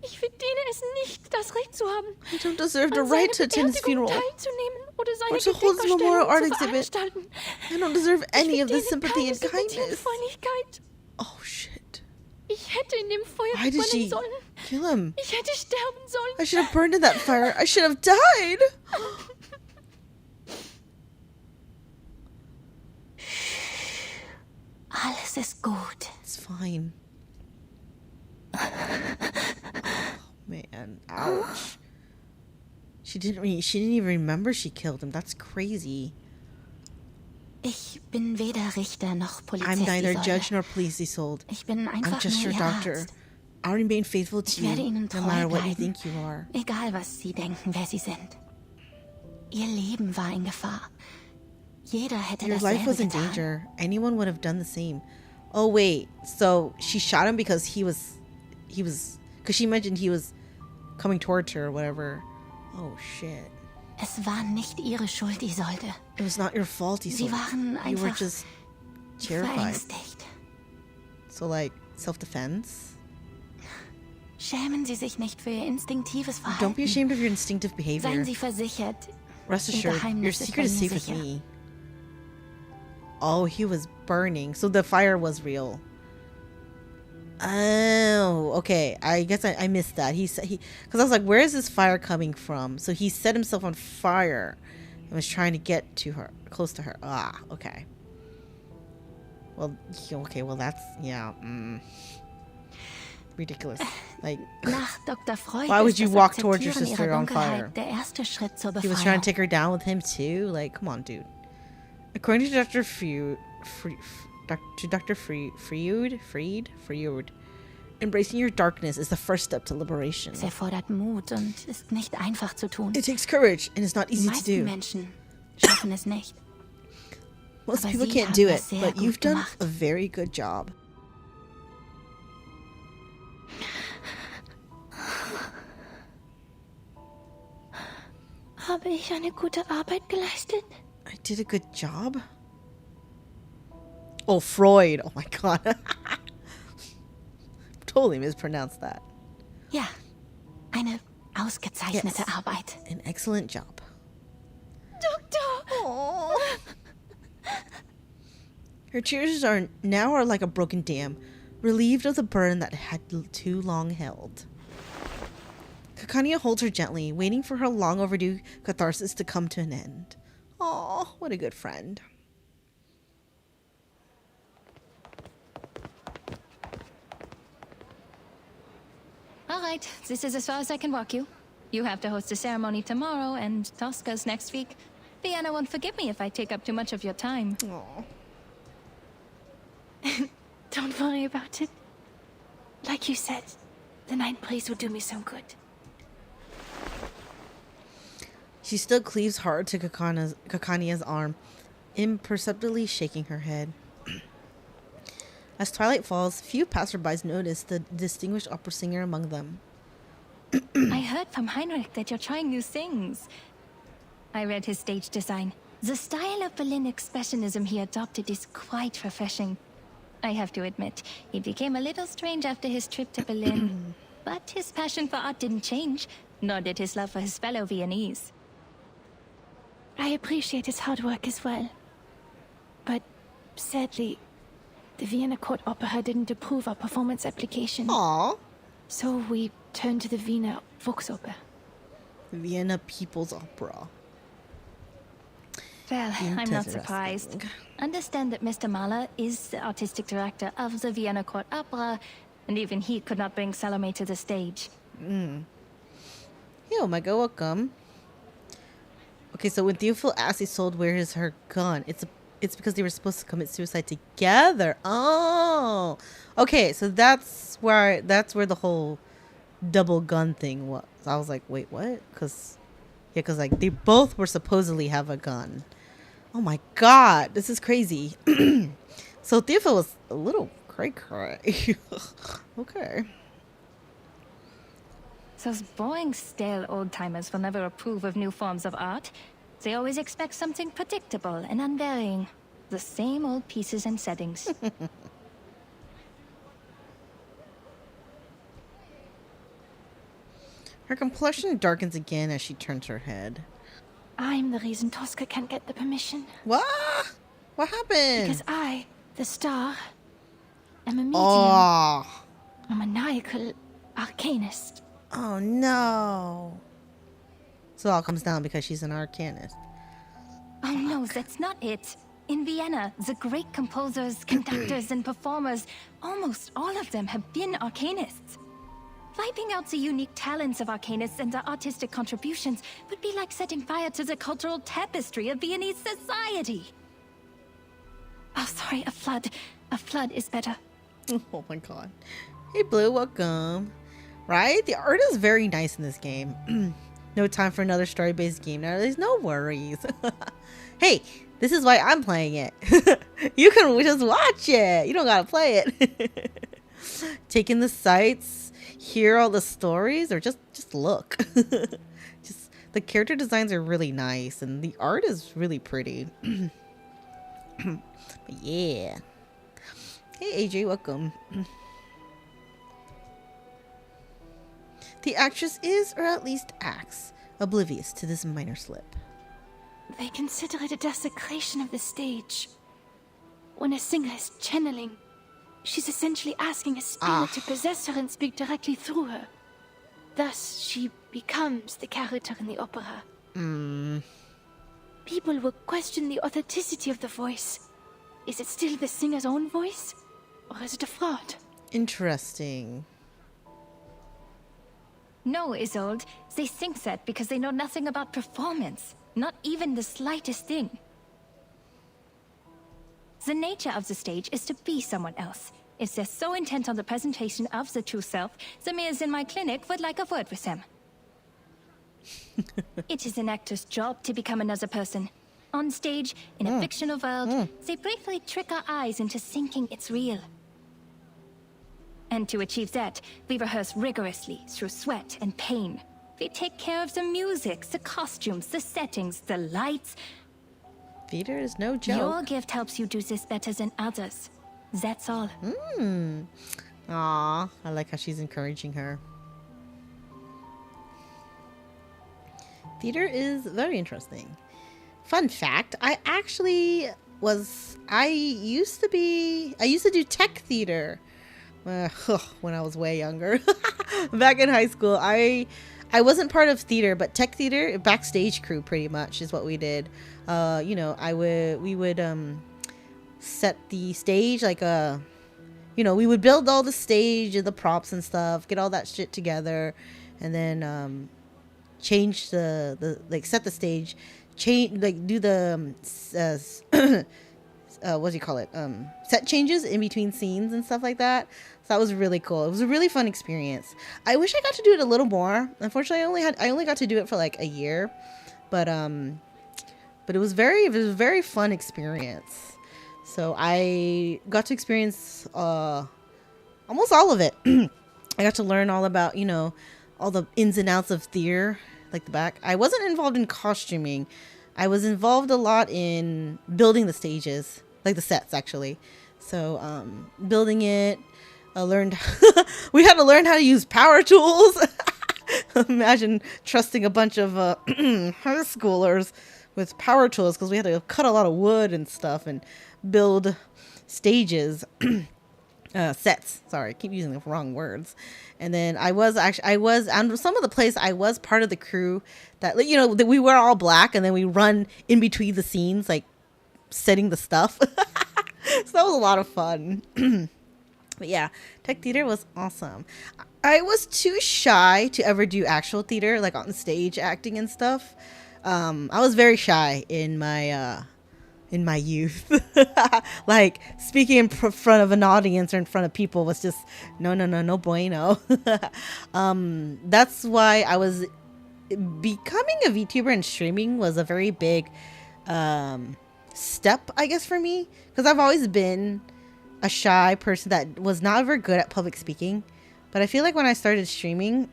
Ich verdiene es nicht, das Recht zu haben, I don't deserve the an right to seiner attend his Beerdigung funeral. teilzunehmen oder seine Or to hold his memorial art Gedenkausstellung zu exhibit. veranstalten. I don't deserve any Ich of this verdiene sympathy keine and Sympathie und kindness. Freundlichkeit. Oh shit. Ich hätte in dem Feuer Why did she sollen. kill him? Ich hätte sterben sollen. I should have burned in that fire. I should have died. Alles ist gut. It's fine. Oh, man, ouch. She didn't even remember she killed him. That's crazy. Ich bin weder Richter noch Polizist. I'm neither judge nor police, Isolde. Ich bin einfach I'm just nur your Ihr doctor. Arzt. I'll remain faithful to Ich you, werde Ihnen no treu matter what you bleiben. think you are. Egal, was Sie denken, wer Sie sind. Ihr Leben war in Gefahr. Jeder hätte Your life dasselbe was in getan. danger. Anyone would have done the same. Oh wait, so she shot him because he was, because she mentioned he was coming towards her or whatever. Oh shit. Es war nicht Ihre Schuld, Isolde. It was not your fault, Sie Isolde. waren You were einfach just terrified. verängstigt. So like self-defense. Schämen Sie sich nicht für Ihr instinktives Verhalten. Don't be ashamed of your instinctive behavior. Seien Sie versichert. Rest Ihr assured, your Geheimnis ist secret bei is mir safe with sicher. me. Oh, he was burning. So the fire was real. Oh, okay. I guess I missed that. Because I was like, where is this fire coming from? So he set himself on fire and was trying to get to her, close to her. Ah, okay. Well, okay. Well, that's ridiculous. Like, Nach Dr. Freud why would ist you das walk towards your Akzeptieren sister ihrer on Dunkelheit fire? der erste Schritt zur He was trying Befreiung. to take her down with him too. Like, come on, dude. According to Dr. Freud, embracing your darkness is the first step to liberation. Es erfordert Mut und ist nicht einfach zu tun. It takes courage and it's not Die easy to meisten do. Menschen schaffen es nicht. Most Aber people Sie can't haben do das it, sehr but gut you've done gemacht. a very good job. Habe ich eine gute Arbeit geleistet? I did a good job? Oh, Freud. Oh my god. Totally mispronounced that. Ja, eine ausgezeichnete Yes. Arbeit. An excellent job. Doktor! Her tears are like a broken dam, relieved of the burden that had too long held. Kakania holds her gently, waiting for her long overdue catharsis to come to an end. Aw, what a good friend. All right, this is as far as I can walk you. You have to host a ceremony tomorrow, and Tosca's next week. Vienna won't forgive me if I take up too much of your time. Aw. Don't worry about it. Like you said, the night breeze will do me some good. She still cleaves hard to Kakania's arm, imperceptibly shaking her head. As twilight falls, few passerbys notice the distinguished opera singer among them. I heard from Heinrich that you're trying new things. I read his stage design. The style of Berlin expressionism he adopted is quite refreshing. I have to admit, he became a little strange after his trip to Berlin. But his passion for art didn't change, nor did his love for his fellow Viennese. I appreciate his hard work as well. But sadly, the Vienna Court Opera didn't approve our performance application. Aww. So we turned to the Wiener Volksoper. Vienna People's Opera. Well, I'm not Interesting. surprised. Understand that Mr. Mahler is the artistic director of the Vienna Court Opera, and even he could not bring Salome to the stage. Yo, my go welcome. Okay, so when Theophil asks Isolde where is her gun, it's because they were supposed to commit suicide together. Oh, okay, so that's where the whole double gun thing was. I was like, wait, what? Because like they both were supposedly have a gun. Oh my god, this is crazy. So Theophil was a little cray cray. Okay. Those boring, stale old-timers will never approve of new forms of art. They always expect something predictable and unvarying. The same old pieces and settings. Her complexion darkens again as she turns her head. I'm the reason Tosca can't get the permission. What? What happened? Because I, the star, am a medium. Oh. a maniacal arcanist. Oh no. So it all comes down because she's an arcanist. Oh no, that's not it. In Vienna, the great composers, conductors, and performers, almost all of them have been arcanists. Wiping out the unique talents of arcanists and their artistic contributions would be like setting fire to the cultural tapestry of Viennese society. Oh, sorry, a flood. A flood is better. Oh my god. Hey Blue, welcome. Right? The art is very nice in this game. No time for another story-based game. Now there's no worries. Hey, this is why I'm playing it. You can just watch it. You don't gotta play it. Take in the sights, hear all the stories, or just look. Just the character designs are really nice, and the art is really pretty. But yeah. Hey AJ, welcome. The actress is, or at least acts, oblivious to this minor slip. They consider it a desecration of the stage. When a singer is channeling, she's essentially asking a spirit to possess her and speak directly through her. Thus, she becomes the character in the opera. People will question the authenticity of the voice. Is it still the singer's own voice? Or is it a fraud? Interesting. No, Isolde. They think that because they know nothing about performance. Not even the slightest thing. The nature of the stage is to be someone else. If they're so intent on the presentation of the true self, the mares in my clinic would like a word with them. It is an actor's job to become another person. On stage, in a fictional world, they briefly trick our eyes into thinking it's real. And to achieve that, we rehearse rigorously through sweat and pain. We take care of the music, the costumes, the settings, the lights. Theater is no joke. Your gift helps you do this better than others. That's all. Aw, I like how she's encouraging her. Theater is very interesting. Fun fact, I used to do tech theater when I was way younger. Back in high school, I wasn't part of theater, but tech theater, backstage crew pretty much is what we did. You know, we would set the stage, like we would build all the stage and the props and stuff, get all that shit together, and then change set the stage, do the what do you call it? Set changes in between scenes and stuff like that. So that was really cool. It was a really fun experience. I wish I got to do it a little more. Unfortunately, I only got to do it for like a year, but it was a very fun experience. So I got to experience almost all of it. I got to learn all about, all the ins and outs of theater, like the back. I wasn't involved in costuming. I was involved a lot in building the stages, like the sets actually. So building it, I learned we had to learn how to use power tools. Imagine trusting a bunch of high schoolers with power tools, because we had to cut a lot of wood and stuff and build stages. Sets. Sorry, I keep using the wrong words. And then I was on some of the plays. I was part of the crew that that we were all black, and then we run in between the scenes, like setting the stuff. So that was a lot of fun. But yeah, tech theater was awesome. I was too shy to ever do actual theater, like on stage acting and stuff. I was very shy in my youth. Like speaking in front of an audience or in front of people was just no bueno. That's why I was becoming a VTuber and streaming was a very big step, I guess, for me, because I've always been a shy person that was not very good at public speaking. But I feel like when I started streaming,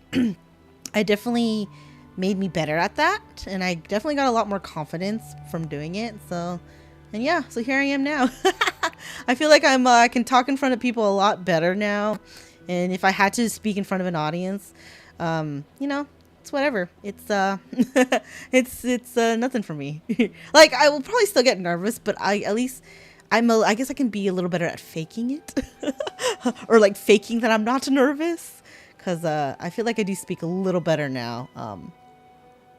I definitely made me better at that, and I definitely got a lot more confidence from doing it. So here I am now. I feel like I can talk in front of people a lot better now, and if I had to speak in front of an audience, it's whatever. It's it's nothing for me. Like, I will probably still get nervous, but I guess I can be a little better at faking it. or like faking that I'm not nervous, because I feel like I do speak a little better now,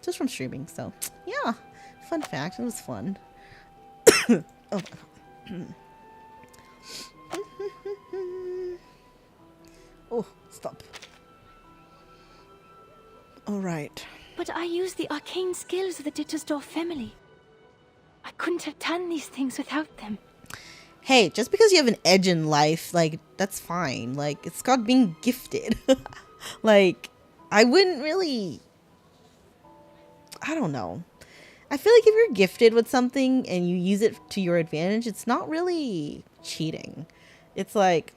just from streaming. So yeah, fun fact, it was fun. Oh. Oh, stop. All right. But I use the arcane skills of the Dittersdorf family. I couldn't have done these things without them. Hey, just because you have an edge in life, like, that's fine. Like, it's called being gifted. Like, I wouldn't really... I don't know. I feel like if you're gifted with something and you use it to your advantage, it's not really cheating. It's like,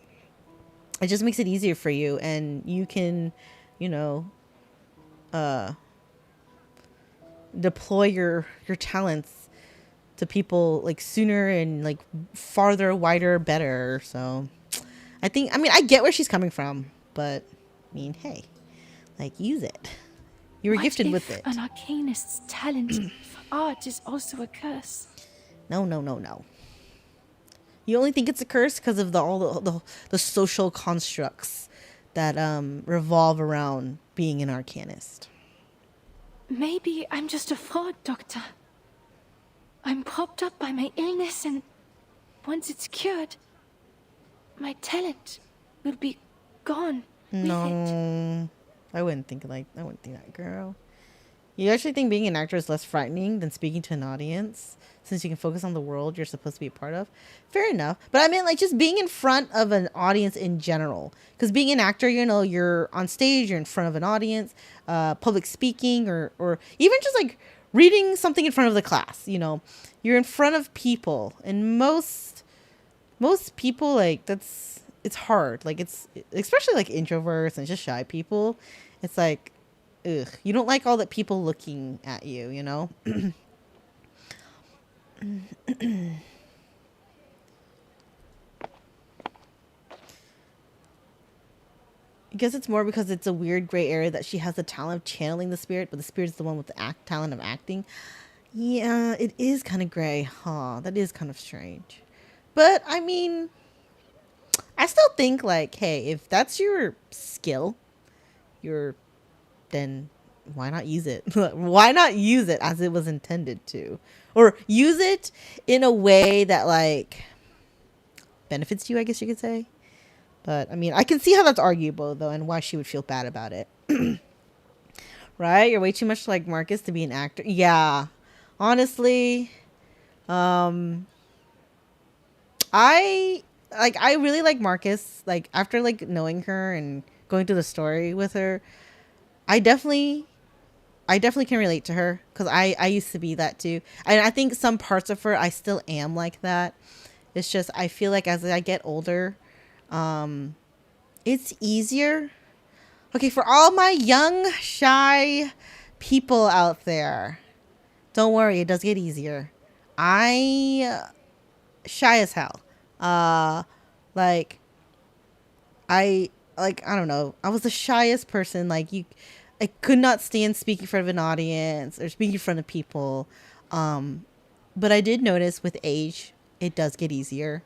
it just makes it easier for you, and you can, you know, deploy your talents to people like sooner and like farther, wider, better. So I get where she's coming from, but I mean, hey, like, use it. You were gifted with it. An arcanist's talent for art is also a curse? No. You only think it's a curse because of all the social constructs that revolve around being an arcanist. Maybe I'm just a fraud, Doctor. I'm propped up by my illness, and once it's cured, my talent will be gone. No, I wouldn't think that, girl. You actually think being an actor is less frightening than speaking to an audience, since you can focus on the world you're supposed to be a part of? Fair enough. But I mean, like, just being in front of an audience in general. Because being an actor, you know, you're on stage, you're in front of an audience, public speaking, or even just like reading something in front of the class, you know. You're in front of people. And most people, like, it's hard. Like, it's especially like introverts and just shy people. It's like, ugh, you don't like all the people looking at you, you know? I guess it's more because it's a weird gray area that she has the talent of channeling the spirit, but the spirit is the one with the talent of acting. Yeah, it is kind of gray, huh? That is kind of strange. But, I mean, I still think, like, hey, if that's your skill, then why not use it? Why not use it as it was intended to? Or use it in a way that, like, benefits you, I guess you could say. But, I mean, I can see how that's arguable, though, and why she would feel bad about it. Right? You're way too much like Marcus to be an actor. Yeah. Honestly, I really like Marcus. Like, after, like, knowing her and going through the story with her, I definitely can relate to her, because I used to be that too. And I think some parts of her, I still am like that. It's just, I feel like as I get older, it's easier. Okay, for all my young, shy people out there, don't worry, it does get easier. I shy as hell. I don't know. I was the shyest person. Like, I could not stand speaking in front of an audience or speaking in front of people. But I did notice with age, it does get easier.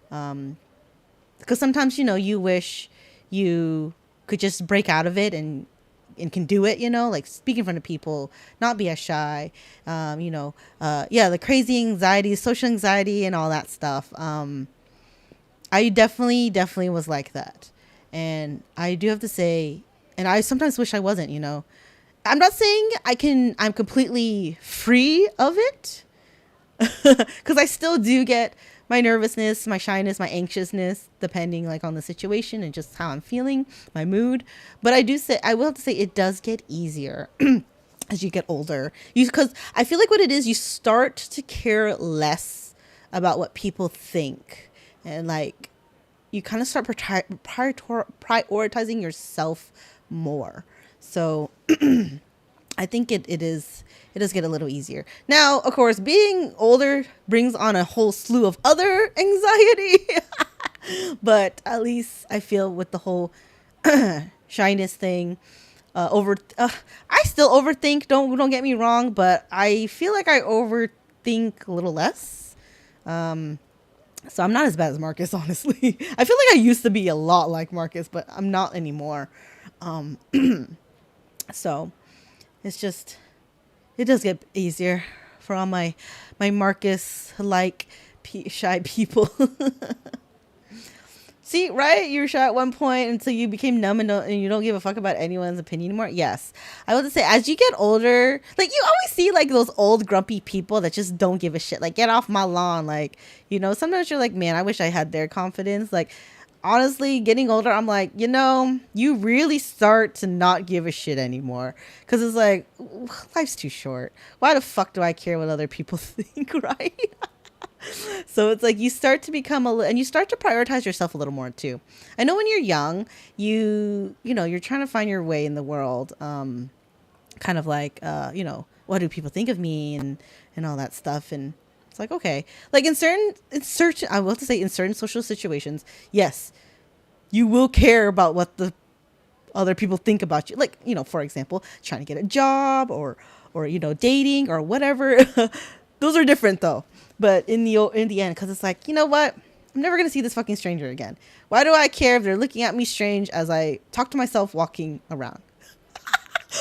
Because sometimes, you know, you wish you could just break out of it and can do it, you know, like speak in front of people, not be as shy, the crazy anxiety, social anxiety and all that stuff. I definitely was like that. And I do have to say, and I sometimes wish I wasn't, you know. I'm not saying I'm completely free of it, because I still do get my nervousness, my shyness, my anxiousness, depending like on the situation and just how I'm feeling, my mood. But I will have to say it does get easier as you get older. Because I feel like what it is, you start to care less about what people think, and like you kind of start prioritizing yourself more. So I think it does get a little easier. Now, of course, being older brings on a whole slew of other anxiety. But at least I feel with the whole shyness thing, I still overthink. Don't get me wrong, but I feel like I overthink a little less. So I'm not as bad as Marcus, honestly. I feel like I used to be a lot like Marcus, but I'm not anymore. So it's just, it does get easier for all my Marcus like shy people. See, right? You were shy at one point until you became numb and you don't give a fuck about anyone's opinion anymore. Yes. I would say as you get older, like you always see like those old grumpy people that just don't give a shit. Like, get off my lawn. Like, you know, sometimes you're like, man, I wish I had their confidence. Like, honestly, getting older, I'm like, you know, you really start to not give a shit anymore. Because it's like, life's too short. Why the fuck do I care what other people think, right? So it's like you start to become and you start to prioritize yourself a little more too. I know when you're young, you know, you're trying to find your way in the world. Kind of like, you know, what do people think of me and all that stuff. And it's like, okay, like in certain social situations, yes, you will care about what the other people think about you. Like, you know, for example, trying to get a job or, you know, dating or whatever. Those are different though. But in the end, because it's like, you know what? I'm never going to see this fucking stranger again. Why do I care if they're looking at me strange as I talk to myself walking around?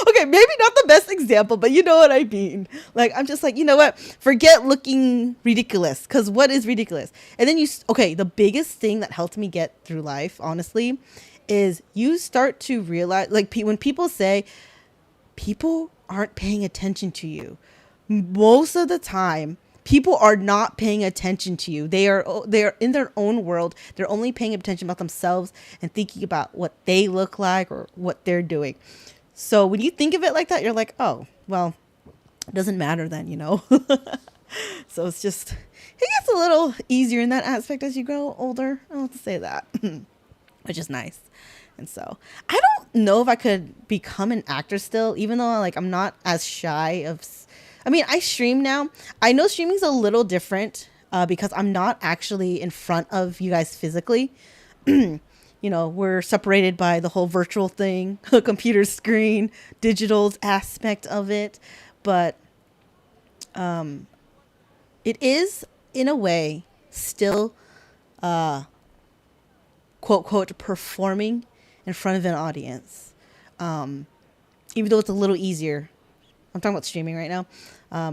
Okay, maybe not the best example, but you know what I mean. Like, I'm just like, you know what? Forget looking ridiculous, because what is ridiculous? And then the biggest thing that helped me get through life, honestly, is you start to realize, like, when people say people aren't paying attention to you, most of the time, people are not paying attention to you. They are in their own world. They're only paying attention about themselves and thinking about what they look like or what they're doing. So when you think of it like that, you're like, oh, well, it doesn't matter then, you know. So it's just, it gets a little easier in that aspect as you grow older. I'll have to say that, which is nice. And so I don't know if I could become an actor still, even though like I'm not as shy of. I mean, I stream now. I know streaming's a little different because I'm not actually in front of you guys physically. You know, we're separated by the whole virtual thing, computer screen, digital aspect of it. But it is, in a way, still, quote, quote, performing in front of an audience. Even though it's a little easier. I'm talking about streaming right now,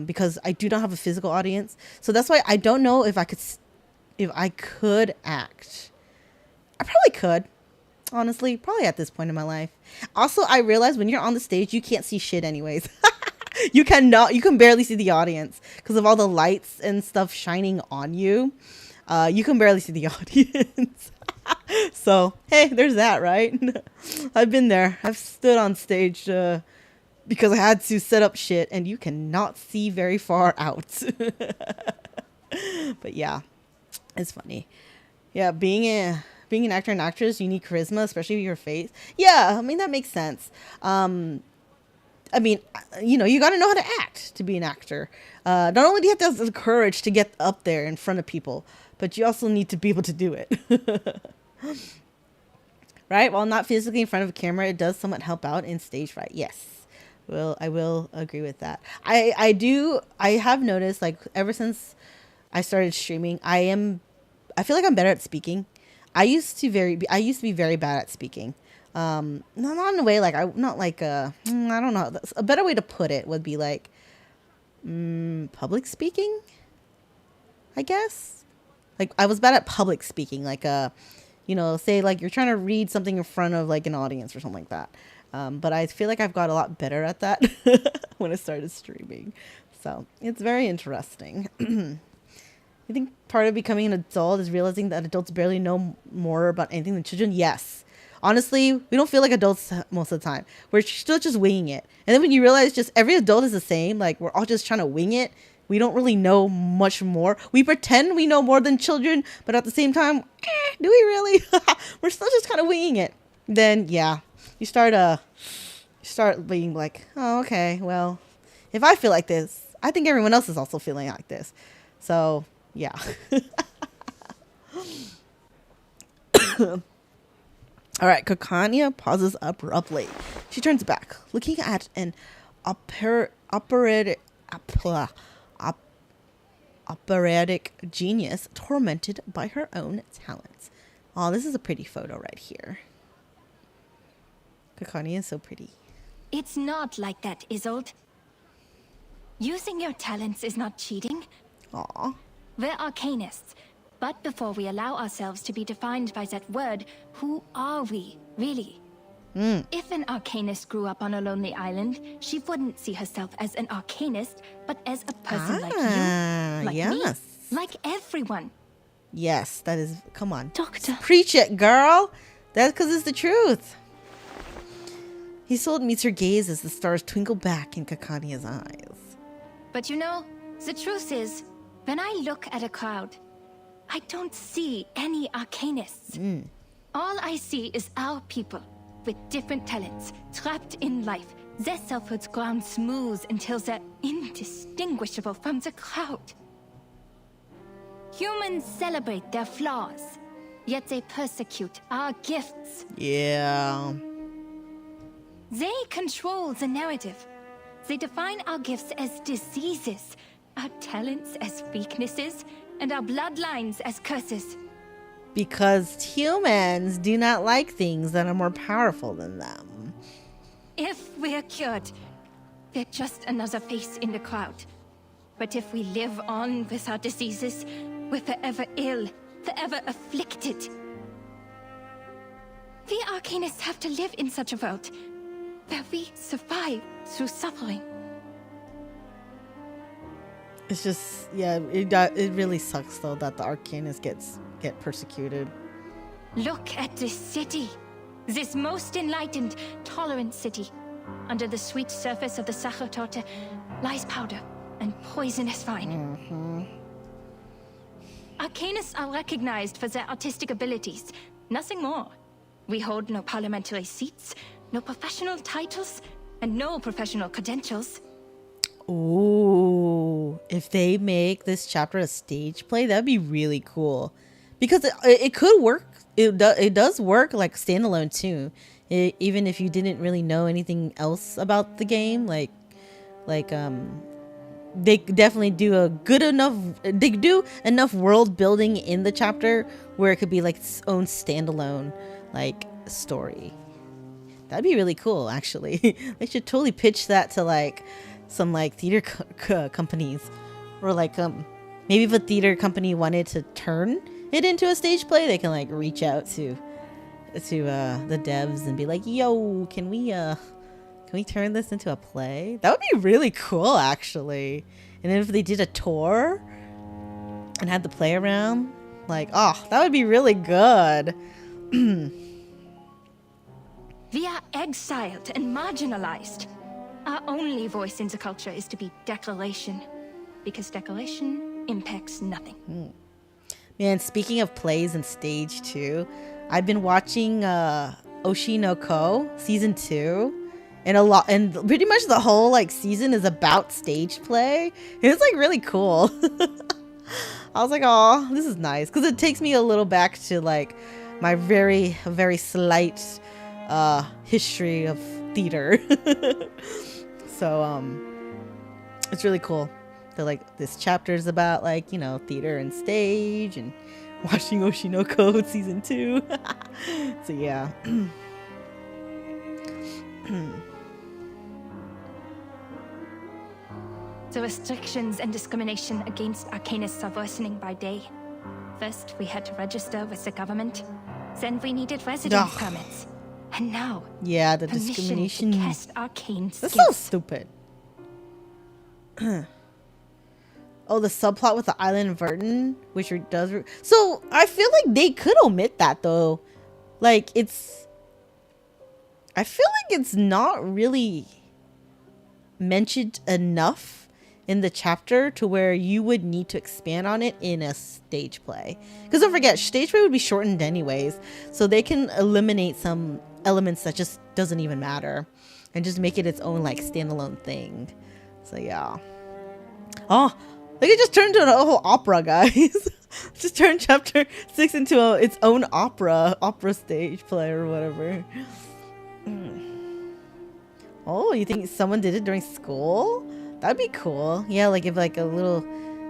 because I do not have a physical audience. So that's why I don't know if I could act. I probably could, honestly, probably at this point in my life. Also, I realized when you're on the stage, you can't see shit anyways. You can barely see the audience because of all the lights and stuff shining on you. You can barely see the audience. So, hey, there's that, right? I've been there. I've stood on stage, because I had to set up shit and you cannot see very far out. But yeah, it's funny. Yeah, being an actor and actress, you need charisma, especially with your face. Yeah, I mean, that makes sense. I mean, you know, you got to know how to act to be an actor. Not only do you have to have the courage to get up there in front of people, but you also need to be able to do it. Right? While not physically in front of a camera, it does somewhat help out in stage fright. Yes. Well, I will agree with that. I have noticed, like, ever since I started streaming, I feel like I'm better at speaking. I used to be very bad at speaking. Not in a way like I don't know. A better way to put it would be like public speaking, I guess. Like, I was bad at public speaking, like you know, say like you're trying to read something in front of like an audience or something like that. But I feel like I've got a lot better at that when I started streaming. So it's very interesting. I think part of becoming an adult is realizing that adults barely know more about anything than children. Yes. Honestly, we don't feel like adults most of the time. We're still just winging it. And then when you realize just every adult is the same, like we're all just trying to wing it. We don't really know much more. We pretend we know more than children, but at the same time, do we really? We're still just kind of winging it. Then, yeah. You start being like, oh, okay, well, if I feel like this, I think everyone else is also feeling like this. So, yeah. All right, Kokanya pauses abruptly. She turns back, looking operatic genius tormented by her own talents. Oh, this is a pretty photo right here. Kakani is so pretty. It's not like that, Isolde. Using your talents is not cheating. Aw. We're arcanists. But before we allow ourselves to be defined by that word, who are we, really? If an arcanist grew up on a lonely island, she wouldn't see herself as an arcanist, but as a person like you, like yes. me, like everyone. Yes, that is, come on. Doctor. Preach it, girl. That's because it's the truth. Isolde meets her gaze as the stars twinkle back in Kakania's eyes. But you know, the truth is, when I look at a crowd, I don't see any arcanists. All I see is our people, with different talents, trapped in life, their selfhoods ground smooth until they're indistinguishable from the crowd. Humans celebrate their flaws, yet they persecute our gifts. Yeah. They control the narrative. They define our gifts as diseases, our talents as weaknesses, and our bloodlines as curses. Because humans do not like things that are more powerful than them. If we're cured, we're just another face in the crowd. But if we live on with our diseases, we're forever ill, forever afflicted. We arcanists have to live in such a world where we survive through suffering. It's just, yeah, it really sucks though that the arcanists get persecuted. Look at this city. This most enlightened, tolerant city. Under the sweet surface of the Sachertorte lies powder and poisonous vine. Arcanists are recognized for their artistic abilities, nothing more. We hold no parliamentary seats, no professional titles, and no professional credentials. Ooh, if they make this chapter a stage play, that'd be really cool. Because it could work. It does work like standalone too. Even if you didn't really know anything else about the game, like they definitely do a good enough. They do enough world building in the chapter where it could be like its own standalone like story. That'd be really cool, actually. They should totally pitch that to like some like theater companies, or like maybe if a theater company wanted to turn it into a stage play, they can like reach out to the devs and be like, yo, can we turn this into a play? That would be really cool, actually. And then if they did a tour and had the play around, like, oh, that would be really good. We are exiled and marginalized. Our only voice in the culture is to be declaration, because declaration impacts nothing. Man, speaking of plays and stage too, I've been watching Oshi no Ko season 2, and pretty much the whole like season is about stage play. It's like really cool. I was like, oh, this is nice, because it takes me a little back to like my very, very slight history of theater. So it's really cool that like this chapter is about like, you know, theater and stage, and watching Oshi no Ko season 2. So yeah. The restrictions and discrimination against arcanists are worsening by day. First, we had to register with the government. Then we needed residence permits. And now, yeah, the permission discrimination. to cast arcane skills. That's so stupid. Oh, the subplot with the island Verdun, which does. So I feel like they could omit that though. Like I feel like it's not really mentioned enough in the chapter to where you would need to expand on it in a stage play. Because don't forget, stage play would be shortened anyways, so they can eliminate some elements that just doesn't even matter and just make it its own like standalone thing. So yeah. Oh, like it just turned into a whole opera, guys. Just turned chapter 6 into its own opera stage play or whatever. Oh, you think someone did it during school? That'd be cool. Yeah, like if like a little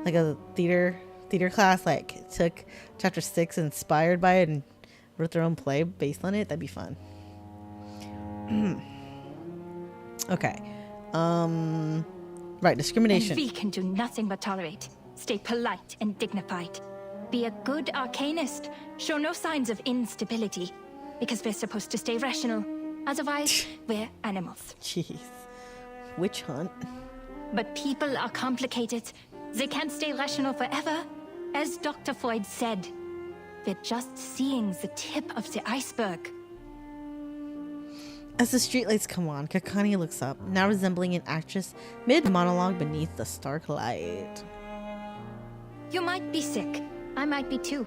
like a theater class, like took chapter 6 inspired by it and wrote their own play based on it, that'd be fun. Okay. Right, discrimination. And we can do nothing but tolerate. Stay polite and dignified. Be a good arcanist. Show no signs of instability. Because we're supposed to stay rational. Otherwise, we're animals. Jeez. Witch hunt. But people are complicated. They can't stay rational forever. As Dr. Freud said, we're just seeing the tip of the iceberg. As the streetlights come on, Kakani looks up, now resembling an actress mid-monologue beneath the stark light. You might be sick. I might be too.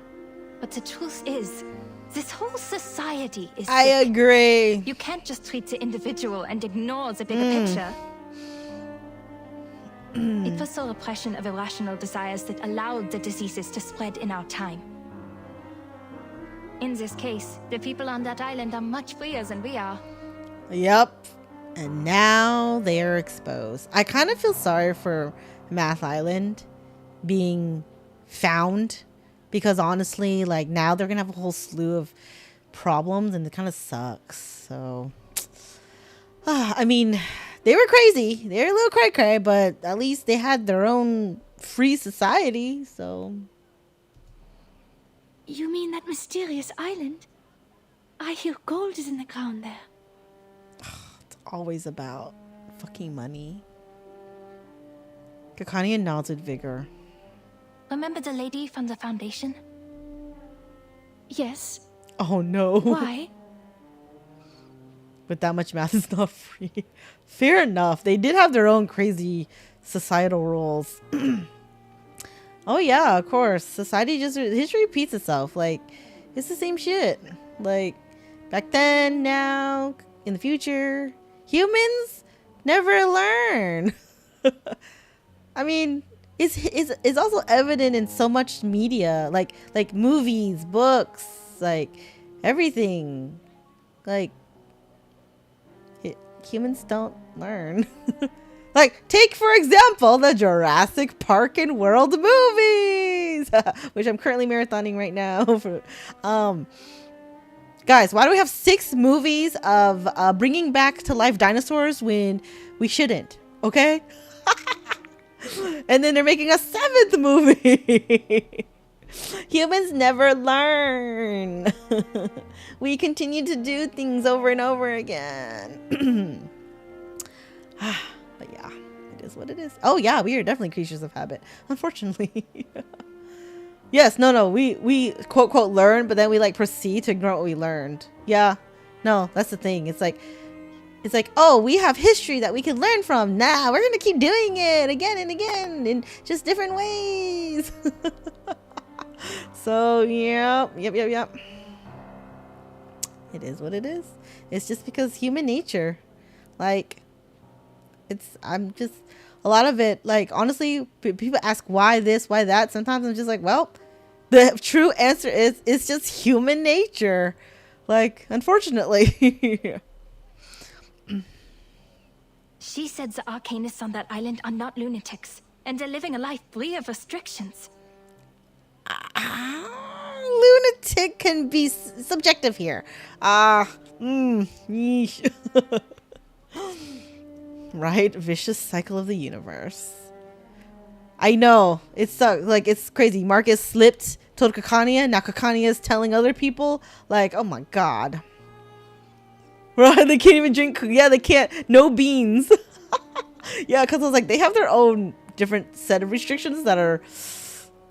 But the truth is, this whole society is sick. I agree. You can't just treat the individual and ignore the bigger picture. It was the repression of irrational desires that allowed the diseases to spread in our time. In this case, the people on that island are much freer than we are. Yep. And now they are exposed. I kind of feel sorry for Math Island being found, because honestly, like, now they're gonna have a whole slew of problems and it kind of sucks. So I mean, they were crazy, they're a little cray but at least they had their own free society. So You mean that mysterious island? I hear gold is in the ground there. It's always about fucking money. Kakania nods with vigor. Remember the lady from the foundation? Yes. Oh no. Why? But that much math is not free. Fair enough. They did have their own crazy societal rules. Oh yeah, of course. History repeats itself. Like, it's the same shit. Like, back then, now, in the future, humans never learn. I mean, it's also evident in so much media, like movies, books, like everything. Like, humans don't learn. Like, take for example the Jurassic Park and World movies, which I'm currently marathoning right now. Guys, why do we have 6 movies of bringing back to life dinosaurs when we shouldn't? Okay. And then they're making a 7th movie. Humans never learn. We continue to do things over and over again. But yeah, it is what it is. Oh yeah, we are definitely creatures of habit, unfortunately. Yes, no, we quote learn, but then we like proceed to ignore what we learned. Yeah, no, that's the thing. It's like, oh, we have history that we can learn from. Nah, we're gonna keep doing it again and again in just different ways. So yep. It is what it is. It's just because human nature, like, I'm just, a lot of it, like, honestly, people ask why this, why that. Sometimes I'm just like, well, the true answer is it's just human nature. Like, unfortunately. She said the arcanists on that island are not lunatics, and they're living a life free of restrictions. Lunatic can be subjective here. Right? Vicious cycle of the universe. I know. It sucks. Like, it's crazy. Marcus slipped, told Kakania. Now Kakania is telling other people. Like, oh my god. Right? They can't even drink. Yeah, they can't. No beans. Yeah, because I was like, they have their own different set of restrictions that are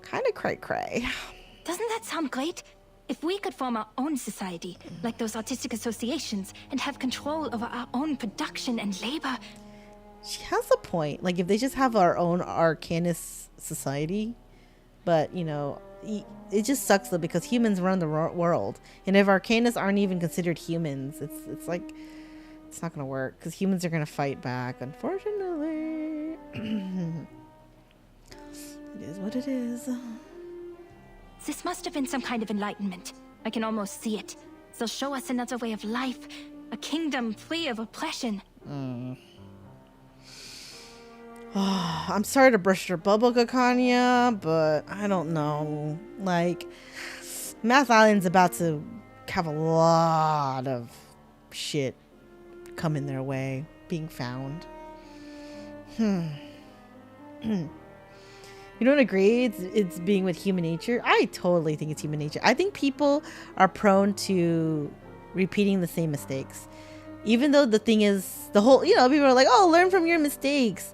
kind of cray-cray. Doesn't that sound great? If we could form our own society, like those artistic associations, and have control over our own production and labor. She has a point. Like, if they just have our own Arcanist society, but, you know, it just sucks though, because humans run the world, and if Arcanists aren't even considered humans, it's like, it's not gonna work, because humans are gonna fight back, unfortunately. It is what it is. This must have been some kind of enlightenment. I can almost see it. They'll show us another way of life, a kingdom free of oppression. I'm sorry to burst your bubble, Kakanya, but I don't know. Like, Math Island's about to have a lot of shit coming their way, being found. You don't agree it's being with human nature? I totally think it's human nature. I think people are prone to repeating the same mistakes. Even though the thing is, the whole, you know, people are like, oh, learn from your mistakes.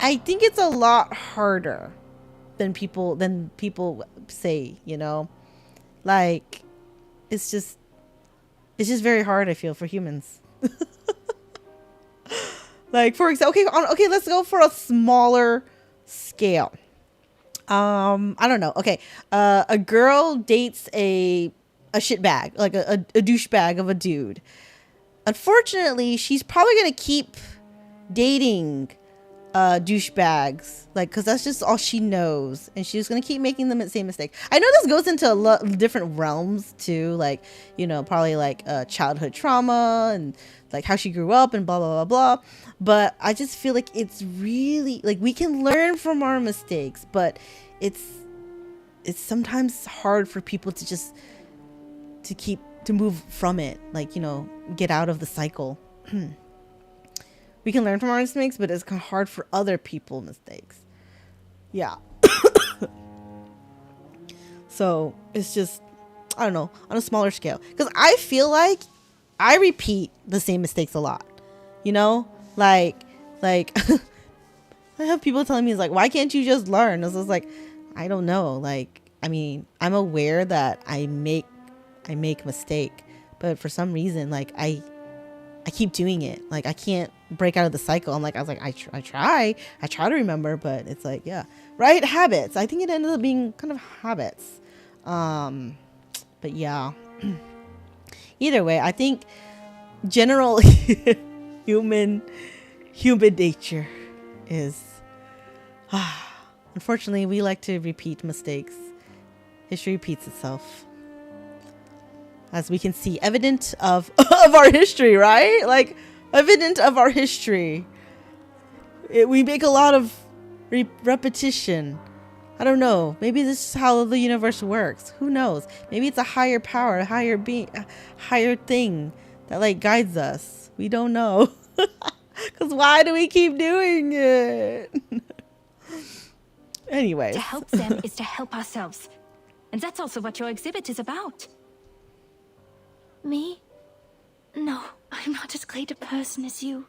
I think it's a lot harder than people say, you know? Like, it's just very hard, I feel, for humans. Like, for example, okay, let's go for a smaller scale. I don't know. Okay. A girl dates a shitbag, like a douchebag of a dude. Unfortunately, she's probably going to keep dating douchebags, like, because that's just all she knows, and she's gonna keep making the same mistake. I know this goes into a lot different realms too, like, you know, probably like childhood trauma and like how she grew up and blah blah blah blah. But I just feel like it's really, like, we can learn from our mistakes, but it's sometimes hard for people to just to move from it, like, you know, get out of the cycle. We can learn from our mistakes, but it's kind of hard for other people's mistakes. Yeah. So it's just, I don't know, on a smaller scale. Because I feel like I repeat the same mistakes a lot. You know? Like I have people telling me, like, why can't you just learn? It's just like, I don't know. Like, I mean, I'm aware that I make mistake. But for some reason, like, I keep doing it. Like, I can't break out of the cycle. I try to remember, but it's like, yeah, right, habits. I think it ended up being kind of habits. But yeah, either way, I think general human nature is, unfortunately, we like to repeat mistakes. History repeats itself, as we can see, evident of our history, right? Like, evident of our history. We make a lot of repetition. I don't know. Maybe this is how the universe works. Who knows? Maybe it's a higher power, a higher being, a higher thing that, like, guides us. We don't know. Because why do we keep doing it? Anyway. To help them is to help ourselves. And that's also what your exhibit is about. Me? No, I'm not as great a person as you.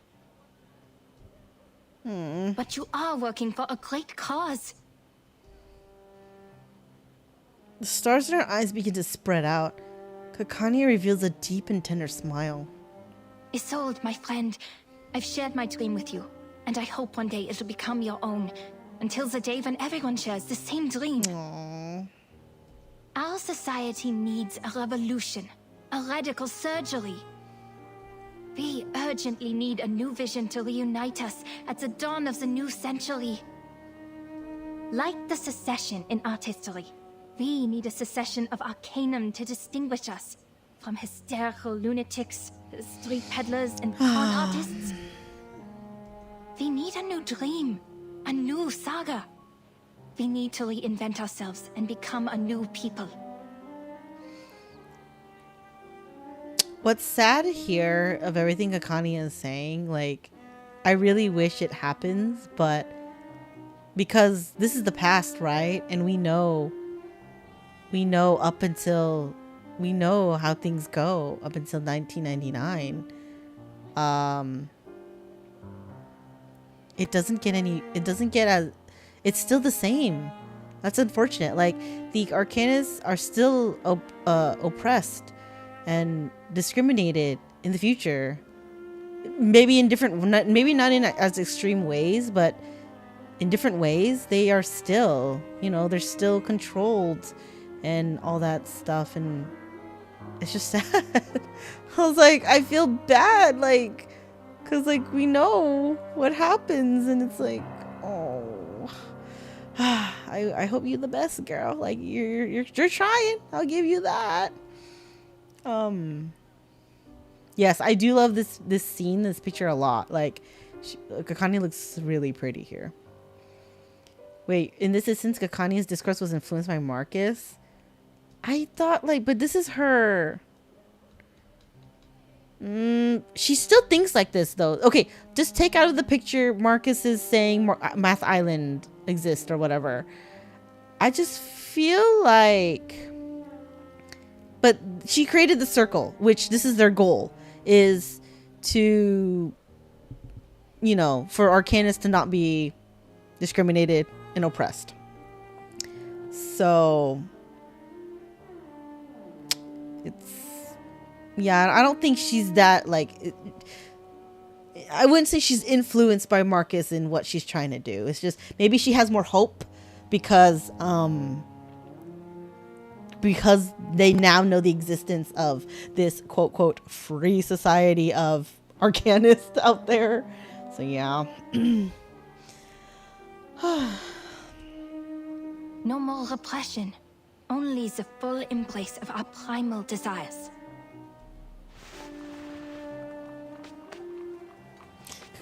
But you are working for a great cause. The stars in her eyes begin to spread out. Kakanya reveals a deep and tender smile. Isolde, my friend, I've shared my dream with you, and I hope one day it'll become your own, until the day when everyone shares the same dream. Aww. Our society needs a revolution, a radical surgery. We urgently need a new vision to reunite us at the dawn of the new century. Like the secession in art history, we need a secession of arcanum to distinguish us from hysterical lunatics, street peddlers, and con artists. We need a new dream, a new saga. We need to reinvent ourselves and become a new people. What's sad here of everything Kakanya is saying, like, I really wish it happens, but because this is the past, right? And we know up until, we know how things go up until 1999. It doesn't get as, it's still the same. That's unfortunate. Like, the Arcanists are still oppressed and discriminated in the future. Maybe in different, maybe not in as extreme ways, but in different ways, they are still, you know, they're still controlled and all that stuff. And it's just sad. I was like, I feel bad, like, because, like, we know what happens, and it's like, oh, I hope you're the best, girl. Like, you're trying. I'll give you that. Yes, I do love this scene, this picture a lot. Like, Kakani looks really pretty here. Wait, in this instance, Kakani's discourse was influenced by Marcus? I thought, like, but this is her. She still thinks like this, though. Okay, just take out of the picture Marcus is saying Math Island exists or whatever. I just feel like... But she created the circle, which this is their goal, is to, you know, for Arcanus to not be discriminated and oppressed. So... it's... yeah, I don't think she's that, like... I wouldn't say she's influenced by Marcus in what she's trying to do. It's just, maybe she has more hope because they now know the existence of this quote free society of Arcanists out there. So yeah. No more repression, only the full embrace of our primal desires.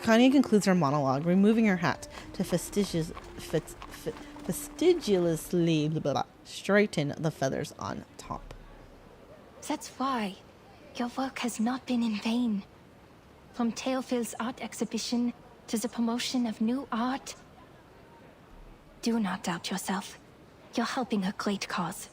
Kanye concludes her monologue, removing her hat to fastidiously straighten the feathers on top. That's why your work has not been in vain. From Theophil's art exhibition to the promotion of new art. Do not doubt yourself. You're helping a great cause.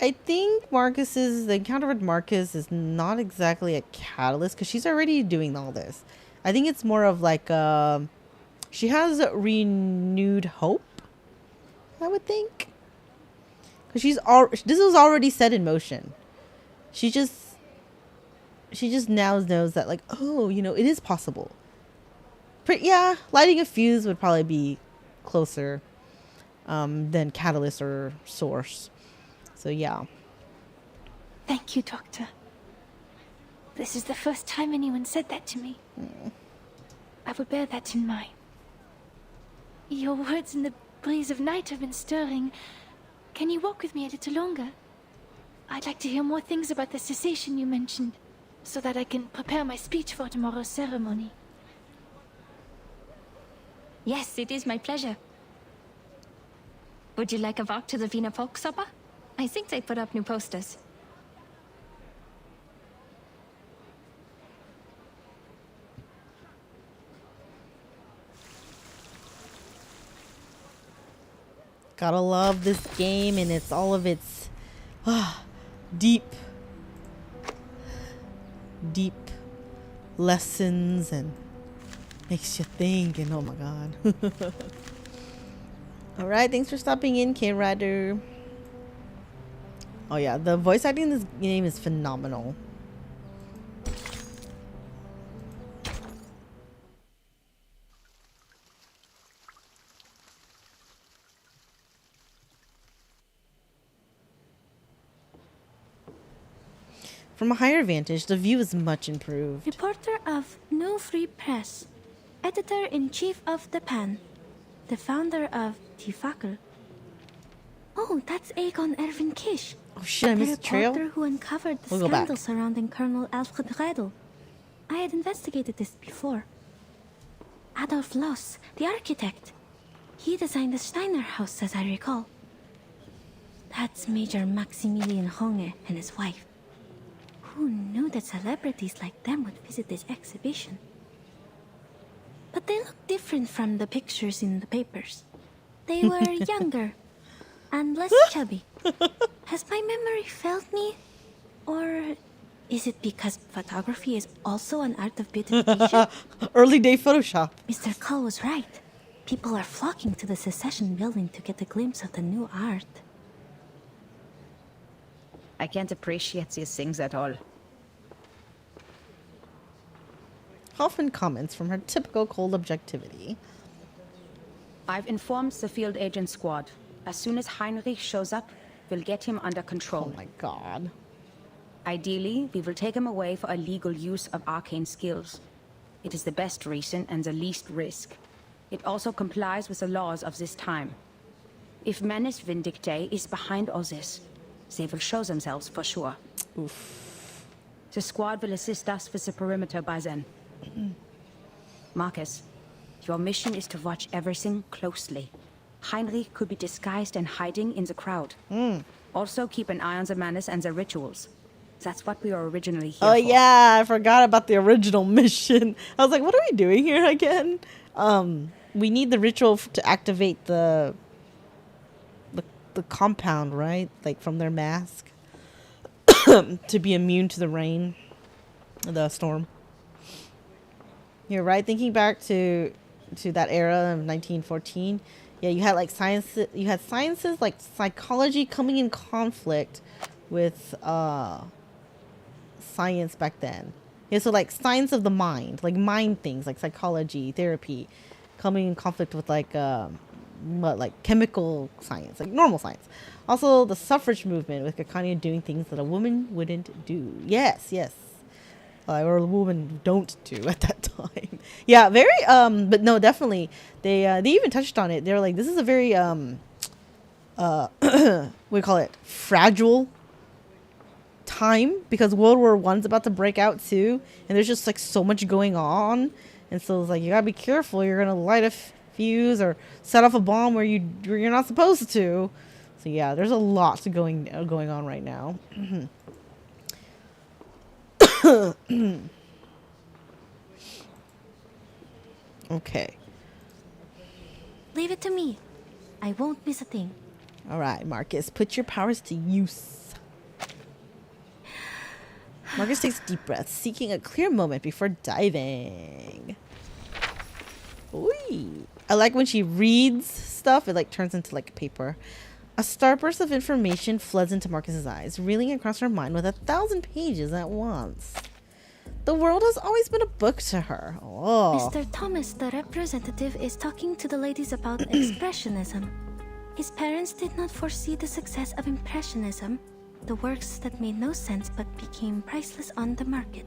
I think the encounter with Marcus is not exactly a catalyst because she's already doing all this. I think it's more of like she has renewed hope, I would think, because this was already set in motion. She just now knows that, like, oh, you know, it is possible. Yeah, lighting a fuse would probably be closer than catalyst or source. So yeah. Thank you, Doctor. This is the first time anyone said that to me. I will bear that in mind. Your words in the breeze of night have been stirring. Can you walk with me a little longer? I'd like to hear more things about the cessation you mentioned, so that I can prepare my speech for tomorrow's ceremony. Yes, it is my pleasure. Would you like a walk to the Wiener Volksoper? I think they put up new posters. Gotta love this game and it's all of its deep lessons and makes you think, and oh my god. Alright, thanks for stopping in, Kirari. Oh yeah, the voice acting in this game is phenomenal. From a higher vantage, the view is much improved. Reporter of New Free Press, editor-in-chief of The Pan, the founder of Tifakel. Oh, that's Aegon Erwin Kish. Oh shit, I missed the trail? The reporter who uncovered the scandal surrounding Colonel Alfred Reidel. I had investigated this before. Adolf Loos, the architect. He designed the Steiner house, as I recall. That's Major Maximilian Honge and his wife. Who knew that celebrities like them would visit this exhibition? But they look different from the pictures in the papers. They were younger and less chubby. Has my memory failed me? Or is it because photography is also an art of beautification? Early day Photoshop. Mr. Cole was right. People are flocking to the Secession building to get a glimpse of the new art. I can't appreciate these things at all. Often comments from her typical cold objectivity. I've informed the field agent squad. As soon as Heinrich shows up, we'll get him under control. Oh my god. Ideally, we will take him away for illegal use of arcane skills. It is the best reason and the least risk. It also complies with the laws of this time. If Manus Vindictae is behind all this, They will show themselves for sure. Oof. The squad will assist us with the perimeter by then. Marcus, your mission is to watch everything closely. Heinrich could be disguised and hiding in the crowd. Also keep an eye on the Manus and the rituals. That's what we were originally here for. Oh yeah, I forgot about the original mission. I was like, what are we doing here again? We need the ritual to activate the compound, right? Like from their mask. To be immune to the rain. The storm. You're right. Thinking back to that era of 1914, yeah, you had like sciences like psychology coming in conflict with science back then. Yeah, so like science of the mind, like mind things, like psychology, therapy, coming in conflict with like chemical science, like normal science. Also, the suffrage movement with Kakanya doing things that a woman wouldn't do. Yes. Or a woman don't do at that time. Yeah, very but no, definitely they even touched on it. They're like, this is a very what do you call it, fragile time, because World War I's about to break out too, and there's just like so much going on, and so it's like you gotta be careful. You're gonna light a fuse or set off a bomb where you're not supposed to. So yeah, there's a lot going on right now. Okay. Leave it to me. I won't miss a thing. All right, Marcus, put your powers to use. Marcus takes a deep breath, seeking a clear moment before diving. Ooh. I like when she reads stuff, it like turns into like paper. A starburst of information floods into Marcus's eyes, reeling across her mind with 1,000 pages at once. The world has always been a book to her. Oh. Mr. Thomas, the representative, is talking to the ladies about Expressionism. His parents did not foresee the success of Impressionism, the works that made no sense but became priceless on the market.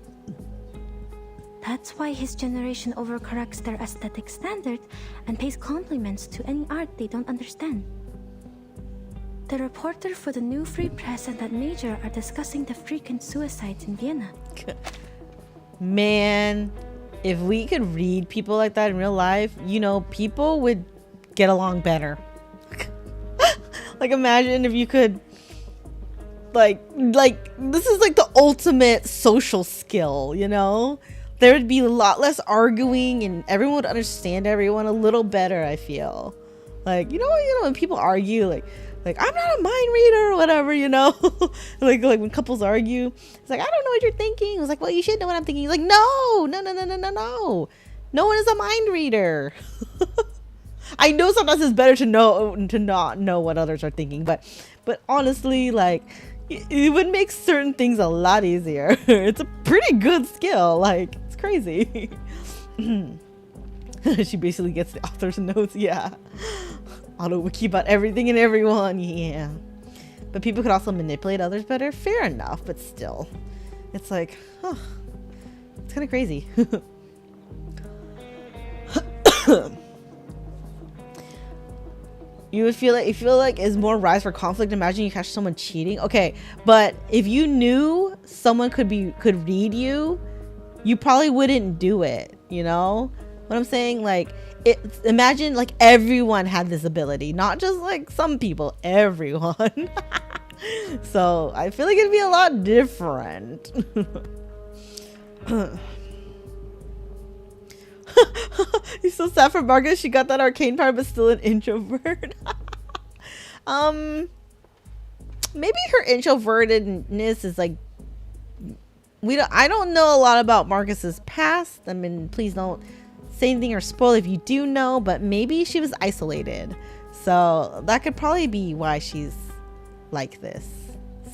That's why his generation overcorrects their aesthetic standard and pays compliments to any art they don't understand. The reporter for the New Free Press and that major are discussing the frequent suicides in Vienna. Man, if we could read people like that in real life, you know, people would get along better. Like, imagine if you could, like this is like the ultimate social skill, you know? There would be a lot less arguing and everyone would understand everyone a little better, I feel. Like, you know, when people argue, like I'm not a mind reader or whatever, you know. like when couples argue, it's like, I don't know what you're thinking. It's like, well, you should know what I'm thinking. He's like, no one is a mind reader. I know sometimes it's better to not know what others are thinking, but honestly, like, it would make certain things a lot easier. It's a pretty good skill. Like, it's crazy. She basically gets the author's notes. Yeah. Auto wiki about everything and everyone. Yeah. But people could also manipulate others better. Fair enough, but still. It's like, huh. It's kind of crazy. You feel like it's more rise for conflict. Imagine you catch someone cheating. Okay, but if you knew someone could read you, you probably wouldn't do it, you know what I'm saying? Like, imagine like everyone had this ability, not just like some people, everyone. So I feel like it'd be a lot different. He's so sad for Marcus. She got that arcane power but still an introvert. Maybe her introvertedness is like, I don't know a lot about Marcus's past. I mean, please don't say anything or spoil if you do know, but maybe she was isolated, so that could probably be why she's like this.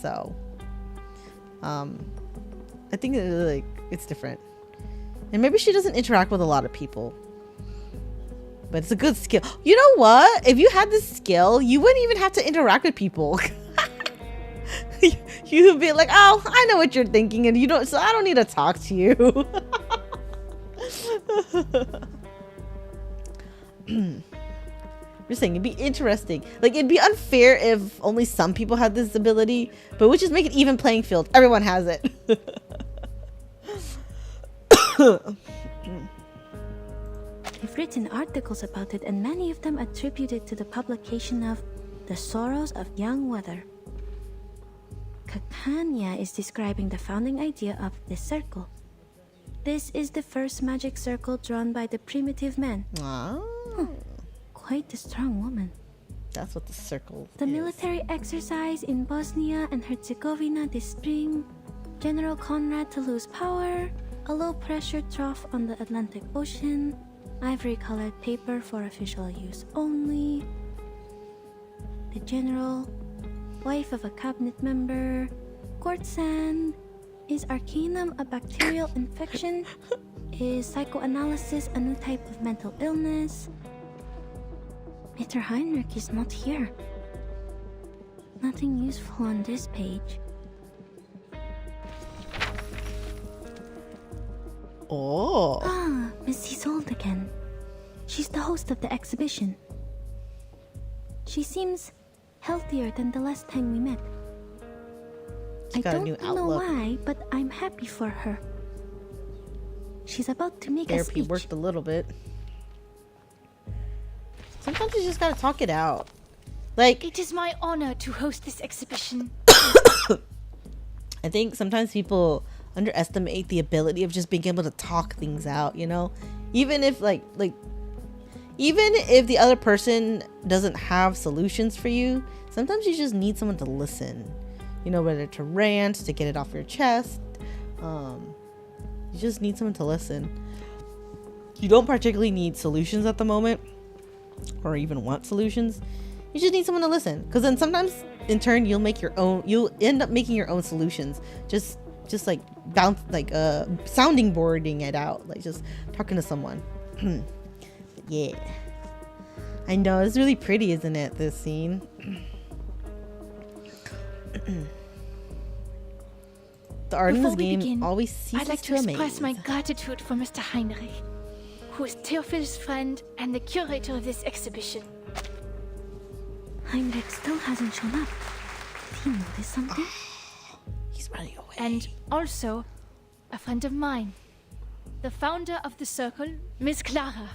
So I think it's different, and maybe she doesn't interact with a lot of people, but it's a good skill. You know what, if you had this skill, you wouldn't even have to interact with people. You'd be like, oh, I know what you're thinking, and you don't, so I don't need to talk to you. just saying, it'd be interesting. Like, it'd be unfair if only some people had this ability, but we'll just make it even playing field. Everyone has it. They've written articles about it, and many of them attribute it to the publication of The Sorrows of Young Weather. Kakanya is describing the founding idea of this circle. This is the first magic circle drawn by the primitive man. Quite a strong woman. That's what the circle The is. military exercise in Bosnia and Herzegovina this spring, General Conrad to lose power, a low-pressure trough on the Atlantic Ocean, ivory-colored paper for official use only, the general, wife of a cabinet member, court sand, is Arcanum a bacterial infection? Is psychoanalysis a new type of mental illness? Mr. Heinrich is not here. Nothing useful on this page. Oh. Ah, Miss Isolde again. She's the host of the exhibition. She seems healthier than the last time we met. She's got a new don't know outlook. why, but I'm happy for her. She's about to make a Therapy speech. worked a little bit. Sometimes you just gotta talk it out. Like, it is my honor to host this exhibition. I think sometimes people underestimate the ability of just being able to talk things out, you know? Even if even if the other person doesn't have solutions for you, sometimes you just need someone to listen. You know, whether to rant, to get it off your chest. You just need someone to listen. You don't particularly need solutions at the moment, or even want solutions. You just need someone to listen, because then sometimes in turn you'll end up making your own solutions, just like sounding boarding it out, like just talking to someone. Yeah, I know, it's really pretty, isn't it, this scene? The art in this game always ceases I'd like to express my gratitude for Mr. Heinrich, who is Theophil's friend and the curator of this exhibition. Heinrich still hasn't shown up. Did he notice something? He's running away. And also, a friend of mine, the founder of the circle, Miss Clara.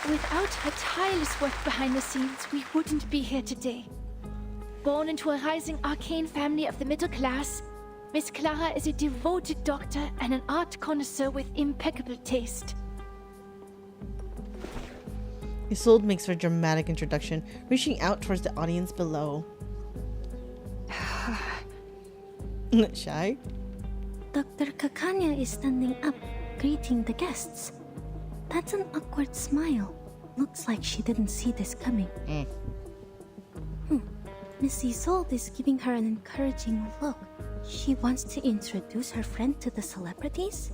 Without her tireless work behind the scenes, we wouldn't be here today. Born into a rising arcane family of the middle class, Miss Clara is a devoted doctor and an art connoisseur with impeccable taste. Isolde makes for a dramatic introduction, reaching out towards the audience below. Shy? Dr. Kakanya is standing up, greeting the guests. That's an awkward smile. Looks like she didn't see this coming. Miss Isolde is giving her an encouraging look. She wants to introduce her friend to the celebrities?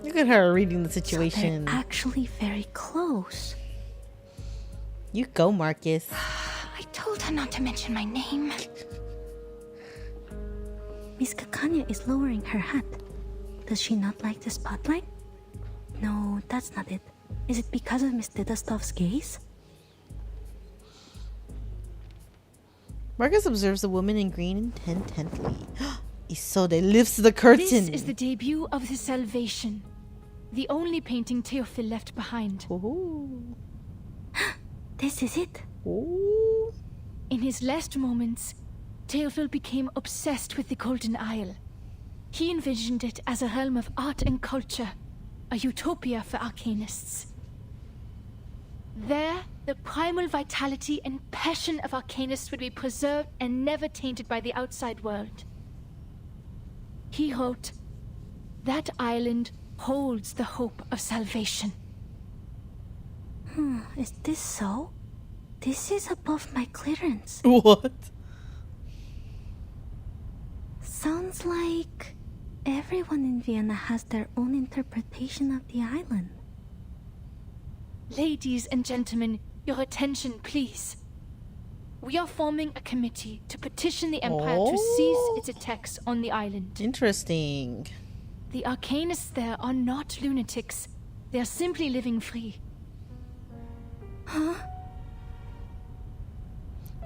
Look at her reading the situation. So they're actually very close. You go, Marcus. I told her not to mention my name. Miss Kakanya is lowering her hat. Does she not like the spotlight? No, that's not it. Is it because of Miss Didastov's gaze? Marcus observes the woman in green intently. Isolde lifts the curtain. This is the debut of the Salvation, the only painting Theophil left behind. This is it. In his last moments, Theophil became obsessed with the Golden Isle. He envisioned it as a realm of art and culture, a utopia for arcanists. There, the primal vitality and passion of arcanists would be preserved and never tainted by the outside world. He wrote, "That island holds the hope of salvation." Is this so? This is above my clearance. What? Sounds like everyone in Vienna has their own interpretation of the island. Ladies and gentlemen, your attention, please. We are forming a committee to petition the Empire to cease its attacks on the island. Interesting. The arcanists there are not lunatics. They are simply living free. Huh?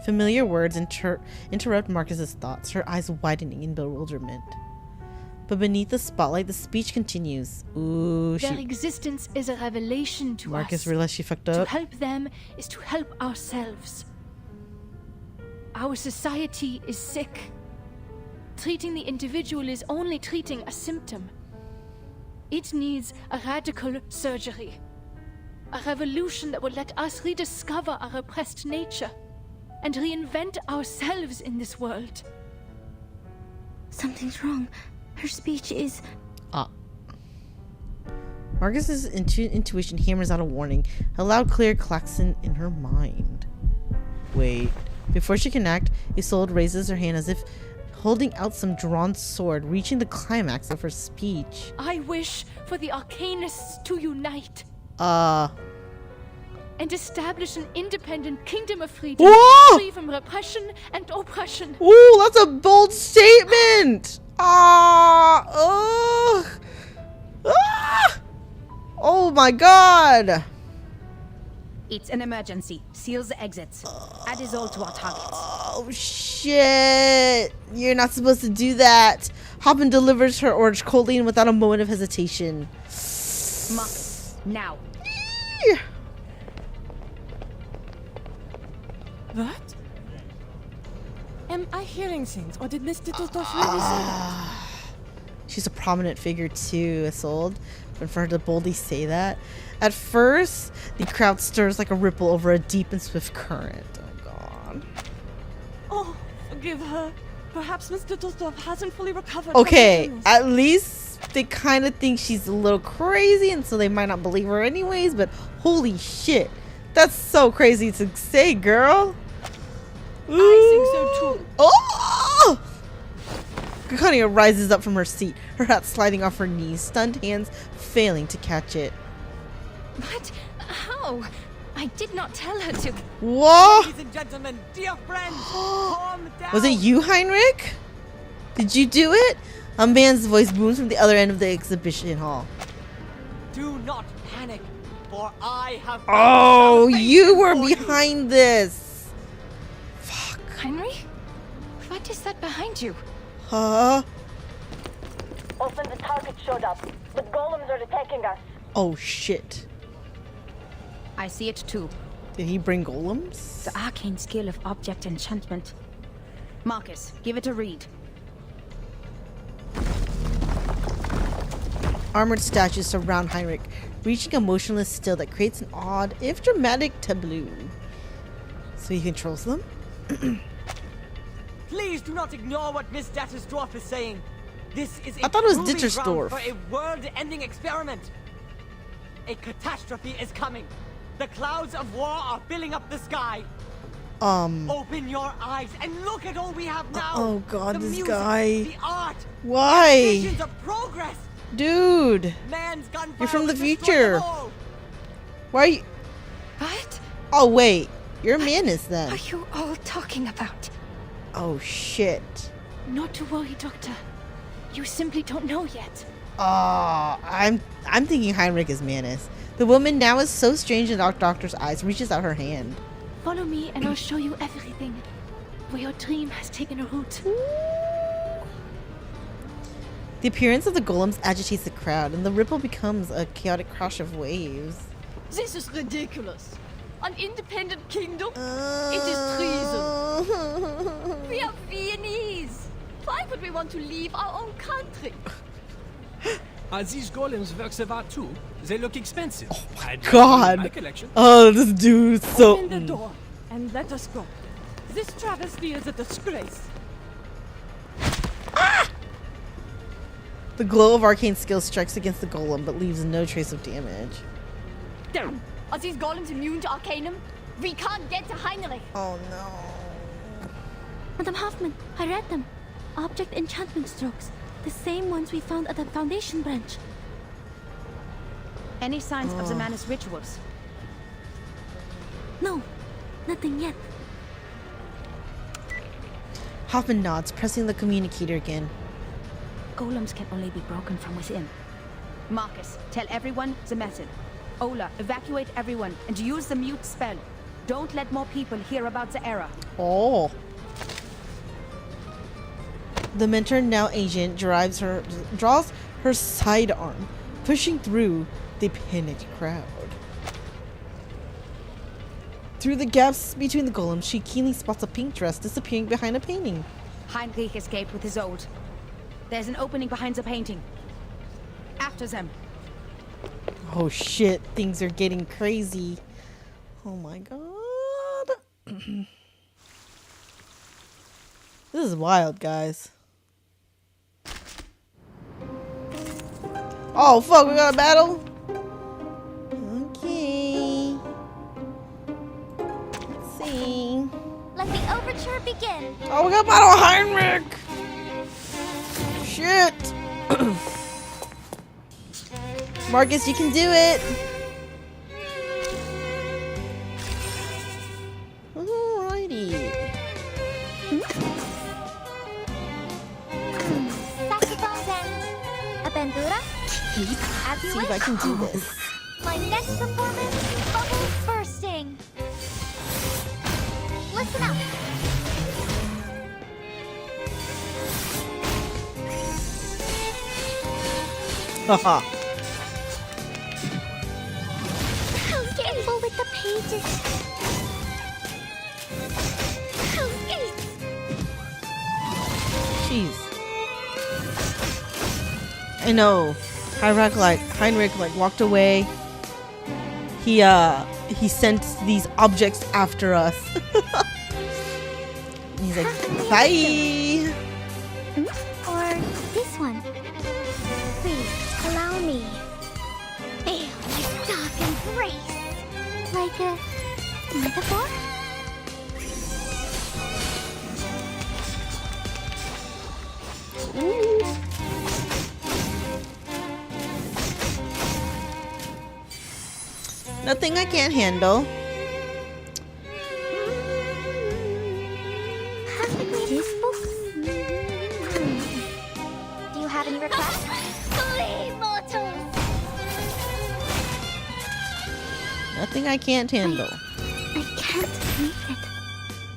Familiar words interrupt Marcus's thoughts, her eyes widening in bewilderment. But beneath the spotlight, the speech continues. Ooh, Their existence is a revelation to us. Marcus realized she fucked up. To help them is to help ourselves. Our society is sick. Treating the individual is only treating a symptom. It needs a radical surgery. A revolution that would let us rediscover our repressed nature and reinvent ourselves in this world. Something's wrong. Her speech is... Marcus's intuition hammers out a warning, a loud, clear klaxon in her mind. Wait. Before she can act, Isolde raises her hand as if holding out some drawn sword, reaching the climax of her speech. I wish for the Arcanists to unite. And establish an independent kingdom of freedom, free from repression and oppression. Ooh, that's a bold statement! Oh my god! It's an emergency. Seals the exits. Add Isolde to our targets. Oh shit! You're not supposed to do that. Hoppin delivers her orders coldly and without a moment of hesitation. Marcus, now. What? Am I hearing things, or did Miss Dittledorf really say that? She's a prominent figure too, Isolde, but for her to boldly say that. At first, the crowd stirs like a ripple over a deep and swift current. Oh god. Oh, forgive her. Perhaps Miss Dittledorf hasn't fully recovered. Okay, at least they kind of think she's a little crazy, and so they might not believe her anyways, but holy shit. That's so crazy to say, girl. Ooh. I think so too. Oh! Kakania rises up from her seat, her hat sliding off her knees, stunned hands failing to catch it. What? How? I did not tell her to. What? Ladies and gentlemen, dear friends, calm down. Was it you, Heinrich? Did you do it? A man's voice booms from the other end of the exhibition hall. Do not panic, for I have. Oh, you were behind this. Fuck. Henry? What is that behind you? Huh? Often the target showed up, but golems are attacking us. Oh shit. I see it too. Did he bring golems? The arcane skill of object enchantment. Marcus, give it a read. Armored statues surround Heinrich, reaching a motionless still that creates an odd, if dramatic, tableau. So he controls them? Please do not ignore what Miss Dattersdorf is saying. This is I thought it was proving Dittersdorf. ground for a world-ending experiment. A catastrophe is coming. The clouds of war are filling up the sky. Open your eyes and look at all we have now. Oh god, the this music, guy. the art. Why? Visions of progress. Dude. Man's gunfire You're from the will destroy future. them all. Why are you... What? Oh wait, you're a Manus then. Are you all talking about? Oh shit. Not to worry, Doctor. You simply don't know yet. I'm thinking Heinrich is Manus. The woman now is so strange in the doctor's eyes, reaches out her hand. Follow me and I'll show you everything. Where your dream has taken a root. The appearance of the golems agitates the crowd, and the ripple becomes a chaotic crash of waves. This is ridiculous. An independent kingdom? It is treason. We are Viennese. Why would we want to leave our own country? Are these golems Versevar too? They look expensive. Oh my god. My collection. Oh, this dude's so... Open the door and let us go. This travesty is a disgrace. The glow of arcane skill strikes against the golem, but leaves no trace of damage. Damn. Are these golems immune to Arcanum? We can't get to Heinrich. Oh no. Madam Hoffman, I read them. Object enchantment strokes. The same ones we found at the Foundation branch. Any signs of the Manus rituals? No, nothing yet. Hoffman nods, pressing the communicator again. Golems can only be broken from within. Marcus, tell everyone the method. Ola, evacuate everyone and use the mute spell. Don't let more people hear about the error. Oh. The mentor, now agent, draws her sidearm, pushing through the panicked crowd. Through the gaps between the golems, she keenly spots a pink dress disappearing behind a painting. Heinrich escaped with his old. There's an opening behind the painting. After them. Oh shit, things are getting crazy. Oh my god. This is wild, guys. Oh fuck, we got a battle? Okay. Let's see. Let the overture begin. Oh, we got a battle of Heinrich! Shit! Marcus, you can do it! Alrighty. Saxophones and a bandura. As you See if I can do this. My next performance, bubbles bursting. Listen up. Haha. How careful with the pages. Jeez. I know. Heinrich walked away. He sent these objects after us. He's like, bye. Or this one. Please allow me. Feel my dark embrace. Like a metaphor? Ooh. Nothing I can't handle. This book? Do you have any requests? Flee, mortals! Nothing I can't handle. I can't make it.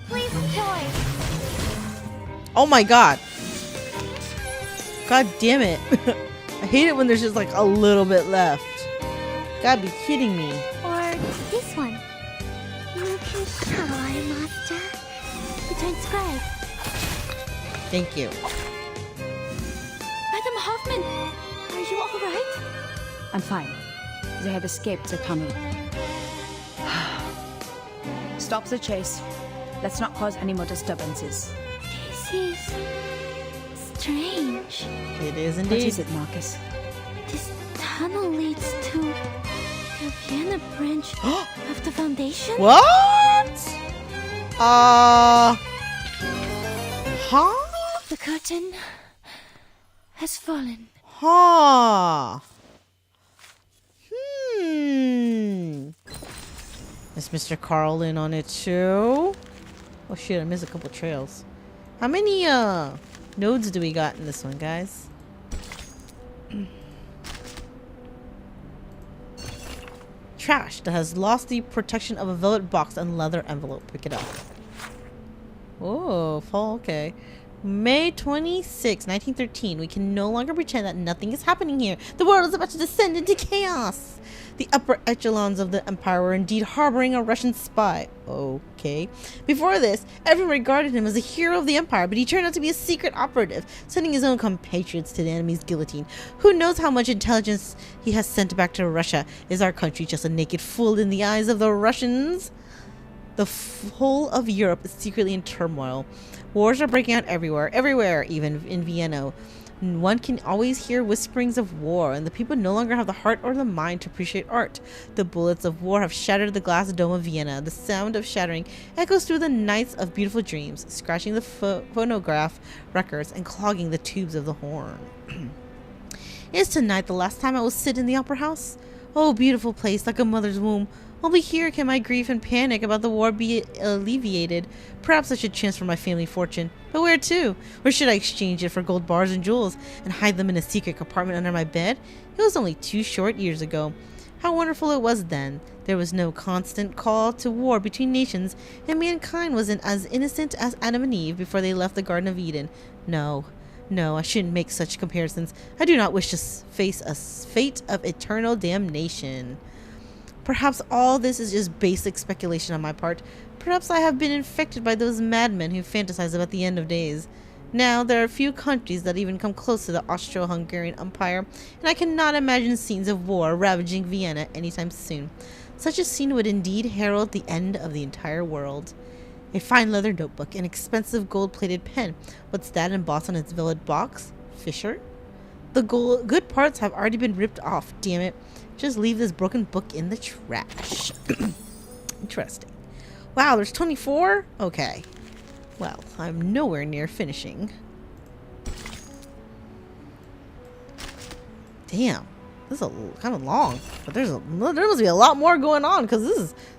Please enjoy. Oh my god. God damn it. I hate it when there's just like a little bit left. Gotta be kidding me. Or this one. You can try, master. The transcribe. Thank you. Madam Hoffman, are you all right? I'm fine. They have escaped the tunnel. Stop the chase. Let's not cause any more disturbances. This is strange. It is indeed. What is it, Marcus? This tunnel leads to the Vienna branch of the Foundation? What? Huh? The curtain has fallen. Huh. Is Mr. Carl in on it too? Oh shit, I missed a couple trails. How many nodes do we got in this one, guys? Trash that has lost the protection of a velvet box and leather envelope. Pick it up. Oh, fall, okay. May 26, 1913. We can no longer pretend that nothing is happening here. The world is about to descend into chaos. The upper echelons of the empire were indeed harboring a Russian spy. Okay. Before this, everyone regarded him as a hero of the empire, but he turned out to be a secret operative, sending his own compatriots to the enemy's guillotine. Who knows how much intelligence he has sent back to Russia? Is our country just a naked fool in the eyes of the Russians? The whole of Europe is secretly in turmoil. Wars are breaking out everywhere, even in Vienna. One can always hear whisperings of war, and the people no longer have the heart or the mind to appreciate art. The bullets of war have shattered the glass dome of Vienna. The sound of shattering echoes through the nights of beautiful dreams, scratching the phonograph records and clogging the tubes of the horn. Is tonight the last time I will sit in the opera house? Oh, beautiful place, like a mother's womb. Only here can my grief and panic about the war be alleviated. Perhaps I should transfer my family fortune. But where to? Or should I exchange it for gold bars and jewels and hide them in a secret compartment under my bed? It was only 2 short years ago. How wonderful it was then. There was no constant call to war between nations, and mankind was as innocent as Adam and Eve before they left the Garden of Eden. No, I shouldn't make such comparisons. I do not wish to face a fate of eternal damnation. Perhaps all this is just basic speculation on my part. Perhaps I have been infected by those madmen who fantasize about the end of days. Now, there are few countries that even come close to the Austro-Hungarian Empire, and I cannot imagine scenes of war ravaging Vienna anytime soon. Such a scene would indeed herald the end of the entire world. A fine leather notebook, an expensive gold-plated pen. What's that embossed on its velvet box? Fisher? The good parts have already been ripped off, damn it. Just leave this broken book in the trash. Interesting. Wow, there's 24? Okay. Well, I'm nowhere near finishing. Damn. This is kind of long. But there must be a lot more going on, because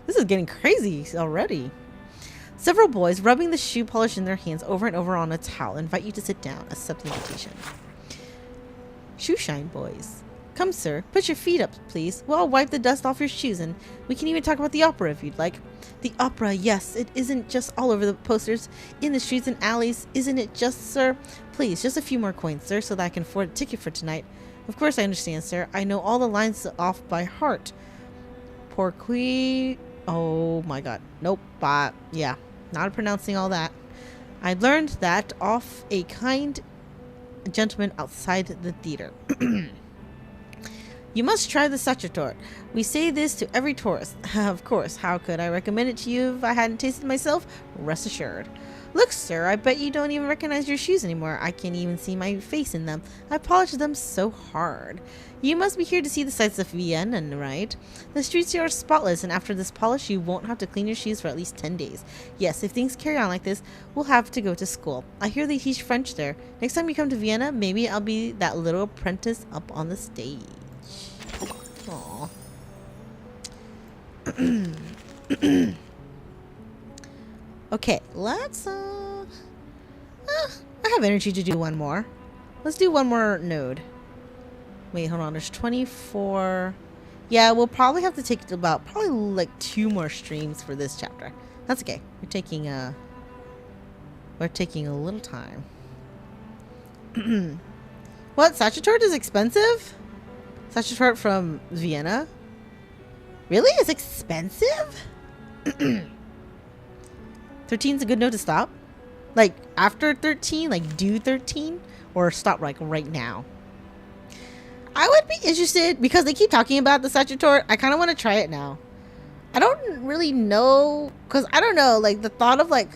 this is getting crazy already. Several boys, rubbing the shoe polish in their hands over and over on a towel, invite you to sit down. Accept the invitation. Shoe shine boys. Come, sir. Put your feet up, please. We'll wipe the dust off your shoes, and we can even talk about the opera if you'd like. The opera, yes. It isn't just all over the posters, in the streets and alleys. Isn't it just, sir? Please, just a few more coins, sir, so that I can afford a ticket for tonight. Of course I understand, sir. I know all the lines off by heart. Pourquoi? Oh, my God. Nope. Yeah. Not pronouncing all that. I learned that off a kind gentleman outside the theater. You must try the sacerdote. We say this to every tourist. Of course, how could I recommend it to you if I hadn't tasted it myself? Rest assured. Look, sir, I bet you don't even recognize your shoes anymore. I can't even see my face in them. I polished them so hard. You must be here to see the sights of Vienna, right? The streets here are spotless, and after this polish, you won't have to clean your shoes for at least 10 days. Yes, if things carry on like this, we'll have to go to school. I hear they teach French there. Next time you come to Vienna, maybe I'll be that little apprentice up on the stage. Aww. Okay, let's I have energy to do one more. Let's do one more node. Wait, hold on. There's 24. Yeah, we'll probably have to take probably like 2 more streams for this chapter. That's okay. We're taking a little time. What? Sacerdote is expensive? Sacerdote from Vienna? Really? It's expensive? 13's a good note to stop? Like, after 13? Like, do 13? Or stop, like, right now? I would be interested, because they keep talking about the sacerdote. I kind of want to try it now. I don't really know, because I don't know, like, the thought of, like,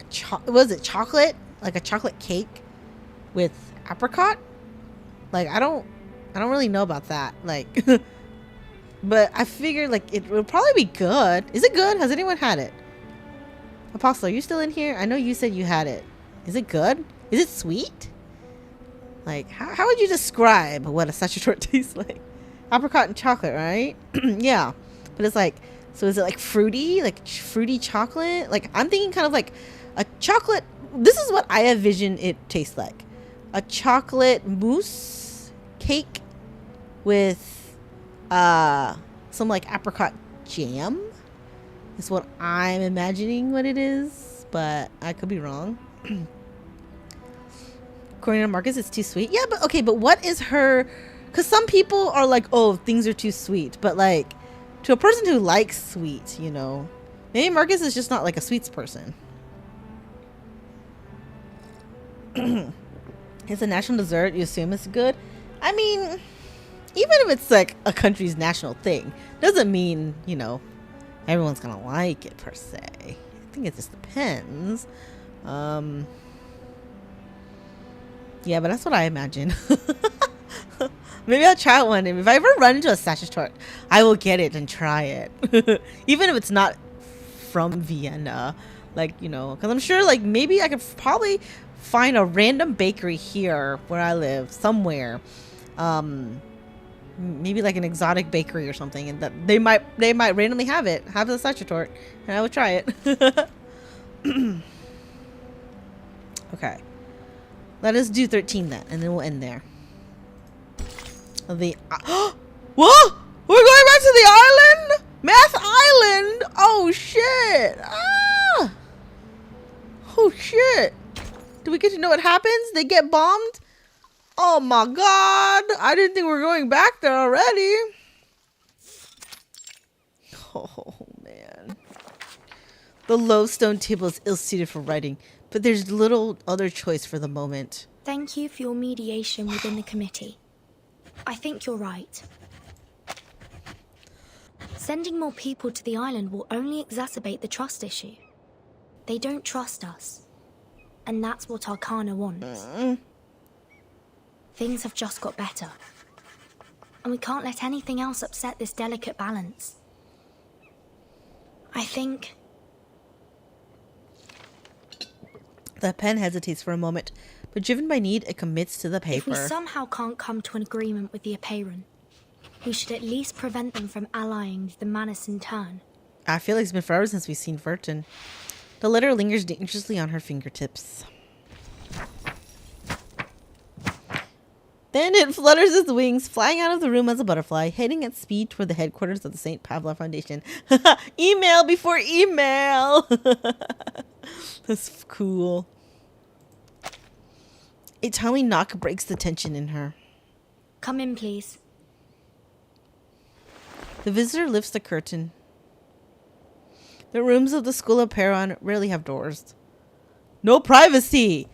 was it chocolate? Like, a chocolate cake with apricot? Like, I don't really know about that. Like, but I figured, like, it would probably be good. Is it good? Has anyone had it? Apostle, are you still in here? I know you said you had it. Is it good? Is it sweet? Like, how would you describe what a sacerdote tastes like? Apricot and chocolate, right? Yeah. But it's like, so is it like fruity? Like fruity chocolate? Like, I'm thinking kind of like a chocolate. This is what I envision it tastes like. A chocolate mousse cake with some like apricot jam is what I'm imagining what it is, but I could be wrong. According to Marcus, it's too sweet. Yeah, but okay, but what is her? Because some people are like, oh, things are too sweet, but like to a person who likes sweet, you know, maybe Marcus is just not like a sweets person. It's a national dessert. You assume it's good. I mean, even if it's like a country's national thing, doesn't mean, you know, everyone's gonna like it per se. I think it just depends. Yeah, but that's what I imagine. Maybe I'll try it one day. If I ever run into a sacerdote, I will get it and try it. Even if it's not from Vienna. Like, you know, because I'm sure, like, maybe I could probably find a random bakery here where I live, somewhere. Maybe like an exotic bakery or something, and that they might randomly have the sacerdote, and I would try it. Okay. Let us do 13 then, and then we'll end there. Whoa! We're going back to the island? Math Island? Oh shit. Ah. Oh shit. Do we get to know what happens? They get bombed? Oh my god. I didn't think we were going back there already. Oh man. The low stone table is ill-suited for writing, but there's little other choice for the moment. Thank you for your mediation within the committee. I think you're right. Sending more people to the island will only exacerbate the trust issue. They don't trust us. And that's what Arcana wants. Things have just got better. And we can't let anything else upset this delicate balance. I think... The pen hesitates for a moment, but driven by need, it commits to the paper. If we somehow can't come to an agreement with the Apeiron, we should at least prevent them from allying with the Manus in turn. I feel like it's been forever since we've seen Vertin. The letter lingers dangerously on her fingertips. Then it flutters its wings, flying out of the room as a butterfly, heading at speed toward the headquarters of the St. Pavlov Foundation. Email before email! That's cool. A tiny knock breaks the tension in her. Come in, please. The visitor lifts the curtain. The rooms of the School of Paron rarely have doors. No privacy!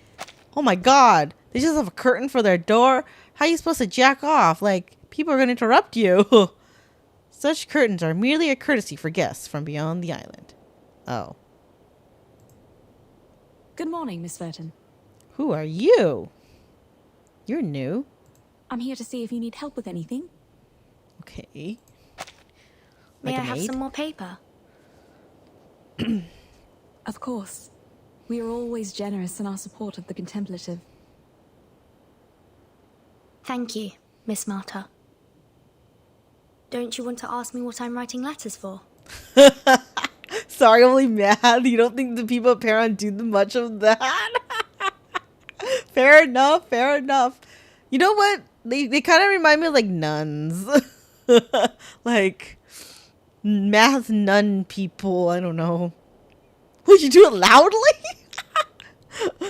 Oh my god! They just have a curtain for their door? How are you supposed to jack off? Like, people are going to interrupt you. Such curtains are merely a courtesy for guests from beyond the island. Oh. Good morning, Miss Vertin. Who are you? You're new. I'm here to see if you need help with anything. Okay. May I have some more paper? Of course. We are always generous in our support of the contemplative. Thank you, Miss Marta. Don't you want to ask me what I'm writing letters for? Sorry, I'm only mad. You don't think the people at Paron do much of that? Fair enough, fair enough. You know what? They kind of remind me of like nuns. Like math nun people. I don't know. Would you do it loudly?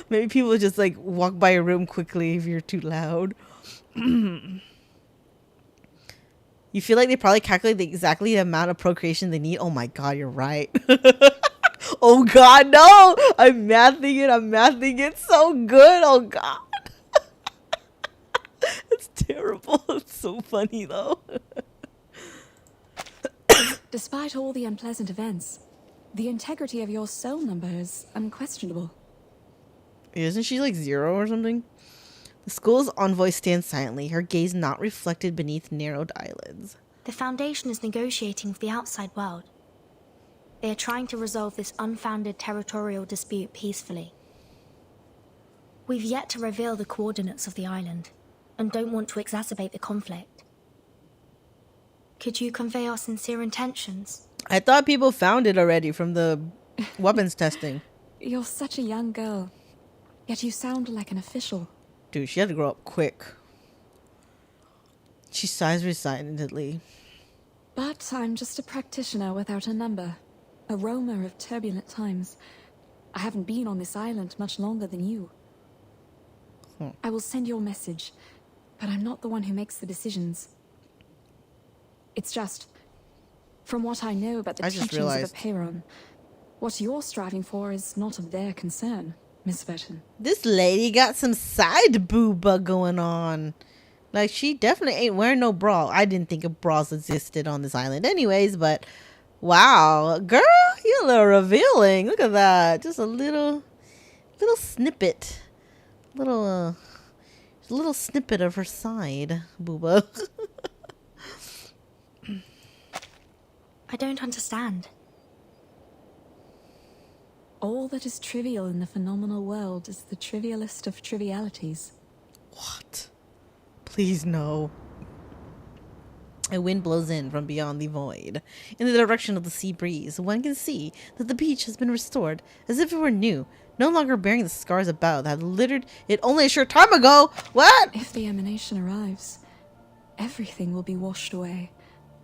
Maybe people just like walk by a room quickly if you're too loud. You feel like they probably calculate exactly the amount of procreation they need. Oh my god, you're right. Oh god, no! I'm mathing it so good. Oh god. It's terrible. It's so funny though. Despite all the unpleasant events, the integrity of your soul number is unquestionable. Isn't she like 0 or something? The school's envoy stands silently, her gaze not reflected beneath narrowed eyelids. The Foundation is negotiating with the outside world. They are trying to resolve this unfounded territorial dispute peacefully. We've yet to reveal the coordinates of the island, and don't want to exacerbate the conflict. Could you convey our sincere intentions? I thought people found it already from the weapons testing. You're such a young girl, yet you sound like an official. Dude, she had to grow up quick. She sighs resignedly. But I'm just a practitioner without a number. A roamer of turbulent times. I haven't been on this island much longer than you. I will send your message, but I'm not the one who makes the decisions. It's just, from what I know about the teachings of the Apeiron, what you're striving for is not of their concern, Miss Vertin. This lady got some side booba going on. Like, she definitely ain't wearing no bra. I didn't think bras existed on this island anyways, but wow. Girl, you're a little revealing. Look at that. Just a little snippet. Little snippet of her side booba. I don't understand. All that is trivial in the phenomenal world is the trivialist of trivialities. What? Please no. A wind blows in from beyond the void. In the direction of the sea breeze, one can see that the beach has been restored, as if it were new, no longer bearing the scars about that had littered it only a short time ago. What? If the emanation arrives, everything will be washed away,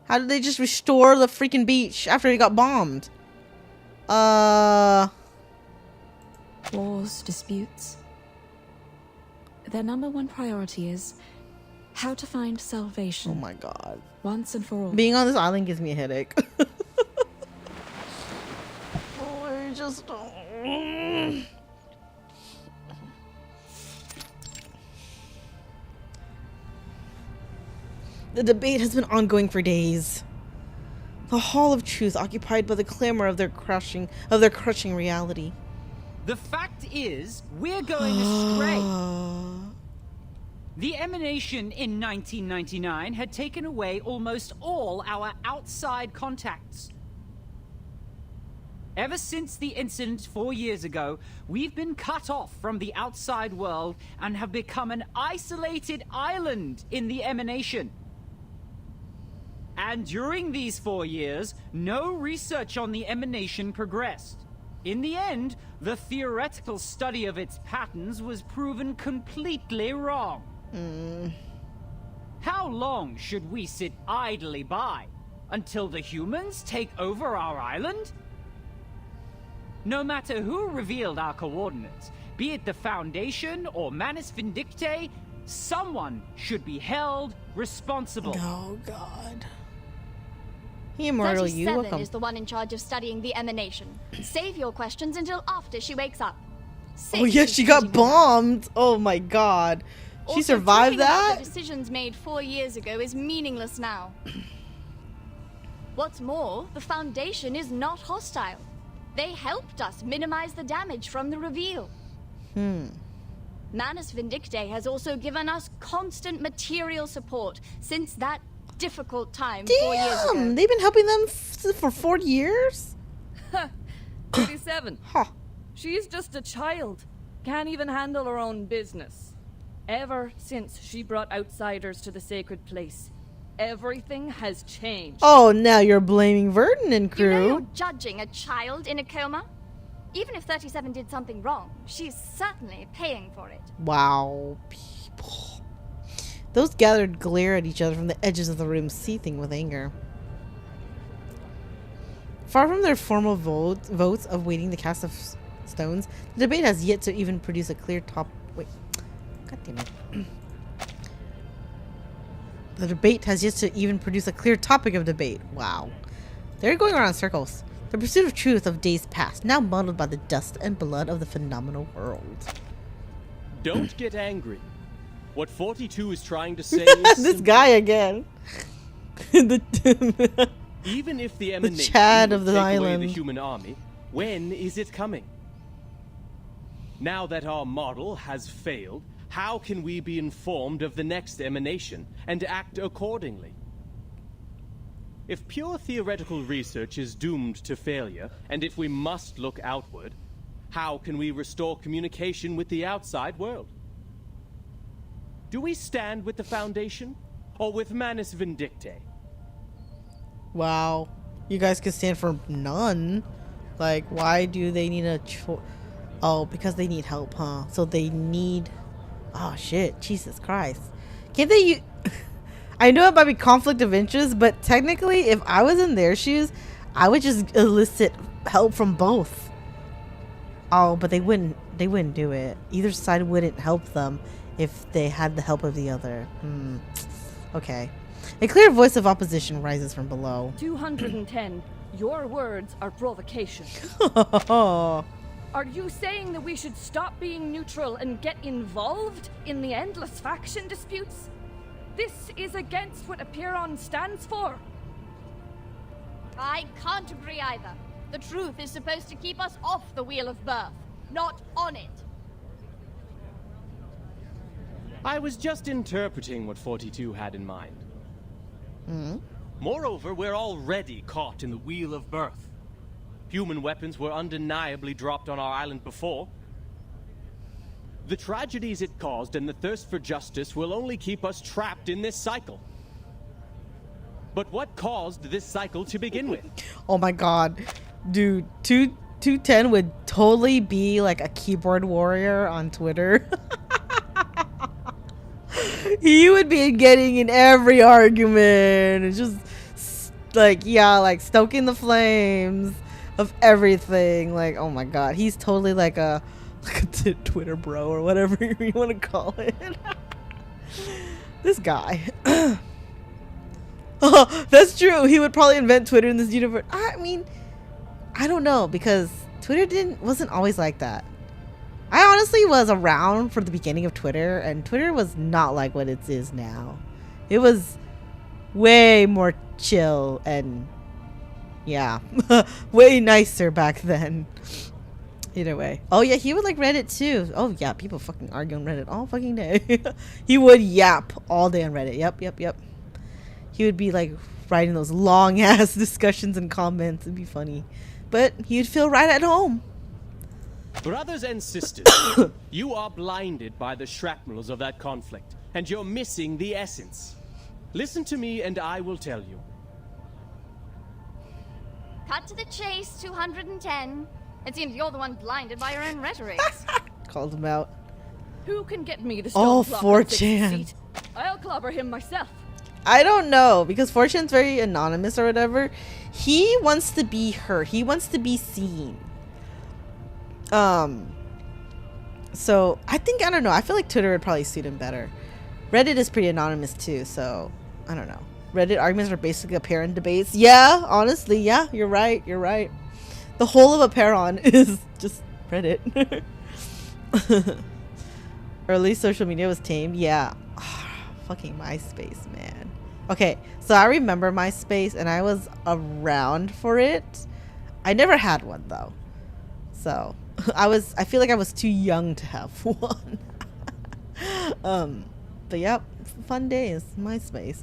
How did they just restore the freaking beach after it got bombed? Wars, disputes. Their number one priority is how to find salvation. Oh my god. Once and for all. Being on this island gives me a headache. Oh, I just don't. The debate has been ongoing for days. The Hall of Truth occupied by the clamor of their crushing reality. The fact is, we're going astray. The emanation in 1999 had taken away almost all our outside contacts. Ever since the incident 4 years ago, we've been cut off from the outside world and have become an isolated island in the emanation. And during these 4 years, no research on the emanation progressed. In the end, the theoretical study of its patterns was proven completely wrong. How long should we sit idly by? Until the humans take over our island? No matter who revealed our coordinates, be it the Foundation or Manus Vindictae, someone should be held responsible. Oh, God. Immortal, you 37 welcome. is the one in charge of studying the emanation. Save your questions until after she wakes up. Oh yeah, she got bombed. Oh my god. She Also, survived talking about that? the decisions made 4 years ago is meaningless now. What's more, the Foundation is not hostile. They helped us minimize the damage from the reveal. Manus Vindictae has also given us constant material support since that difficult time 4 years ago. Damn, they've been helping them for 4 years? 37. She's just a child. Can't even handle her own business. Ever since she brought outsiders to the sacred place, everything has changed. Oh, now you're blaming Verdon and crew. You know you're judging a child in a coma? Even if 37 did something wrong, she's certainly paying for it. Wow, people. Those gathered glare at each other from the edges of the room, seething with anger. Far from their formal votes of weighting the cast of stones, the debate has yet to even produce a clear wait. God damn it. The debate has yet to even produce a clear topic of debate. Wow. They're going around in circles. The pursuit of truth of days past, now muddled by the dust and blood of the phenomenal world. Don't get angry. What 42 is trying to say is this guy again. Even if the emanation Chad of the take island. away the human army, when is it coming? Now that our model has failed, how can we be informed of the next emanation and act accordingly? If pure theoretical research is doomed to failure, and if we must look outward, how can we restore communication with the outside world? Do we stand with the Foundation, or with Manus Vindictae? Wow. You guys could stand for none. Like, why do they need a Oh, because they need help, huh? So they need... Oh, shit. Jesus Christ. Can't they... I know it might be conflict of interest, but technically, if I was in their shoes, I would just elicit help from both. Oh, but they wouldn't do it. Either side wouldn't help them if they had the help of the other. Okay. A clear voice of opposition rises from below. 210. Your words are provocation. Are you saying that we should stop being neutral and get involved in the endless faction disputes? This is against what Apiron stands for. I can't agree either. The truth is supposed to keep us off the wheel of birth, not on it. I was just interpreting what 42 had in mind. Moreover, we're already caught in the wheel of birth. Human weapons were undeniably dropped on our island before. The tragedies it caused and the thirst for justice will only keep us trapped in this cycle. But what caused this cycle to begin with? Oh my god. Dude, 210 would totally be like a keyboard warrior on Twitter. He would be getting in every argument and just like, yeah, like stoking the flames of everything. Like, oh my god, he's totally like a Twitter bro or whatever you want to call it. This guy. Oh, that's true. He would probably invent Twitter in this universe. I mean, I don't know, because Twitter wasn't always like that. I honestly was around for the beginning of Twitter, and Twitter was not like what it is now. It was way more chill and, yeah, way nicer back then. Either way. Oh yeah, he would like Reddit too. Oh yeah, people fucking argue on Reddit all fucking day. He would yap all day on Reddit. Yep. He would be like writing those long ass discussions and comments. It'd be funny, but he'd feel right at home. Brothers and sisters, you are blinded by the shrapnels of that conflict, and you're missing the essence. Listen to me and I will tell you. Cut to the chase, 210. It seems you're the one blinded by your own rhetoric. Called him out. Who can get me the Oh, stone 4chan. I'll clobber him myself. I don't know, because 4chan's very anonymous or whatever. He wants to be heard. He wants to be seen. So I think, I don't know, I feel like Twitter would probably suit him better. Reddit is pretty anonymous too, so I don't know. Reddit arguments are basically apparent debates. Yeah, honestly, yeah, you're right. The whole of Apparon is just Reddit. Early social media was tame. Yeah. Fucking MySpace, man. Okay, so I remember MySpace and I was around for it. I never had one though. So I feel like I was too young to have one. But yep, fun days. MySpace.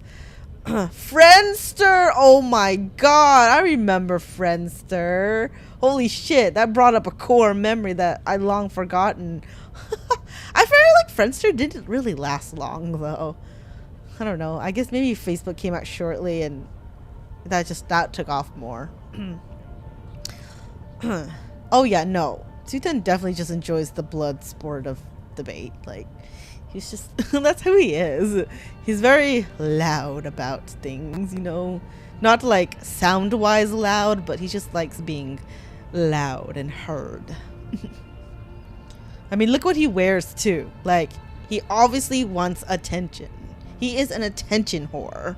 Friendster! Oh my god, I remember Friendster. Holy shit, that brought up a core memory that I long forgotten. I feel like Friendster didn't really last long though. I don't know. I guess maybe Facebook came out shortly and that took off more. Oh yeah, no. Sutan definitely just enjoys the blood sport of debate. Like, he's just that's who he is. He's very loud about things, you know, not like sound wise loud, but he just likes being loud and heard. I mean, look what he wears too. Like, he obviously wants attention. He is an attention whore.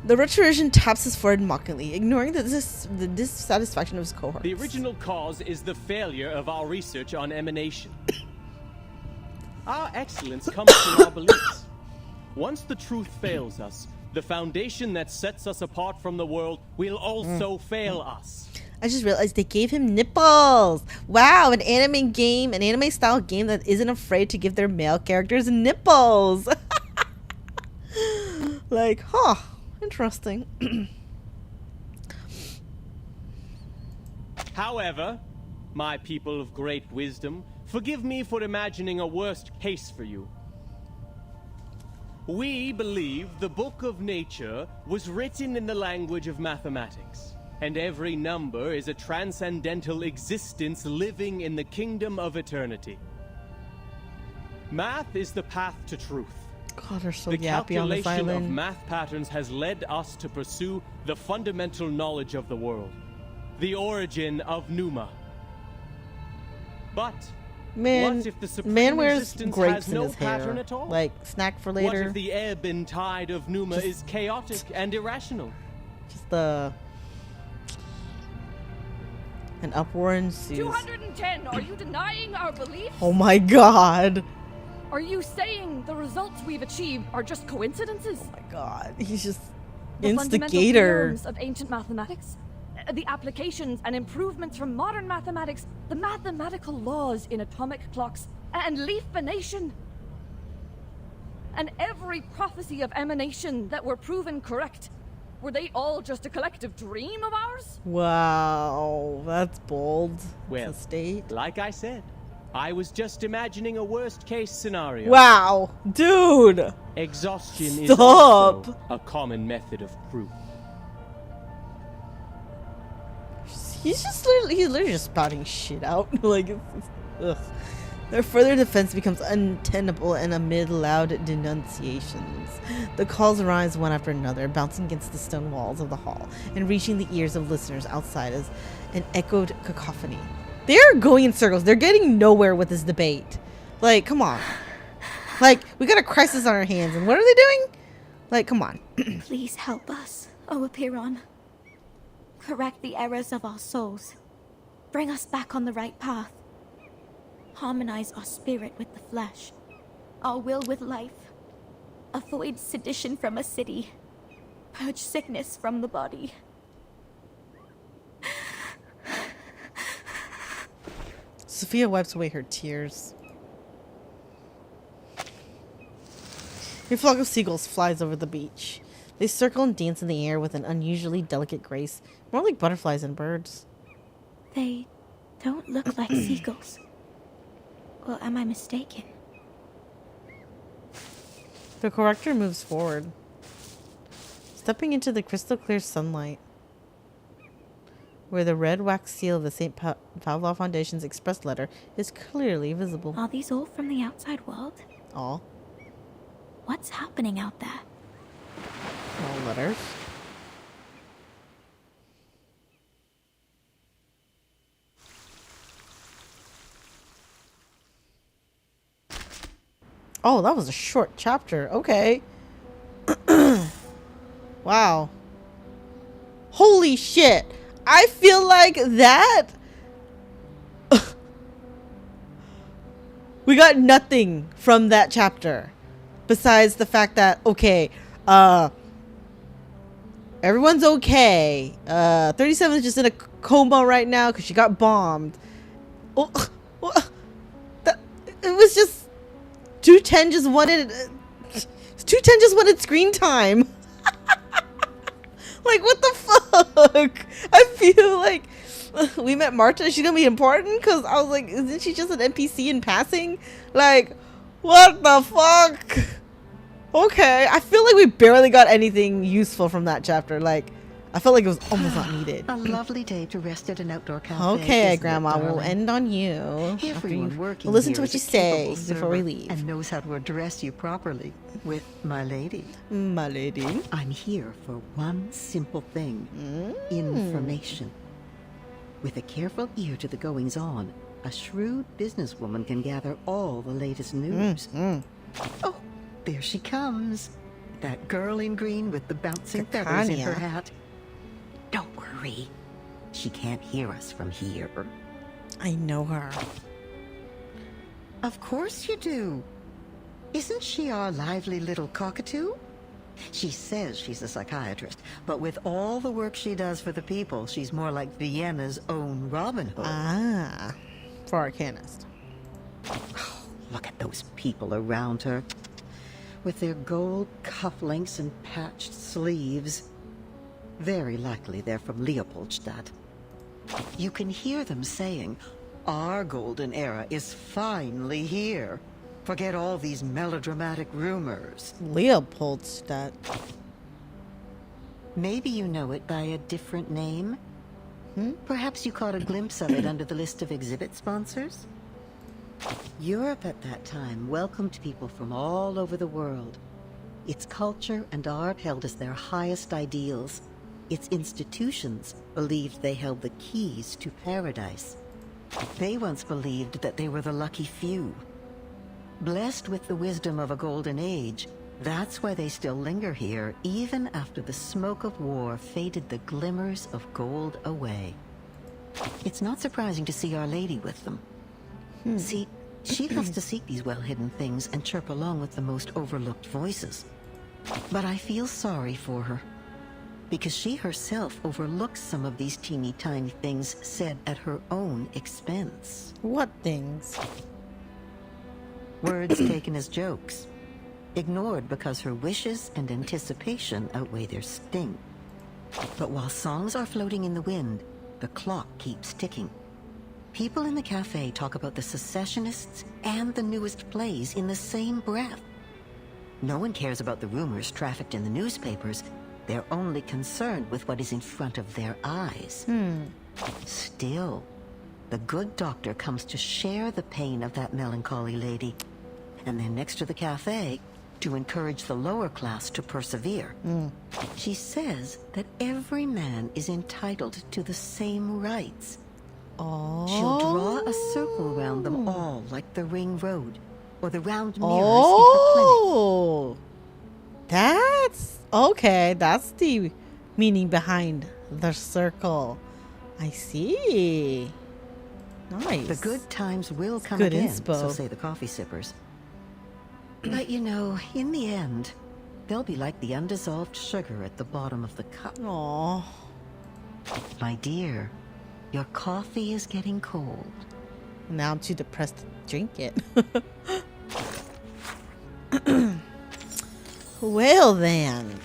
The rhetorician taps his forehead mockingly, ignoring the dissatisfaction of his cohorts. The original cause is the failure of our research on emanation. Our excellence comes from our beliefs. Once the truth fails us, the foundation that sets us apart from the world will also fail us. I just realized they gave him nipples. Wow, an anime style game that isn't afraid to give their male characters nipples. Like, huh, interesting. However, my people of great wisdom, forgive me for imagining a worst case for you. We believe the book of nature was written in the language of mathematics, and every number is a transcendental existence living in the kingdom of eternity. Math is the path to truth. God, they're so the yappy on this calculation of island. math patterns has led us to pursue the fundamental knowledge of the world, the origin of Numa. But what if the supreme wears resistance grapes has in no his pattern hair, at all? like snack for later. What if the ebb and tide of Numa is chaotic and irrational? Just an uproar ensues. 210, are you denying our beliefs? Oh my god. Are you saying the results we've achieved are just coincidences? Oh my god, he's just the fundamental instigator. theorems of ancient mathematics, the applications and improvements from modern mathematics, the mathematical laws in atomic clocks and leaf-venation, and every prophecy of emanation that were proven correct. Were they all just a collective dream of ours? Wow, that's bold. Well, like I said, I was just imagining a worst-case scenario. Wow, dude. Exhaustion is Stop. also a common method of proof. He's literally just spouting shit out. Like, ugh. Their further defense becomes untenable, and amid loud denunciations, the calls rise one after another, bouncing against the stone walls of the hall and reaching the ears of listeners outside as an echoed cacophony. They're going in circles. They're getting nowhere with this debate. Like, come on. Like, we got a crisis on our hands, and what are they doing? Like, come on. Please help us, O Apiron. Correct the errors of our souls. Bring us back on the right path. Harmonize our spirit with the flesh, our will with life. Avoid sedition from a city. Purge sickness from the body. Sophia wipes away her tears. A flock of seagulls flies over the beach. They circle and dance in the air with an unusually delicate grace, more like butterflies than birds. They don't look like seagulls. Or am I mistaken? The corrector moves forward, stepping into the crystal clear sunlight, where the red wax seal of the St. Pavlov Foundation's express letter is clearly visible. Are these all from the outside world? All. What's happening out there? All letters. Oh, that was a short chapter. Okay. Wow. Holy shit. I feel like that. We got nothing from that chapter. Besides the fact that, okay, everyone's okay. 37 is just in a coma right now because she got bombed. Oh, it was just 210 just wanted 210 just wanted screen time. Like, what the fuck? I feel like we met Marta. She's gonna be important because I was like, isn't she just an NPC in passing? Like, what the fuck? Okay, I feel like we barely got anything useful from that chapter. Like, I felt like it was almost not needed. A lovely day to rest at an outdoor cafe. Okay, Grandma, we'll end on you. Everyone working we'll listen here to what is you a say capable before we server leave. and knows how to address you properly with my lady. My lady. I'm here for one simple thing. Information. With a careful ear to the goings-on, a shrewd businesswoman can gather all the latest news. Oh, there she comes. That girl in green with the bouncing feathers in her hat. Don't worry. She can't hear us from here. I know her. Of course you do. Isn't she our lively little cockatoo? She says she's a psychiatrist, but with all the work she does for the people, she's more like Vienna's own Robin Hood. Ah, for Arcanist. Oh, look at those people around her. With their gold cufflinks and patched sleeves. Very likely they're from Leopoldstadt. You can hear them saying, our golden era is finally here. Forget all these melodramatic rumors. Leopoldstadt. Maybe you know it by a different name? Perhaps you caught a glimpse of it under the list of exhibit sponsors? Europe at that time welcomed people from all over the world. Its culture and art held as their highest ideals. Its institutions believed they held the keys to paradise. They once believed that they were the lucky few. Blessed with the wisdom of a golden age, that's why they still linger here, even after the smoke of war faded the glimmers of gold away. It's not surprising to see Our Lady with them. See, she has to seek these well-hidden things and chirp along with the most overlooked voices. But I feel sorry for her, because she herself overlooks some of these teeny-tiny things said at her own expense. What things? Words taken as jokes, ignored because her wishes and anticipation outweigh their sting. But while songs are floating in the wind, the clock keeps ticking. People in the cafe talk about the secessionists and the newest plays in the same breath. No one cares about the rumors trafficked in the newspapers. They're only concerned with what is in front of their eyes. Still, the good doctor comes to share the pain of that melancholy lady. And then next to the cafe, to encourage the lower class to persevere. She says that every man is entitled to the same rights. She'll draw a circle around them all, like the ring road, or the round mirrors in her clinic. That's okay. That's the meaning behind the circle. I see. Nice. The good times will come good again, inspo. so say the coffee sippers. But you know, in the end, they'll be like the undissolved sugar at the bottom of the cup. Aww. My dear, your coffee is getting cold. Now I'm too depressed to drink it. Well then.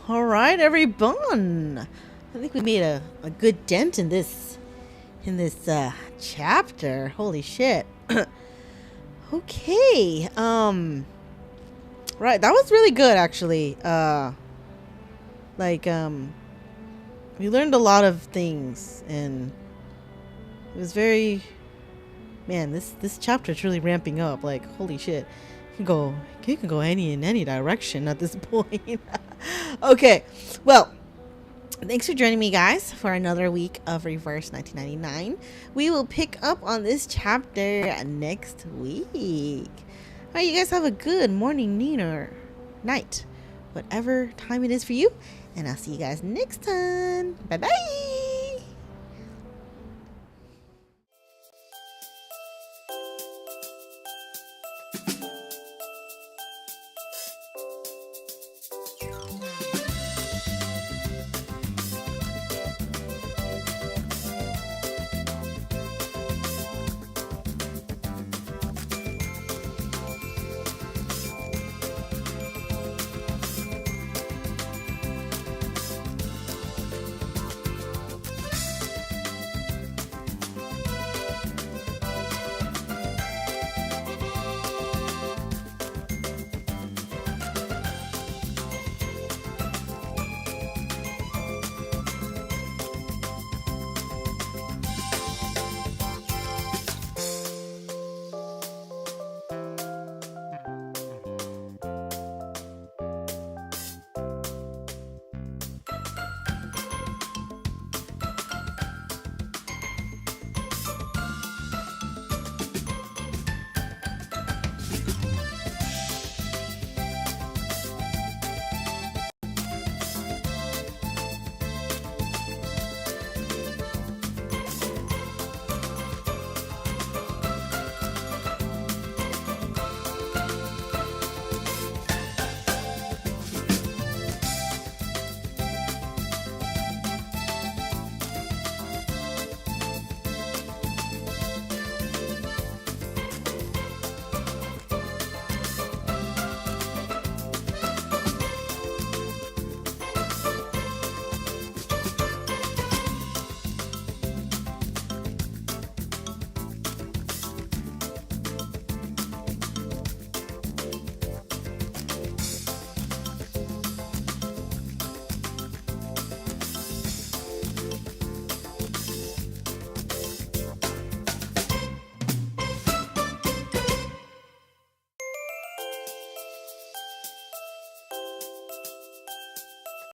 All right, everyone. I think we made a good dent in this chapter. Holy shit. Okay. Right, that was really good actually. We learned a lot of things, and it was very, man, this chapter is really ramping up. Like, holy shit. You can go in any direction at this point. Okay. Well, thanks for joining me, guys, for another week of Reverse 1999. We will pick up on this chapter next week. All right, you guys have a good morning, noon, or night, whatever time it is for you. And I'll see you guys next time. Bye-bye.